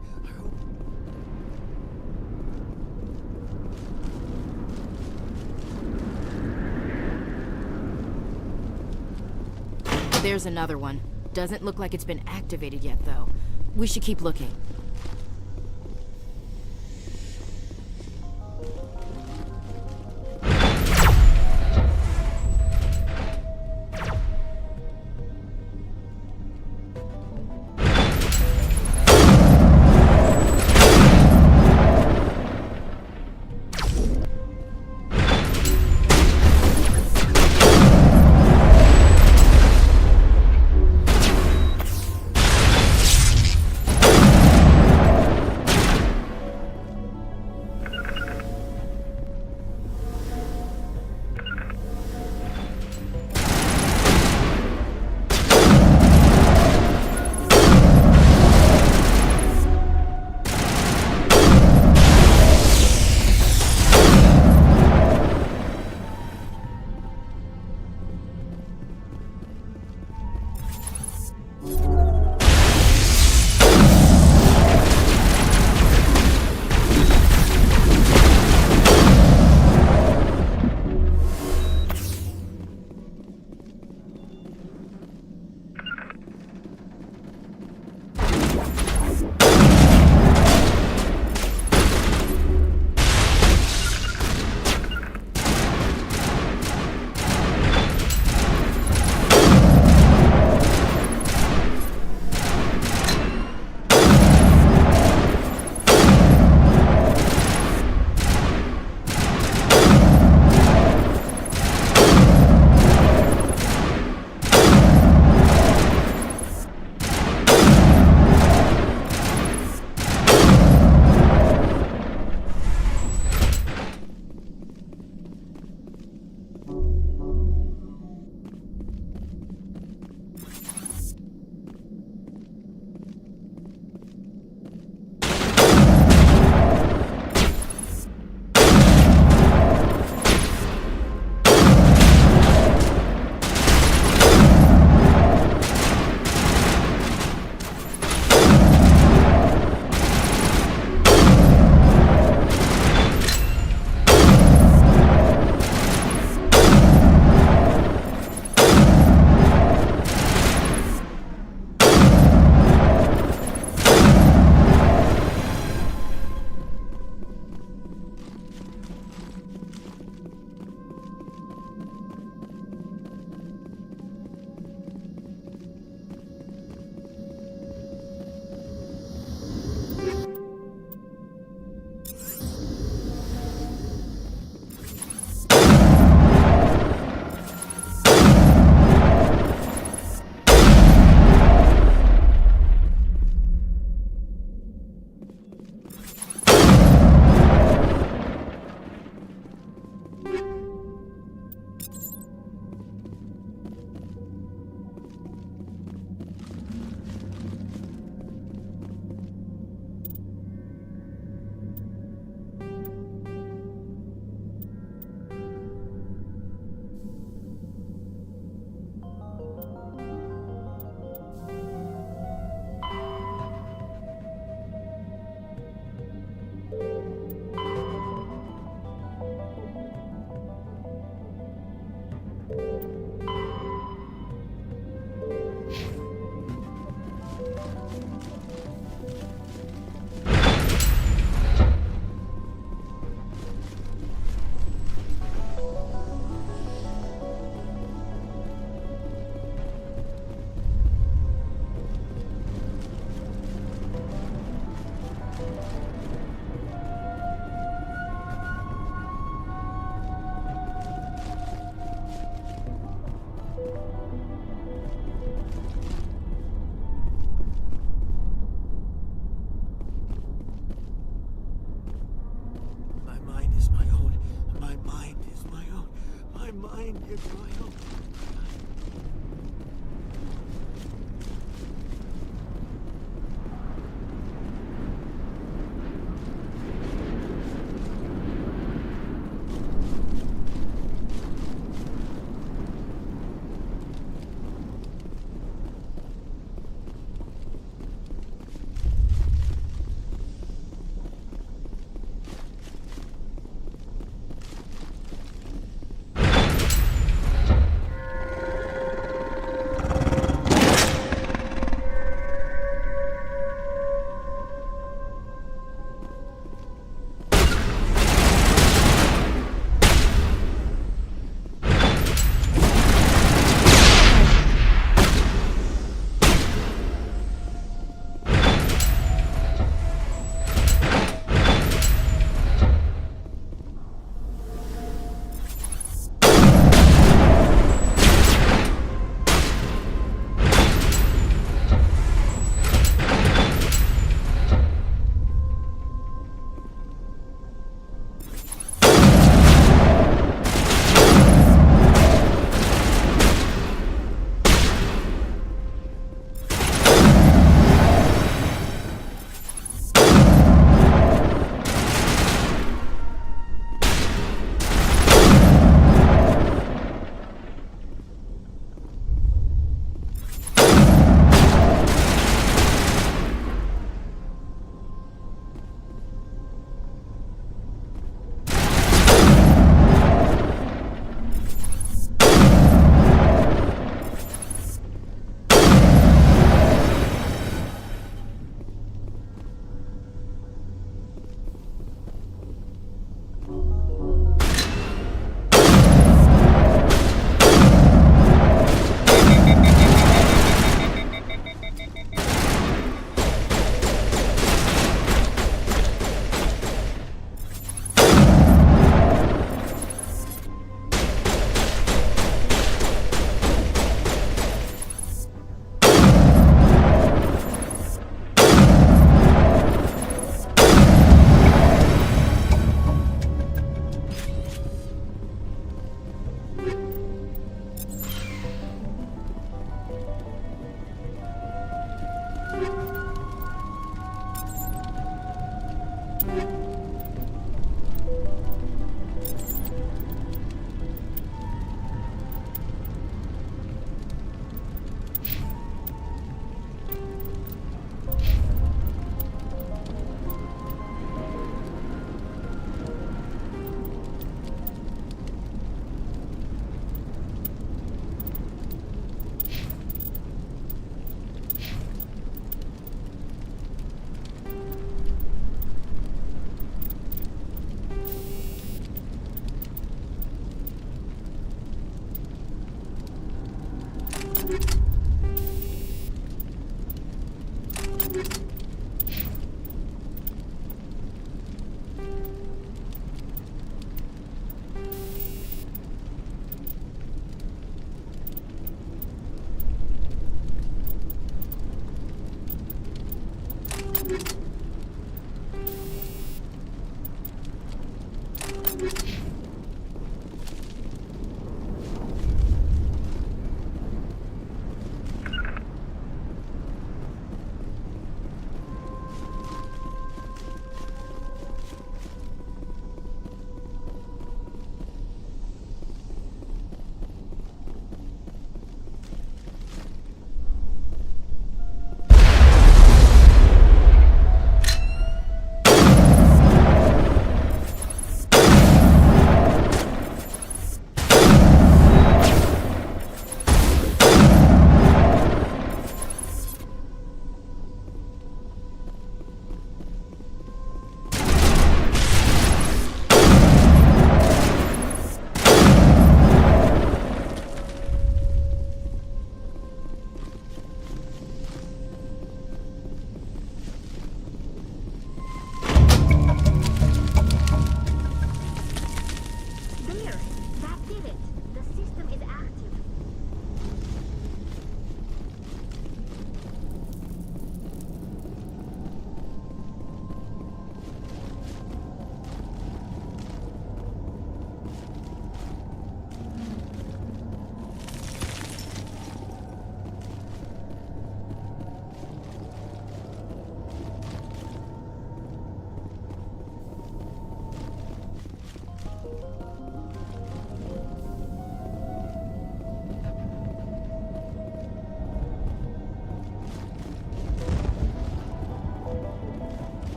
There's another one. Doesn't look like it's been activated yet, though. We should keep looking. mind if I help.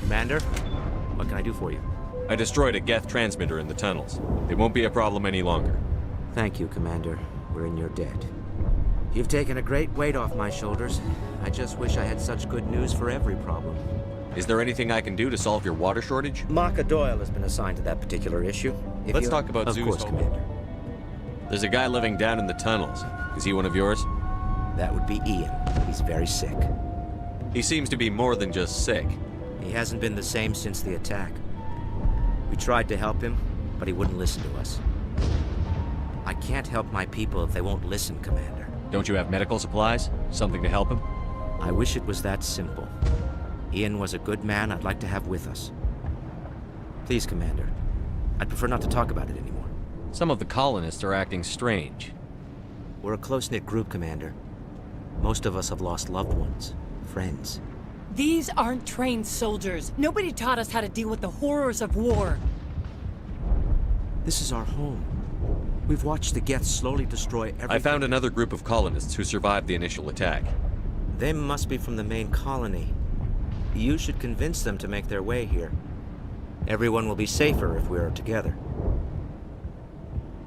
Commander, what can I do for you? I destroyed a Geth transmitter in the tunnels. It won't be a problem any longer. Thank you, Commander. We're in your debt. You've taken a great weight off my shoulders. I just wish I had such good news for every problem. Is there anything I can do to solve your water shortage? Maka Doyle has been assigned to that particular issue. Let's talk about Zoo's Of course, home. Commander. There's a guy living down in the tunnels. Is he one of yours? That would be Ian. He's very sick. He seems to be more than just sick. He hasn't been the same since the attack. We tried to help him, but he wouldn't listen to us. I can't help my people if they won't listen, Commander. Don't you have medical supplies? Something to help him? I wish it was that simple. Ian was a good man I'd like to have with us. Please, Commander. I'd prefer not to talk about it anymore. Some of the colonists are acting strange. We're a close-knit group, Commander. Most of us have lost loved ones, friends. These aren't trained soldiers. Nobody taught us how to deal with the horrors of war. This is our home. We've watched the Geth slowly destroy everything. I found another group of colonists who survived the initial attack. They must be from the main colony. You should convince them to make their way here. Everyone will be safer if we are together.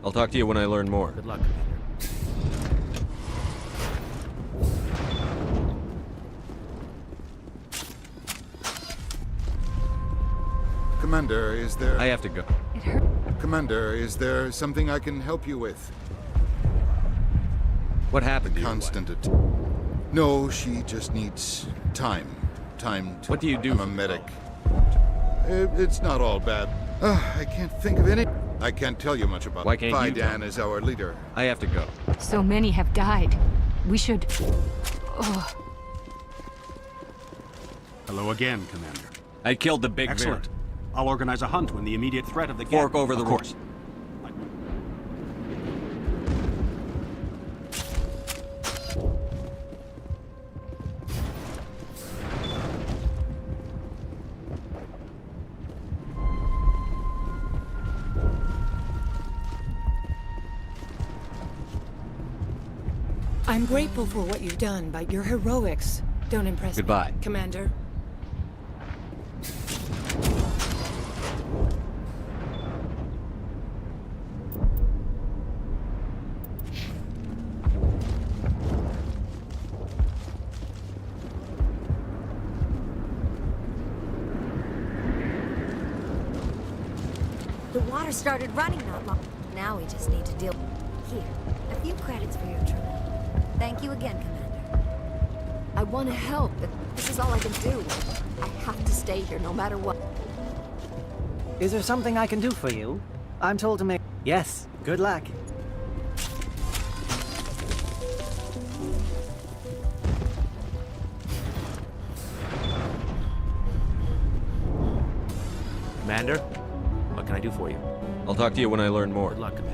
I'll talk to you when I learn more. Good luck, Commander. Commander, is there... I have to go. Commander, is there something I can help you with? What happened to you? Constant No, she just needs time. Time to... What do you do? I'm a medic. It's not all bad. I can't think of any... I can't tell you much about it. Why can't you tell Dan me? is our leader. I have to go. So many have died. We should... Oh. Hello again, Commander. I killed the big Excellent. bear. I'll organize a hunt when the immediate threat of the Fork Geth... over the Of course. I'm grateful for what you've done, but your heroics don't impress Goodbye. me, Commander. The water started running not long. Now we just need to deal. Here, a few credits for your trouble. Thank you again, Commander. I want to help, but this is all I can do. I have to stay here no matter what. Is there something I can do for you? I'm told to make... Yes, good luck. Commander, what can I do for you? I'll talk to you when I learn more. Good luck, Commander.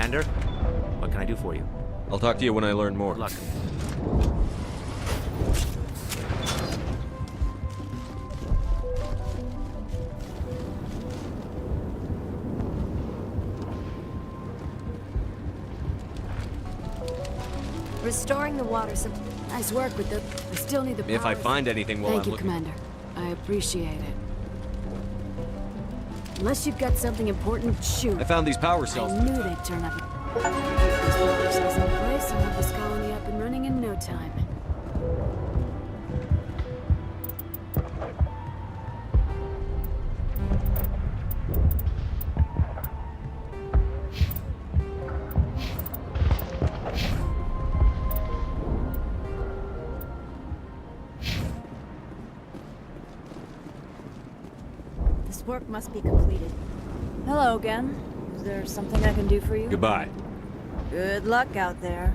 Commander. What can I do for you? I'll talk to you when I learn more. Good luck. Restoring the water supply. Nice work with the... We still need the power. If I find anything while Thank I'm you, looking... Commander. I appreciate it. Unless you've got something important, shoot. I found these power cells. I knew they'd turn up. These power cells in place and have this colony up and running in no time. This work must be completed. Hello again. Is there something I can do for you? Goodbye. Good luck out there.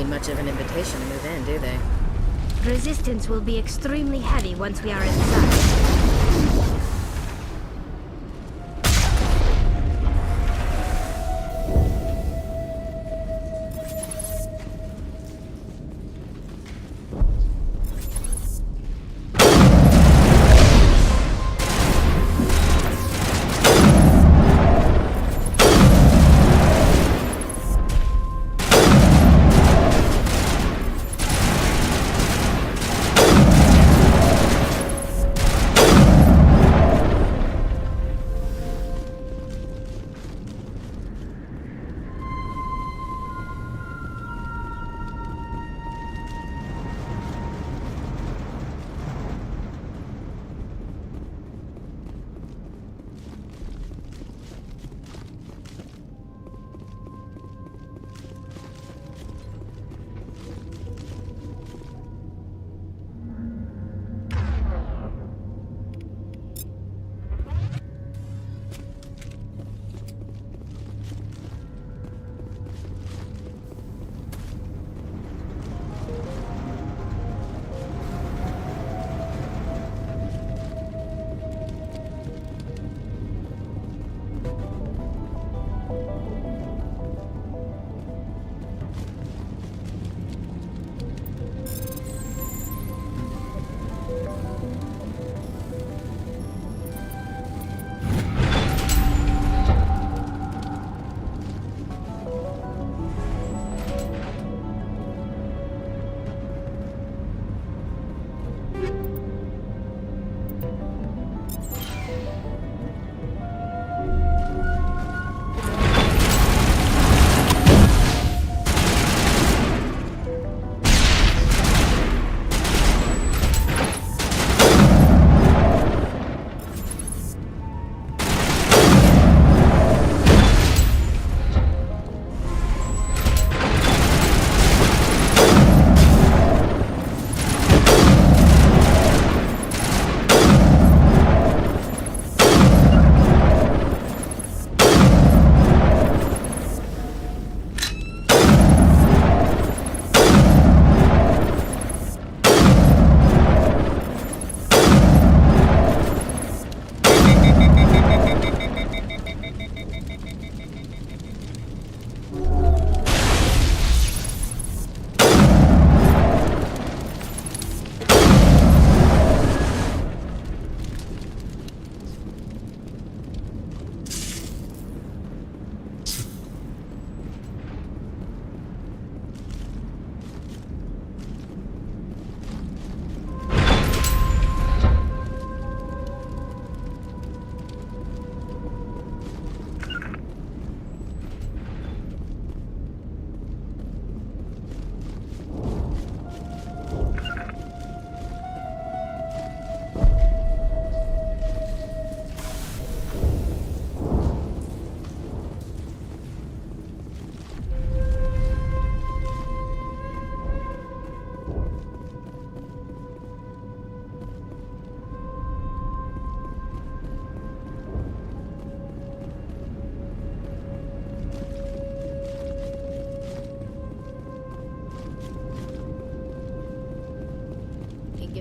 Much of an invitation to move in, do they? Resistance will be extremely heavy once we are inside.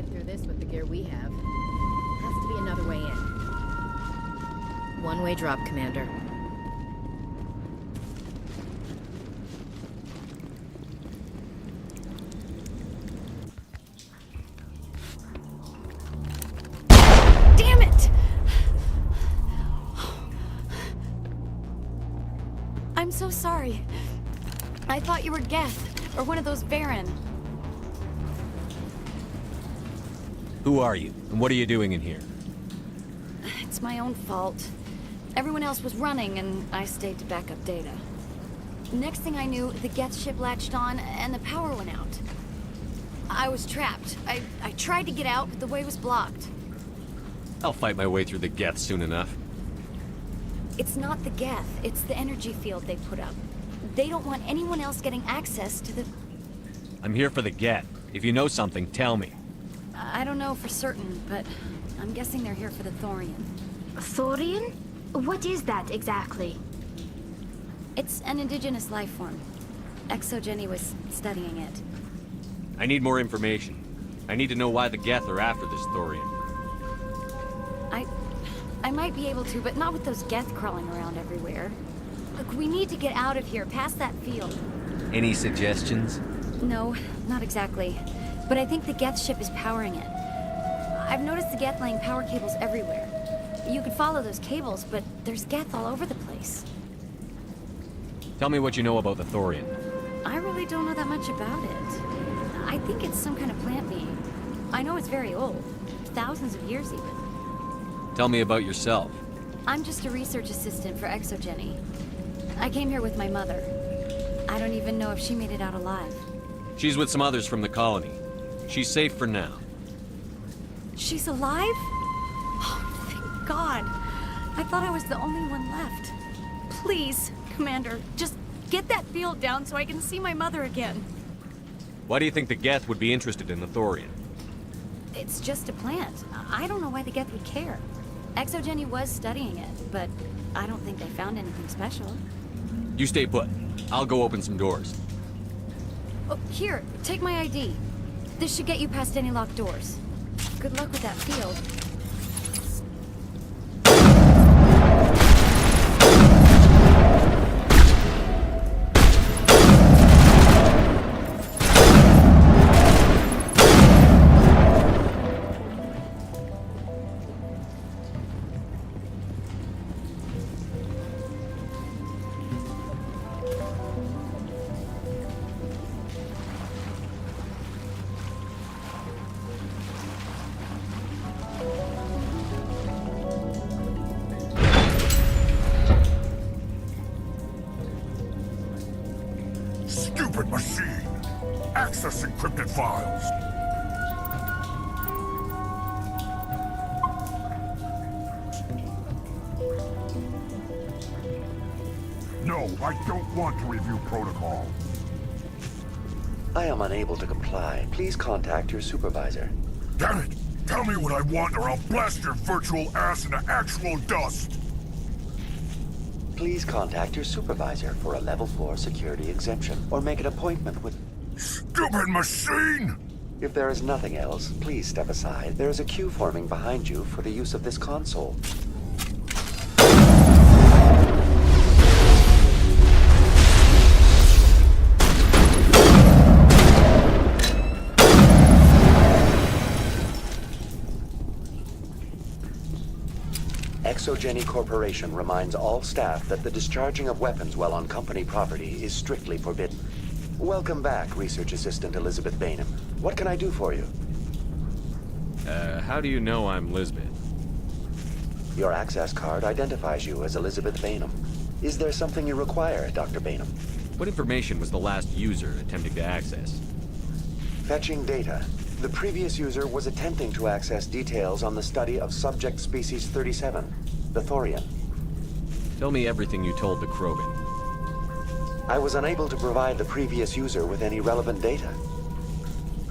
get through this with the gear we have. Has to be another way in. One-way drop, Commander. Damn it! I'm so sorry. I thought you were Geth, or one of those Baron. Who are you, and what are you doing in here? It's my own fault. Everyone else was running, and I stayed to back up data. Next thing I knew, the Geth ship latched on, and the power went out. I was trapped. I tried to get out, but the way was blocked. I'll fight my way through the Geth soon enough. It's not the Geth, it's the energy field they put up. They don't want anyone else getting access to the... I'm here for the Geth. If you know something, tell me. I don't know for certain, but I'm guessing they're here for the Thorian. Thorian? What is that exactly? It's an indigenous life form. Exogeny was studying it. I need more information. I need to know why the Geth are after this Thorian. I might be able to, but not with those Geth crawling around everywhere. Look, we need to get out of here, past that field. Any suggestions? No, not exactly. But I think the Geth ship is powering it. I've noticed the Geth laying power cables everywhere. You could follow those cables, but there's Geth all over the place. Tell me what you know about the Thorian. I really don't know that much about it. I think it's some kind of plant being. I know it's very old. Thousands of years even. Tell me about yourself. I'm just a research assistant for Exogeny. I came here with my mother. I don't even know if she made it out alive. She's with some others from the colony. She's safe for now. She's alive? Oh, thank God. I thought I was the only one left. Please, Commander, just get that field down so I can see my mother again. Why do you think the Geth would be interested in the Thorian? It's just a plant. I don't know why the Geth would care. Exogeny was studying it, but I don't think they found anything special. You stay put. I'll go open some doors. Oh, here, take my ID. This should get you past any locked doors. Good luck with that field. Stupid machine! Access encrypted files! No, I don't want to review protocol. I am unable to comply. Please contact your supervisor. Damn it! Tell me what I want or I'll blast your virtual ass into actual dust! Please contact your supervisor for a level 4 security exemption, or make an appointment with... Stupid machine! If there is nothing else, please step aside. There is a queue forming behind you for the use of this console. Exogeny Corporation reminds all staff that the discharging of weapons while on company property is strictly forbidden. Welcome back, Research Assistant Elizabeth Bainham. What can I do for you? How do you know I'm Lisbeth? Your access card identifies you as Elizabeth Bainham. Is there something you require, Dr. Bainham? What information was the last user attempting to access? Fetching data. The previous user was attempting to access details on the study of subject species 37, the Thorian. Tell me everything you told the Krogan. I was unable to provide the previous user with any relevant data.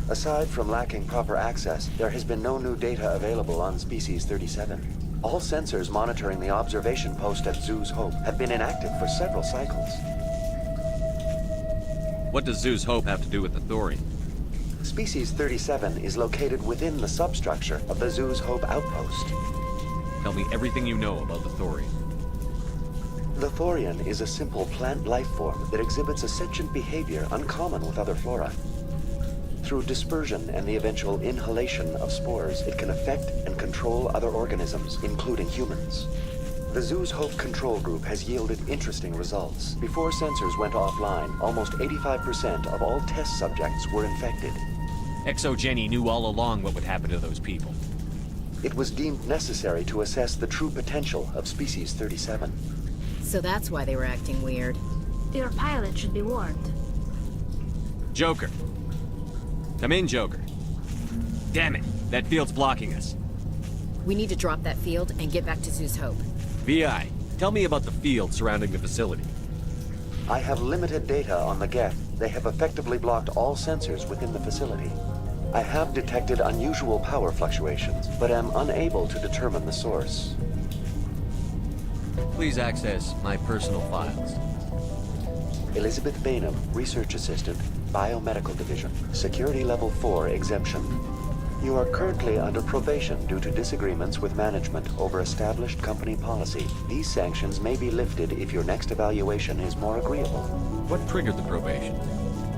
Aside from lacking proper access, there has been no new data available on species 37. All sensors monitoring the observation post at Zeus Hope have been inactive for several cycles. What does Zeus Hope have to do with the Thorian? Species 37 is located within the substructure of the Zoo's Hope outpost. Tell me everything you know about the thorium. The thorium is a simple plant life form that exhibits a sentient behavior uncommon with other flora. Through dispersion and the eventual inhalation of spores, it can affect and control other organisms, including humans. The Zoo's Hope control group has yielded interesting results. Before sensors went offline, almost 85% of all test subjects were infected. ExoGeni knew all along what would happen to those people. It was deemed necessary to assess the true potential of Species 37. So that's why they were acting weird. Your pilot should be warned. Joker. Come in, Joker. Damn it, that field's blocking us. We need to drop that field and get back to Zoo's Hope. VI, tell me about the field surrounding the facility. I have limited data on the Geth. They have effectively blocked all sensors within the facility. I have detected unusual power fluctuations, but am unable to determine the source. Please access my personal files. Elizabeth Bainham, Research Assistant, Biomedical Division, Security Level 4 exemption. You are currently under probation due to disagreements with management over established company policy. These sanctions may be lifted if your next evaluation is more agreeable. What triggered the probation?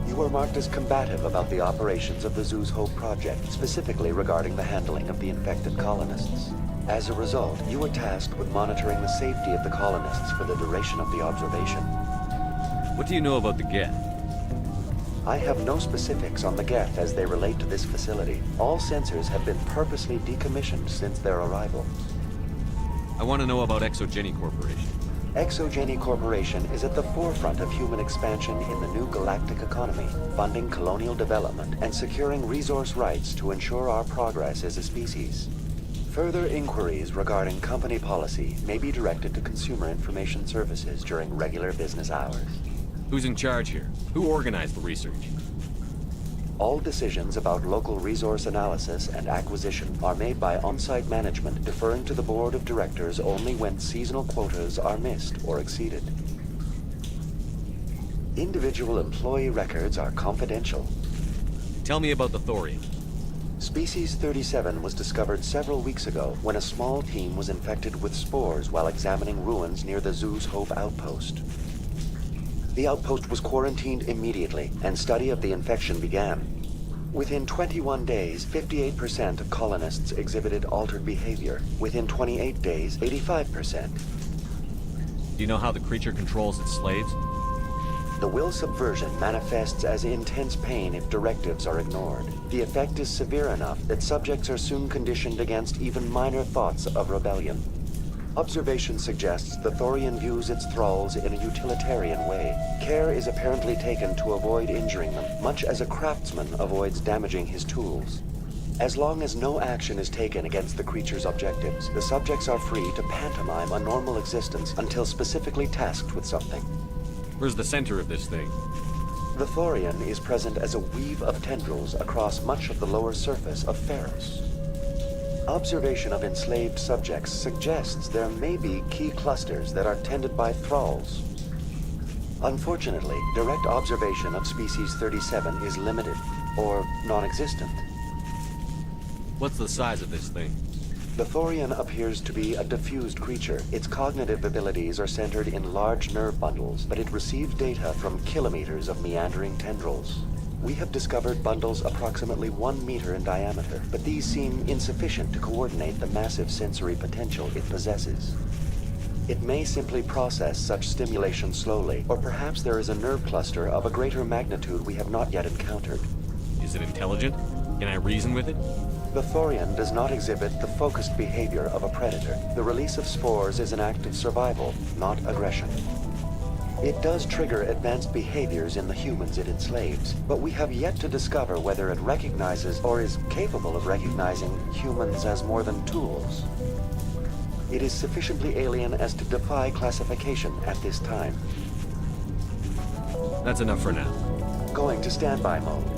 You were marked as combative about the operations of the Zoo's Hope project, specifically regarding the handling of the infected colonists. As a result, you were tasked with monitoring the safety of the colonists for the duration of the observation. What do you know about the Geth? I have no specifics on the Geth as they relate to this facility. All sensors have been purposely decommissioned since their arrival. I want to know about ExoGeni Corporation. ExoGeni Corporation is at the forefront of human expansion in the new galactic economy, funding colonial development and securing resource rights to ensure our progress as a species. Further inquiries regarding company policy may be directed to Consumer Information Services during regular business hours. Who's in charge here? Who organized the research? All decisions about local resource analysis and acquisition are made by on-site management, deferring to the board of directors only when seasonal quotas are missed or exceeded. Individual employee records are confidential. Tell me about the thorium. Species 37 was discovered several weeks ago when a small team was infected with spores while examining ruins near the Zoo's Hope outpost. The outpost was quarantined immediately, and study of the infection began. Within 21 days, 58% of colonists exhibited altered behavior. Within 28 days, 85%. Do you know how the creature controls its slaves? The will subversion manifests as intense pain if directives are ignored. The effect is severe enough that subjects are soon conditioned against even minor thoughts of rebellion. Observation suggests the Thorian views its thralls in a utilitarian way. Care is apparently taken to avoid injuring them, much as a craftsman avoids damaging his tools. As long as no action is taken against the creature's objectives, the subjects are free to pantomime a normal existence until specifically tasked with something. Where's the center of this thing? The Thorian is present as a weave of tendrils across much of the lower surface of Ferros. Observation of enslaved subjects suggests there may be key clusters that are tended by thralls. Unfortunately, direct observation of Species 37 is limited, or non-existent. What's the size of this thing? The Thorian appears to be a diffused creature. Its cognitive abilities are centered in large nerve bundles, but it receives data from kilometers of meandering tendrils. We have discovered bundles approximately 1 meter in diameter, but these seem insufficient to coordinate the massive sensory potential it possesses. It may simply process such stimulation slowly, or perhaps there is a nerve cluster of a greater magnitude we have not yet encountered. Is it intelligent? Can I reason with it? The Thorian does not exhibit the focused behavior of a predator. The release of spores is an act of survival, not aggression. It does trigger advanced behaviors in the humans it enslaves, but we have yet to discover whether it recognizes or is capable of recognizing humans as more than tools. It is sufficiently alien as to defy classification at this time. That's enough for now. Going to standby mode.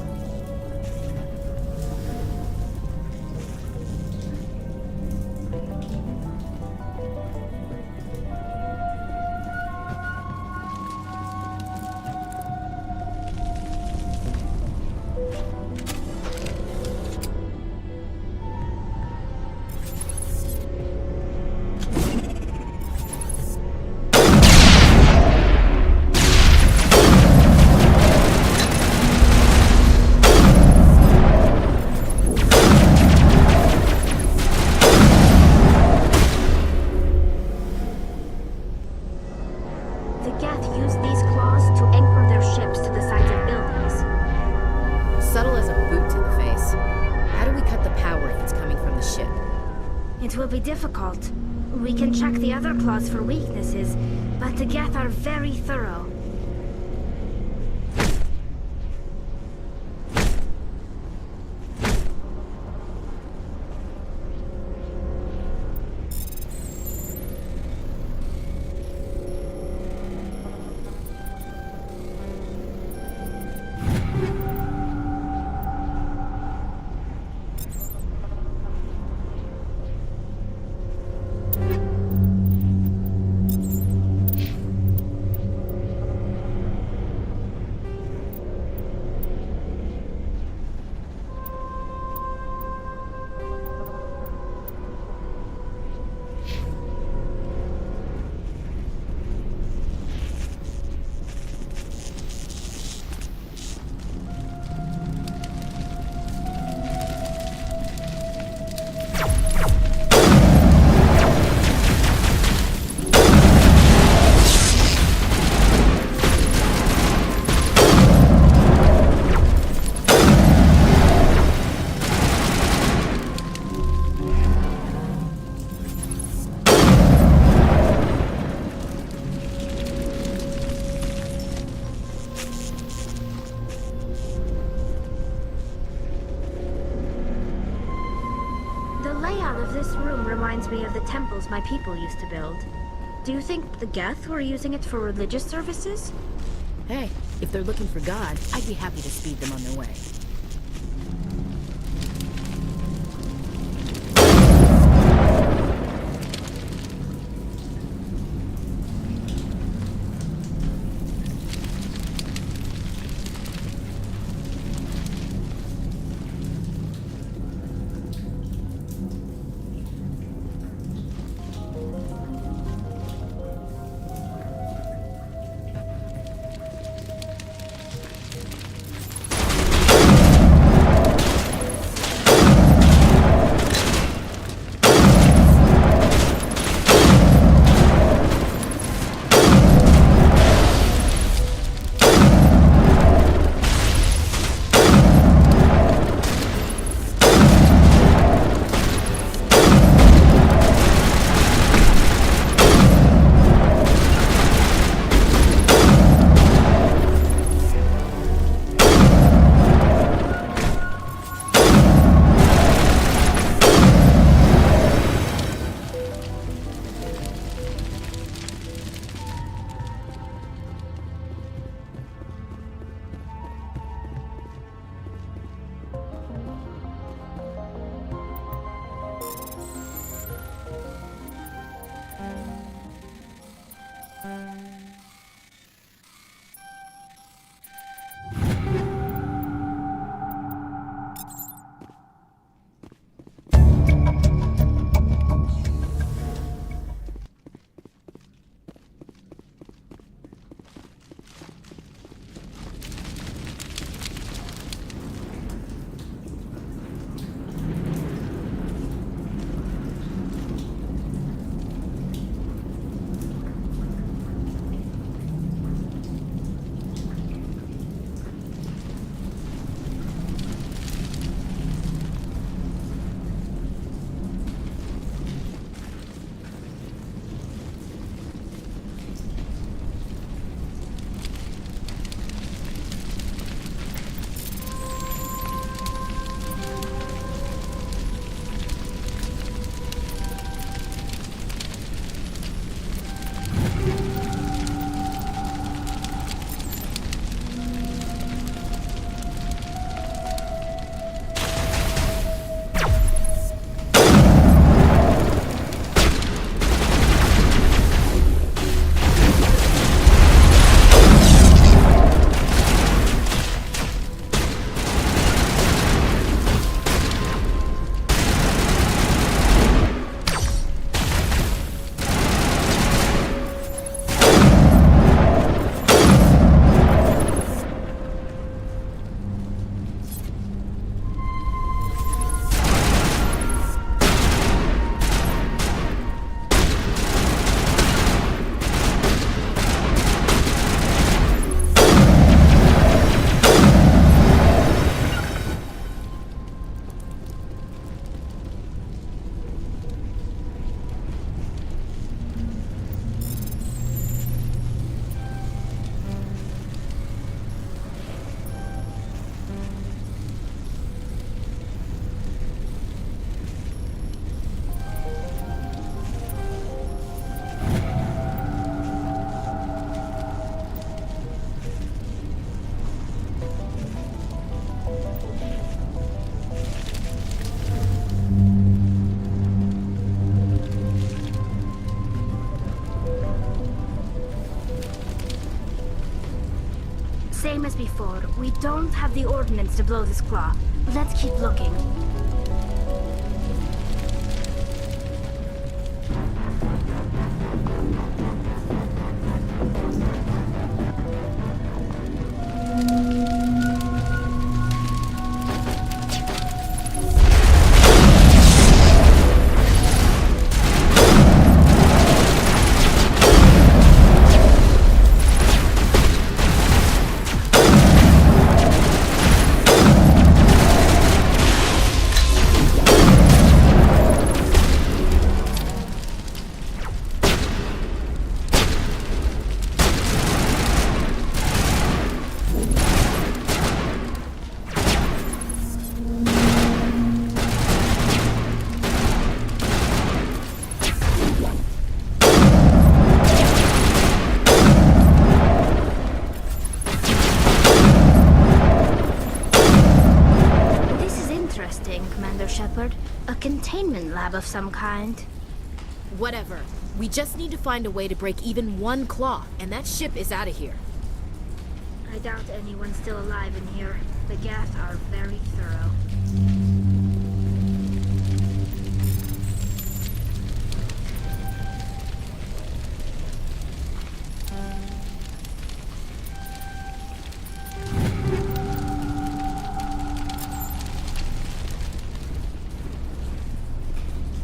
It will be difficult. We can check the other claws for weaknesses, but the Geth are very thorough. Me of the temples my people used to build. Do you think the Geth were using it for religious services? Hey, if they're looking for God, I'd be happy to speed them on their way. as before, we don't have the ordnance to blow this claw. But let's keep looking. A containment lab of some kind. Whatever. We just need to find a way to break even one claw, and that ship is out of here. I doubt anyone's still alive in here. The Geth are very thorough.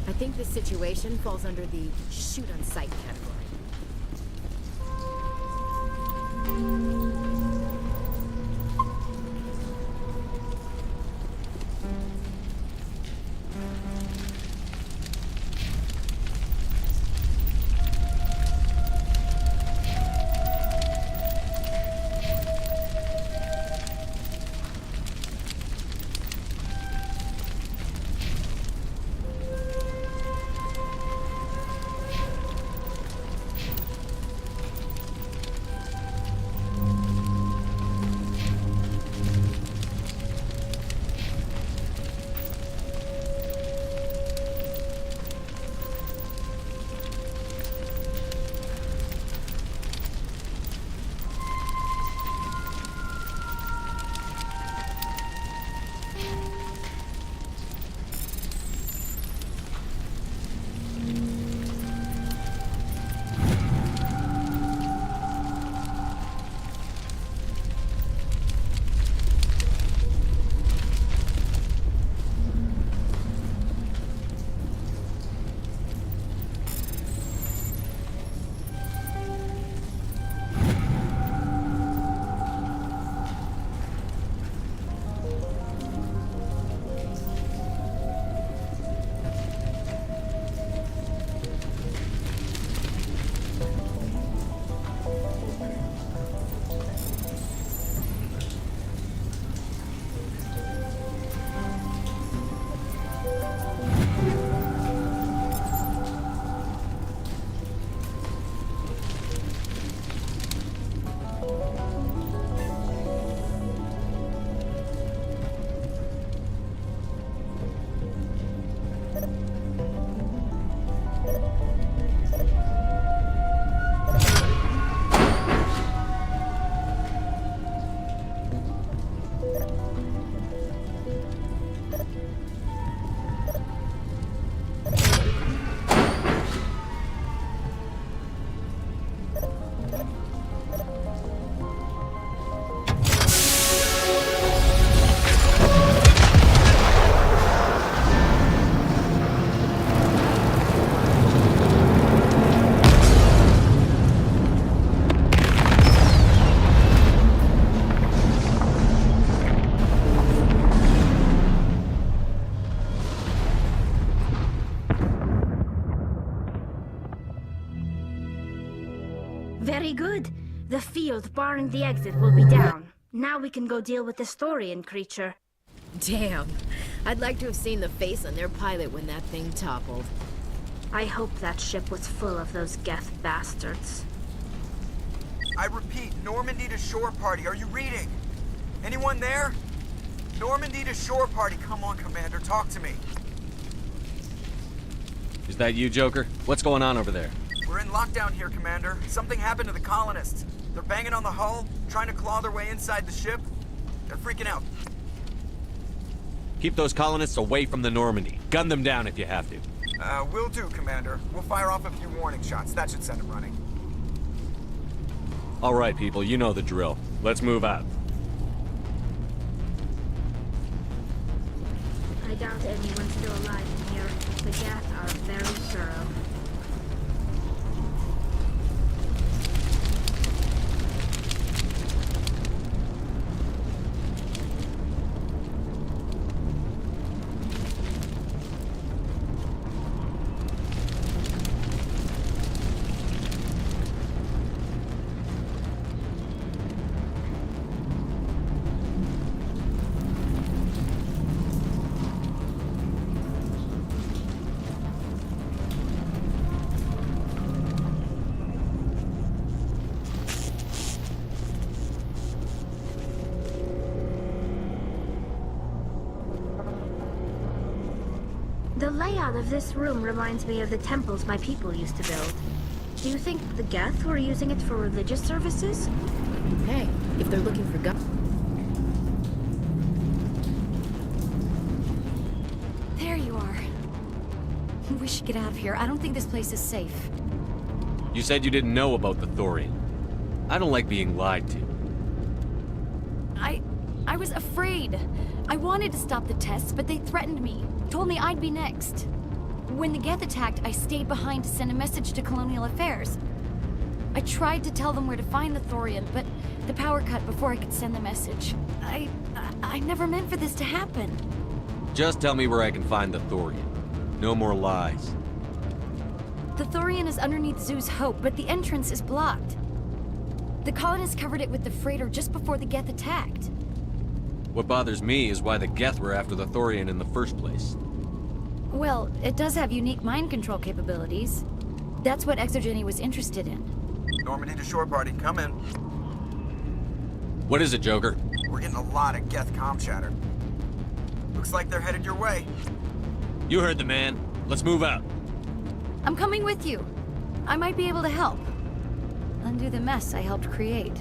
I think this situation falls under the shoot on sight category. Very good. The field barring the exit will be down. Now we can go deal with the Storian creature. Damn. I'd like to have seen the face on their pilot when that thing toppled. I hope that ship was full of those Geth bastards. I repeat, Normandy to shore party. Are you reading? Anyone there? Normandy to shore party. Come on, Commander. Talk to me. Is that you, Joker? What's going on over there? We're in lockdown here, Commander. Something happened to the colonists. They're banging on the hull, trying to claw their way inside the ship. They're freaking out. Keep those colonists away from the Normandy. Gun them down if you have to. Will do, Commander. We'll fire off a few warning shots. That should send them running. All right, people, you know the drill. Let's move out. I doubt anyone's still alive in here. The Geth are very thorough. The layout of this room reminds me of the temples my people used to build. Do you think the Geth were using it for religious services? Hey, if they're looking for God. There you are. We should get out of here. I don't think this place is safe. You said you didn't know about the Thorian. I don't like being lied to. I was afraid. I wanted to stop the tests, but they threatened me. Told me I'd be next. When the Geth attacked, I stayed behind to send a message to Colonial Affairs. I tried to tell them where to find the Thorian, but the power cut before I could send the message. I never meant for this to happen. Just tell me where I can find the Thorian. No more lies. The Thorian is underneath Zoo's Hope, but the entrance is blocked. The colonists covered it with the freighter just before the Geth attacked. What bothers me is why the Geth were after the Thorian in the first place. Well, it does have unique mind control capabilities. That's what Exogeny was interested in. Normandy to shore party, come in. What is it, Joker? We're getting a lot of Geth comm chatter. Looks like they're headed your way. You heard the man. Let's move out. I'm coming with you. I might be able to help. Undo the mess I helped create.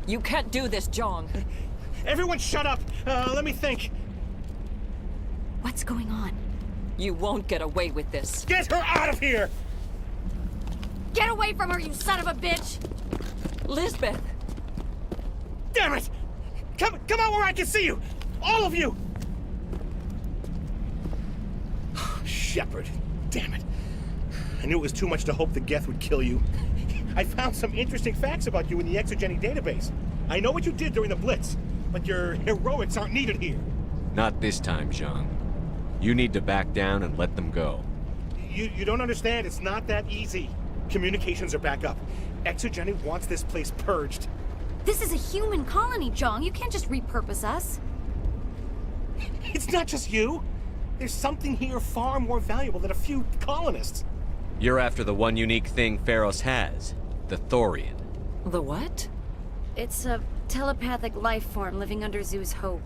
You can't do this, John. Everyone shut up! Let me think. What's going on? You won't get away with this. Get her out of here! Get away from her, you son of a bitch! Lisbeth! Damn it! Come out where I can see you! All of you! Shepard, damn it. I knew it was too much to hope the Geth would kill you. I found some interesting facts about you in the exogeny database. I know what you did during the Blitz, but your heroics aren't needed here. Not this time, Jean. You need to back down and let them go. You don't understand, it's not that easy. Communications are back up. Exogeny wants this place purged. This is a human colony, Jong. You can't just repurpose us. It's not just you. There's something here far more valuable than a few colonists. You're after the one unique thing Pharos has, the Thorian. The what? It's a telepathic life form living under Zoo's hope.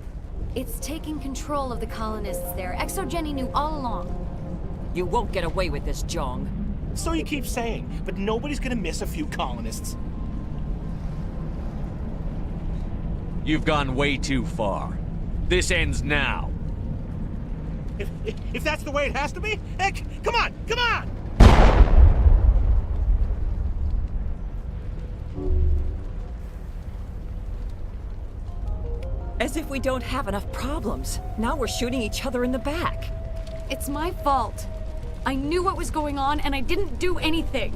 It's taking control of the colonists there. Exogeny knew all along. You won't get away with this, Jong. So you keep saying, but nobody's gonna miss a few colonists. You've gone way too far. This ends now. If that's the way it has to be, heck, come on, come on! As if we don't have enough problems. Now we're shooting each other in the back. It's my fault. I knew what was going on and I didn't do anything.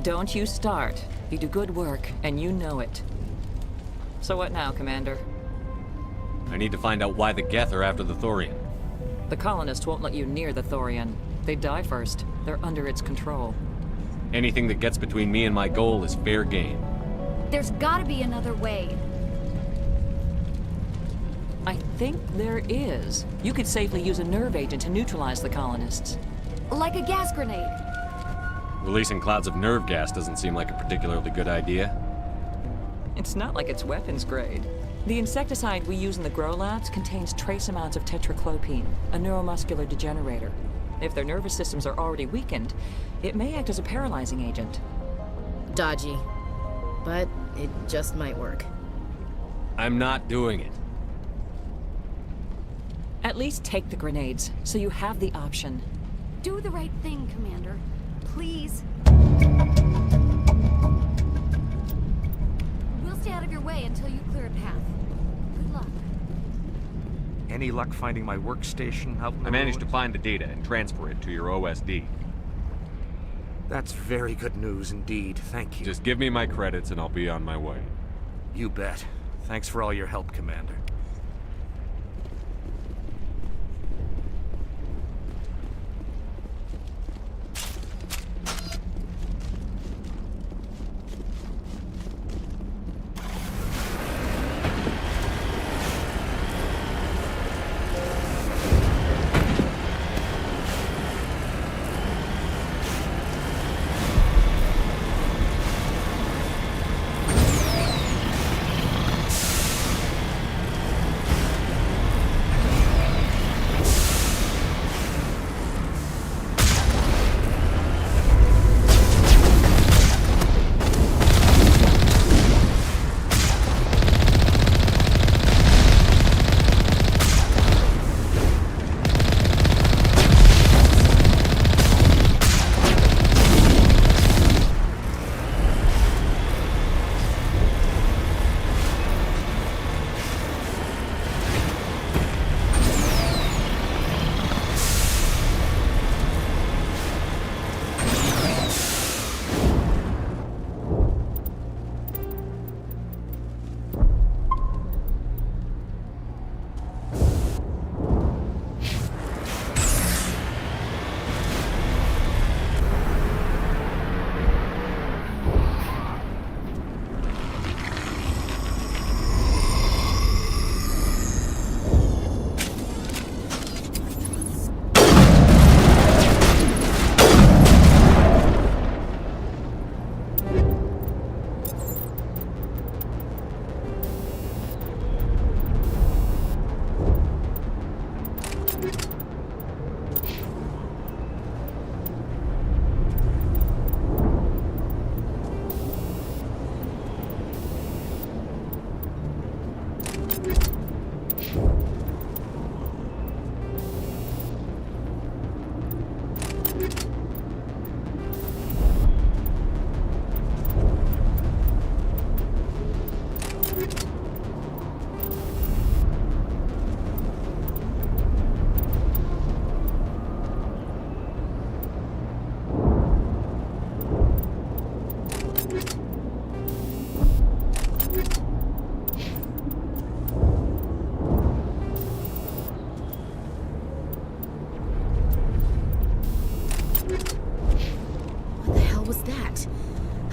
Don't you start. You do good work, and you know it. So what now, Commander? I need to find out why the Geth are after the Thorian. The colonists won't let you near the Thorian. They die first. They're under its control. Anything that gets between me and my goal is fair game. There's gotta be another way. I think there is. You could safely use a nerve agent to neutralize the colonists. Like a gas grenade. Releasing clouds of nerve gas doesn't seem like a particularly good idea. It's not like it's weapons grade. The insecticide we use in the grow labs contains trace amounts of tetraclopine, a neuromuscular degenerator. If their nervous systems are already weakened, it may act as a paralyzing agent. Dodgy. But it just might work. I'm not doing it. At least take the grenades, so you have the option. Do the right thing, Commander. Please. We'll stay out of your way until you clear a path. Good luck. Any luck finding my workstation out in the I managed road? to find the data and transfer it to your OSD. That's very good news indeed. Thank you. Just give me my credits and I'll be on my way. You bet. Thanks for all your help, Commander.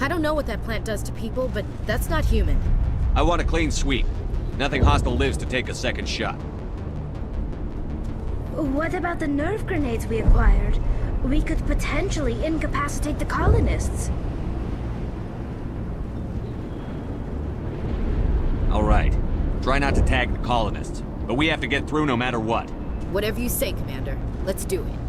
I don't know what that plant does to people, but that's not human. I want a clean sweep. Nothing hostile lives to take a second shot. What about the nerve grenades we acquired? We could potentially incapacitate the colonists. All right. Try not to tag the colonists, but we have to get through no matter what. Whatever you say, Commander. Let's do it.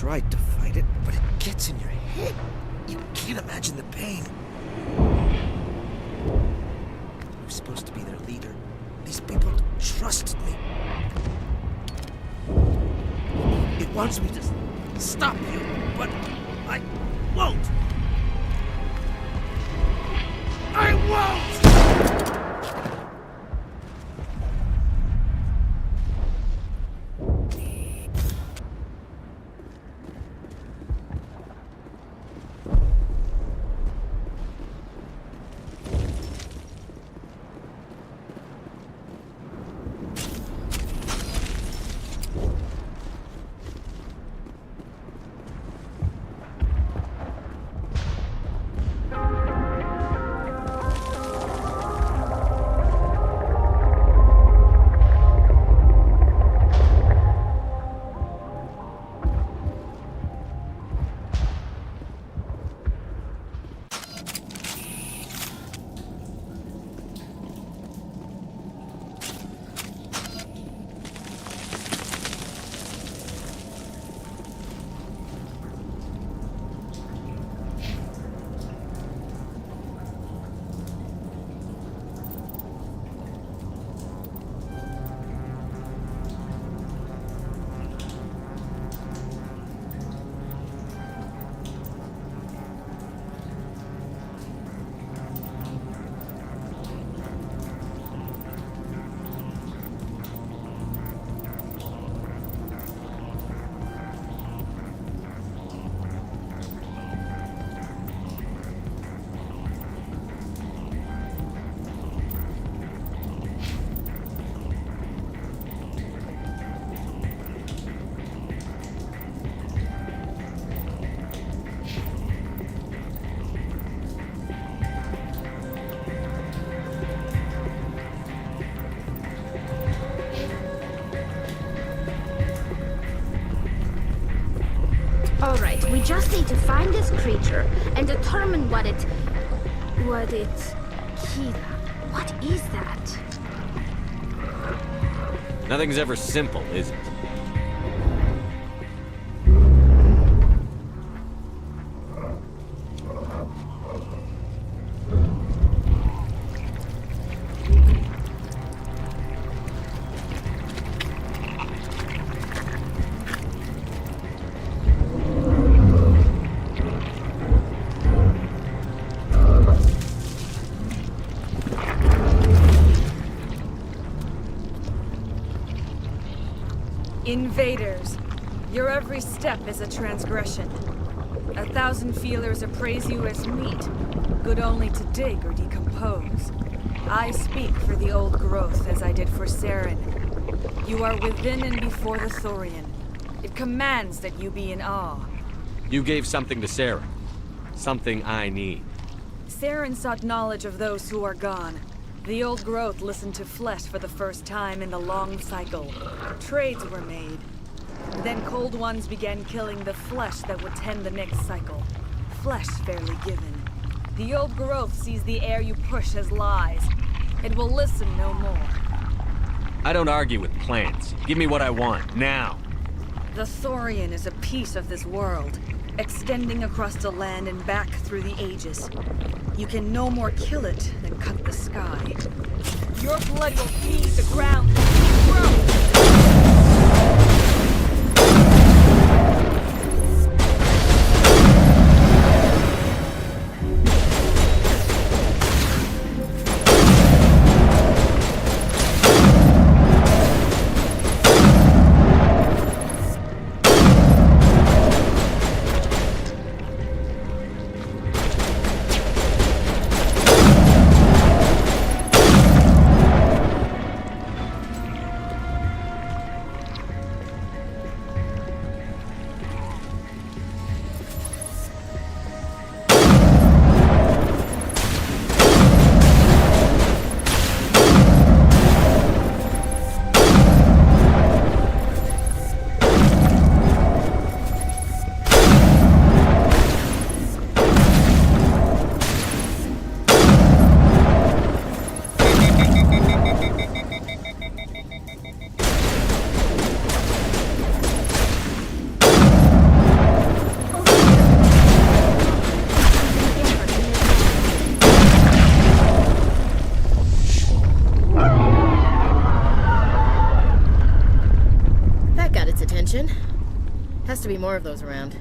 tried to fight it, but it gets in your head. You can't imagine the pain. I was supposed to be their leader. These people trusted me. It wants me to stop you, but I won't. I won't! Alright, we just need to find this creature and determine what it... Kira. What is that? Nothing's ever simple, is it? Invaders, your every step is a transgression. 1,000 feelers appraise you as meat, good only to dig or decompose. I speak for the old growth as I did for Saren. You are within and before the Thorian. It commands that you be in awe. You gave something to Sarah. Something I need. Saren sought knowledge of those who are gone. The old growth listened to flesh for the first time in the long cycle. Trades were made. Then cold ones began killing the flesh that would tend the next cycle. Flesh fairly given. The old growth sees the air you push as lies. It will listen no more. I don't argue with plants. Give me what I want, now. The Thorian is a piece of this world, extending across the land and back through the ages. You can no more kill it than cut the sky. Your blood will feed the ground and Has to be more of those around.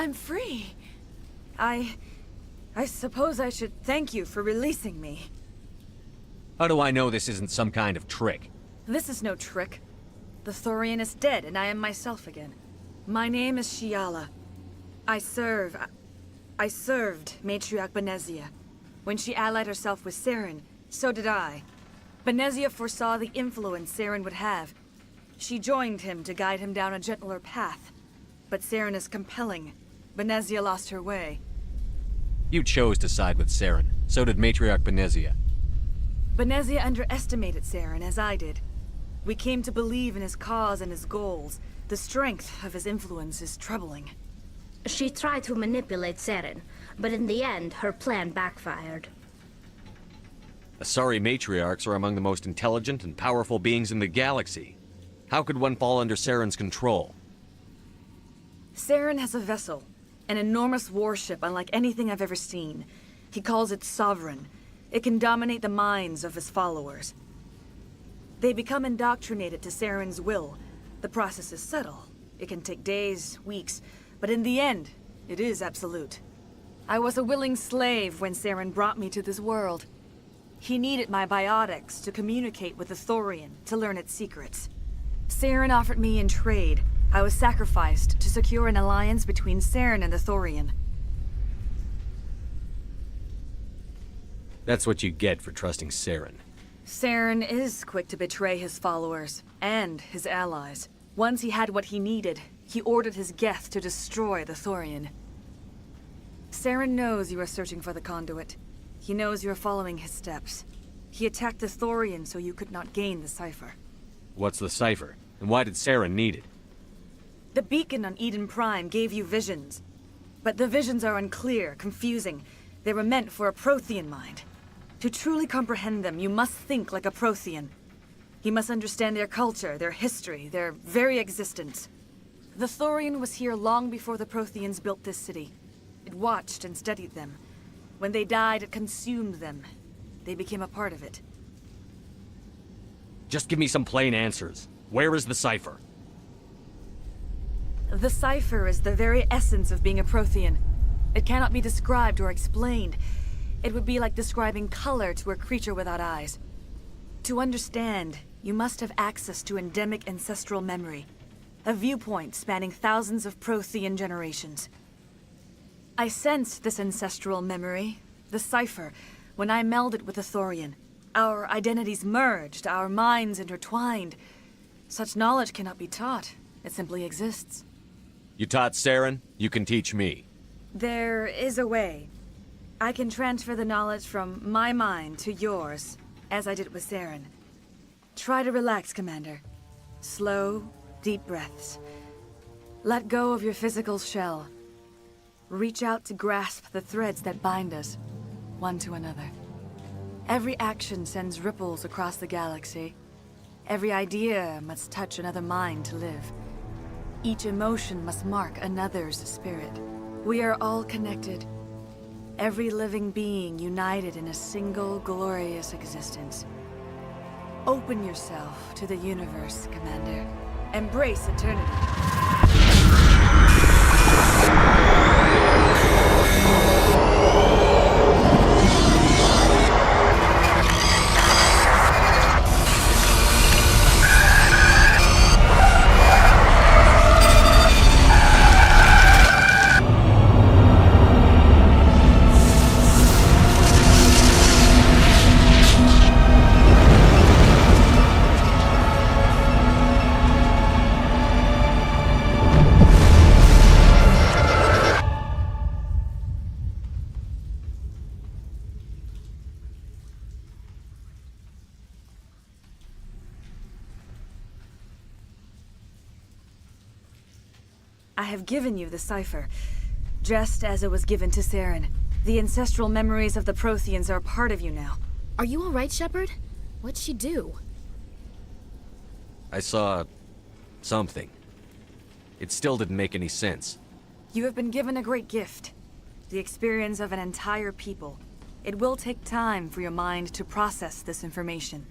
I'm free. I suppose I should thank you for releasing me. How do I know this isn't some kind of trick? This is no trick. The Thorian is dead, and I am myself again. My name is Shiala. I served Matriarch Benezia. When she allied herself with Saren, so did I. Benezia foresaw the influence Saren would have. She joined him to guide him down a gentler path. But Saren is compelling. Benezia lost her way. You chose to side with Saren. So did Matriarch Benezia. Benezia underestimated Saren, as I did. We came to believe in his cause and his goals. The strength of his influence is troubling. She tried to manipulate Saren, but in the end, her plan backfired. Asari matriarchs are among the most intelligent and powerful beings in the galaxy. How could one fall under Saren's control? Saren has a vessel, an enormous warship unlike anything I've ever seen. He calls it Sovereign. It can dominate the minds of his followers. They become indoctrinated to Saren's will. The process is subtle. It can take days, weeks, but in the end, it is absolute. I was a willing slave when Saren brought me to this world. He needed my biotics to communicate with the Thorian, to learn its secrets. Saren offered me in trade. I was sacrificed to secure an alliance between Saren and the Thorian. That's what you get for trusting Saren. Saren is quick to betray his followers, and his allies. Once he had what he needed, he ordered his Geth to destroy the Thorian. Saren knows you are searching for the conduit. He knows you are following his steps. He attacked the Thorian so you could not gain the cipher. What's the cipher? And why did Saren need it? The beacon on Eden Prime gave you visions. But the visions are unclear, confusing. They were meant for a Prothean mind. To truly comprehend them, you must think like a Prothean. You must understand their culture, their history, their very existence. The Thorian was here long before the Protheans built this city. It watched and studied them. When they died, it consumed them. They became a part of it. Just give me some plain answers. Where is the cipher? The cipher is the very essence of being a Prothean. It cannot be described or explained. It would be like describing color to a creature without eyes. To understand, you must have access to endemic ancestral memory. A viewpoint spanning thousands of Prothean generations. I sensed this ancestral memory, the cipher, when I melded with the Thorian. Our identities merged, our minds intertwined. Such knowledge cannot be taught. It simply exists. You taught Saren, you can teach me. There is a way. I can transfer the knowledge from my mind to yours, as I did with Saren. Try to relax, Commander. Slow, deep breaths. Let go of your physical shell. Reach out to grasp the threads that bind us, one to another. Every action sends ripples across the galaxy. Every idea must touch another mind to live. Each emotion must mark another's spirit. We are all connected. Every living being united in a single glorious existence. Open yourself to the universe, Commander. Embrace eternity. I have given you the cipher, just as it was given to Saren. The ancestral memories of the Protheans are part of you now. Are you all right, Shepard? What'd she do? I saw... something. It still didn't make any sense. You have been given a great gift. The experience of an entire people. It will take time for your mind to process this information.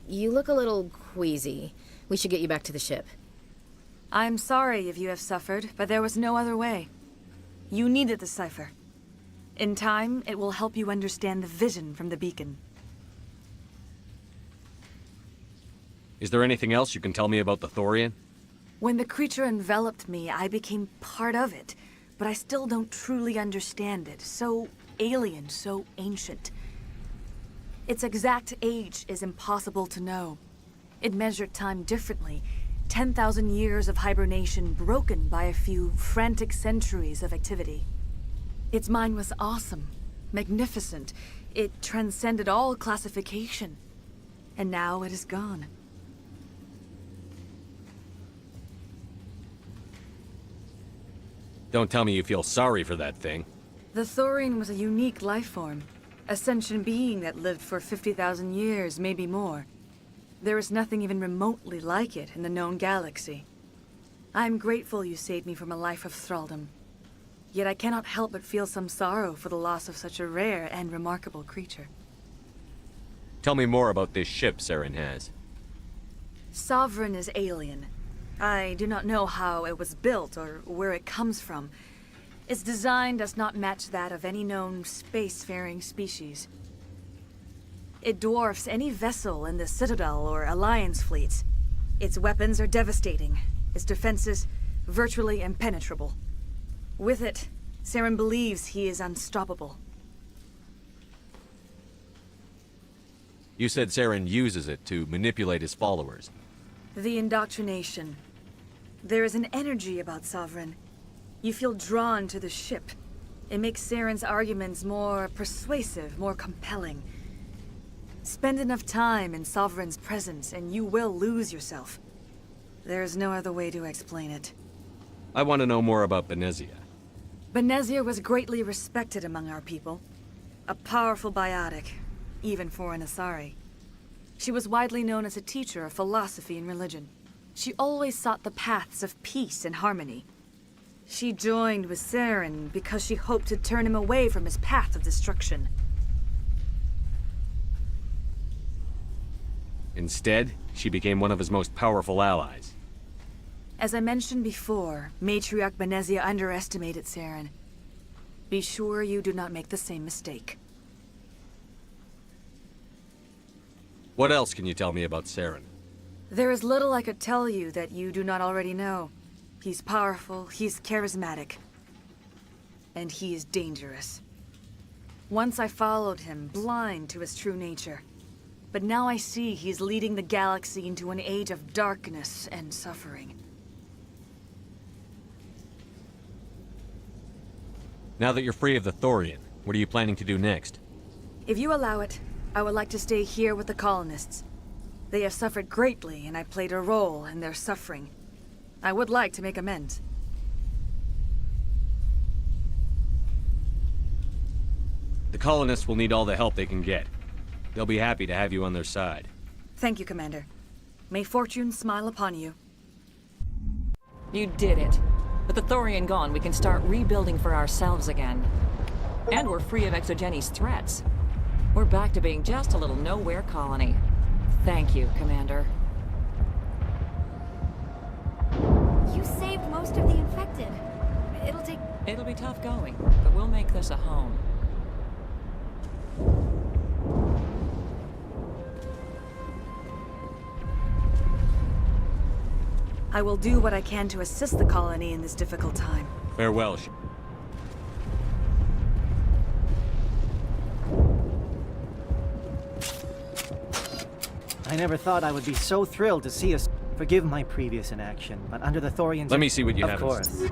You look a little queasy. We should get you back to the ship. I'm sorry if you have suffered, but there was no other way. You needed the cipher. In time, it will help you understand the vision from the beacon. Is there anything else you can tell me about the Thorian? When the creature enveloped me, I became part of it, but I still don't truly understand it. So alien, so ancient. Its exact age is impossible to know. It measured time differently. 10,000 years of hibernation broken by a few frantic centuries of activity. Its mind was awesome, magnificent. It transcended all classification. And now it is gone. Don't tell me you feel sorry for that thing. The Thorian was a unique life form. A sentient being that lived for 50,000 years, maybe more. There is nothing even remotely like it in the known galaxy. I am grateful you saved me from a life of thraldom. Yet I cannot help but feel some sorrow for the loss of such a rare and remarkable creature. Tell me more about this ship Saren has. Sovereign is alien. I do not know how it was built or where it comes from. Its design does not match that of any known spacefaring species. It dwarfs any vessel in the Citadel or Alliance fleets. Its weapons are devastating, its defenses virtually impenetrable. With it, Saren believes he is unstoppable. You said Saren uses it to manipulate his followers. The indoctrination. There is an energy about Sovereign. You feel drawn to the ship. It makes Saren's arguments more persuasive, more compelling. Spend enough time in Sovereign's presence and you will lose yourself. There is no other way to explain it. I want to know more about Benezia. Benezia was greatly respected among our people. A powerful biotic, even for an Asari. She was widely known as a teacher of philosophy and religion. She always sought the paths of peace and harmony. She joined with Saren because she hoped to turn him away from his path of destruction. Instead, she became one of his most powerful allies. As I mentioned before, Matriarch Benezia underestimated Saren. Be sure you do not make the same mistake. What else can you tell me about Saren? There is little I could tell you that you do not already know. He's powerful, he's charismatic, and he is dangerous. Once I followed him, blind to his true nature. But now I see he's leading the galaxy into an age of darkness and suffering. Now that you're free of the Thorian, what are you planning to do next? If you allow it, I would like to stay here with the colonists. They have suffered greatly, and I played a role in their suffering. I would like to make amends. The colonists will need all the help they can get. They'll be happy to have you on their side. Thank you, Commander. May fortune smile upon you. You did it. With the Thorian gone, we can start rebuilding for ourselves again. And we're free of Exogeni's threats. We're back to being just a little nowhere colony. Thank you, Commander. You saved most of the infected. It'll be tough going, but we'll make this a home. I will do what I can to assist the colony in this difficult time. Farewell. I never thought I would be so thrilled to see us. Forgive my previous inaction, but under the Thorians... Let me see what you have. Of course.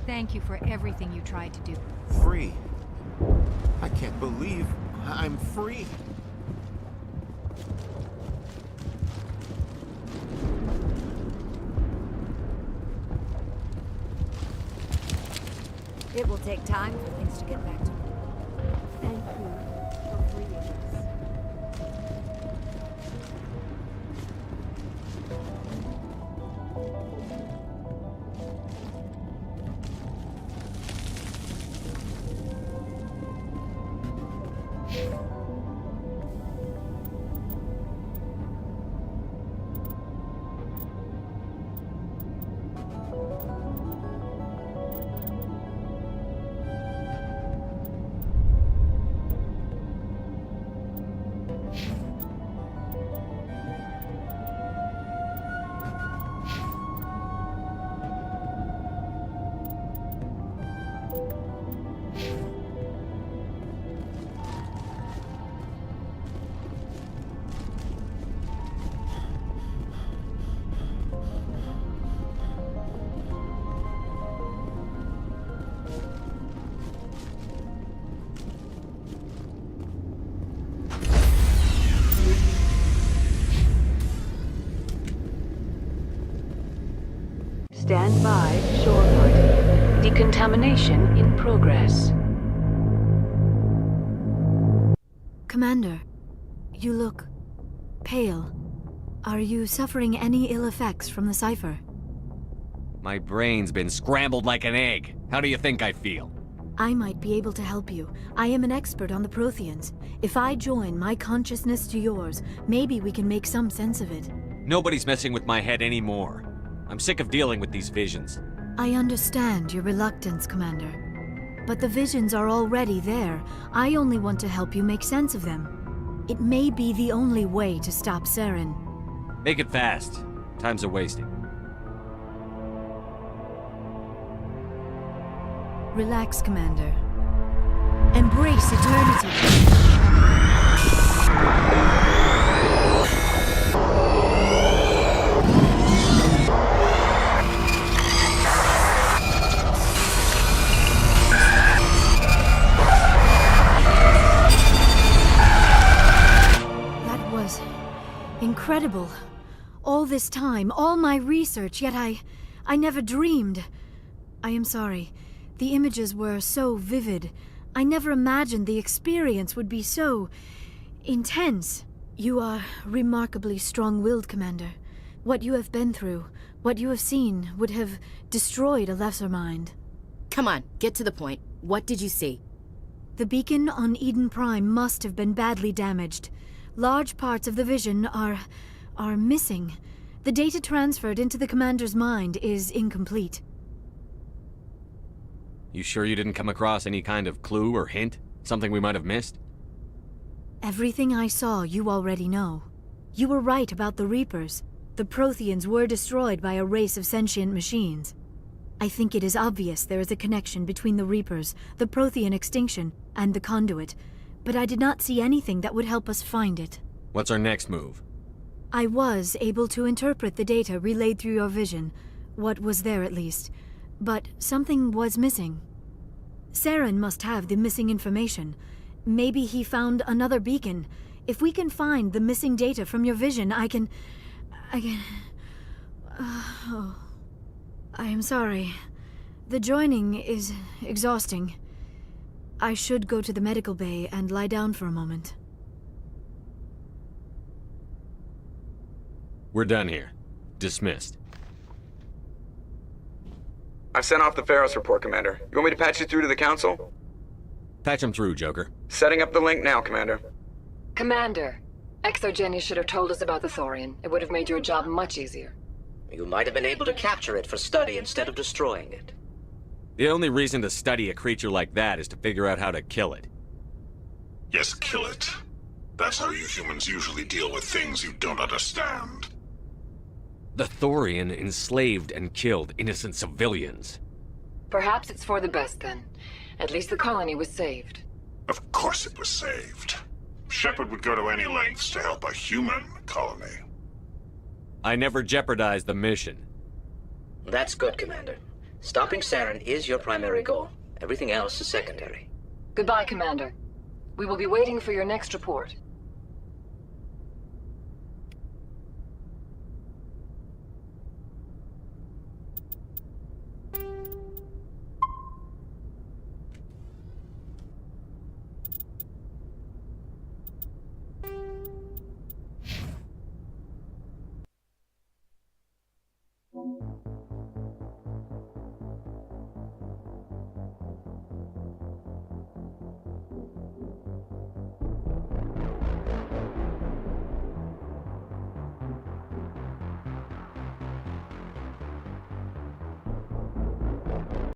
Thank you for everything you tried to do. Free. I can't believe I'm free. It will take time for things to get back to normal. Thank you for freeing us. Decontamination in progress. Commander, you look pale. Are you suffering any ill effects from the cipher? My brain's been scrambled like an egg. How do you think I feel? I might be able to help you. I am an expert on the Protheans. If I join my consciousness to yours, maybe we can make some sense of it. Nobody's messing with my head anymore. I'm sick of dealing with these visions. I understand your reluctance, Commander. But the visions are already there. I only want to help you make sense of them. It may be the only way to stop Saren. Make it fast. Time's a-wasting. Relax, Commander. Embrace eternity. That was incredible. All this time, all my research, yet I never dreamed. I am sorry. The images were so vivid. I never imagined the experience would be so intense. You are remarkably strong-willed, Commander. What you have been through, what you have seen, would have destroyed a lesser mind. Come on, get to the point. What did you see? The beacon on Eden Prime must have been badly damaged. Large parts of the vision are missing. The data transferred into the Commander's mind is incomplete. You sure you didn't come across any kind of clue or hint? Something we might have missed? Everything I saw, you already know. You were right about the Reapers. The Protheans were destroyed by a race of sentient machines. I think it is obvious there is a connection between the Reapers, the Prothean extinction, and the Conduit, but I did not see anything that would help us find it. What's our next move? I was able to interpret the data relayed through your vision. What was there, at least. But something was missing. Saren must have the missing information. Maybe he found another beacon. If we can find the missing data from your vision, I can... I am sorry. The joining is exhausting. I should go to the medical bay and lie down for a moment. We're done here. Dismissed. I've sent off the Pharos report, Commander. You want me to patch you through to the Council? Patch him through, Joker. Setting up the link now, Commander. Commander, ExoGeni should have told us about the Thorian. It would have made your job much easier. You might have been able to capture it for study instead of destroying it. The only reason to study a creature like that is to figure out how to kill it. Yes, kill it. That's how you humans usually deal with things you don't understand. The Thorian enslaved and killed innocent civilians. Perhaps it's for the best then. At least the colony was saved. Of course it was saved. Shepard would go to any lengths to help a human colony. I never jeopardized the mission. That's good, Commander. Stopping Saren is your primary goal. Everything else is secondary. Goodbye, Commander. We will be waiting for your next report.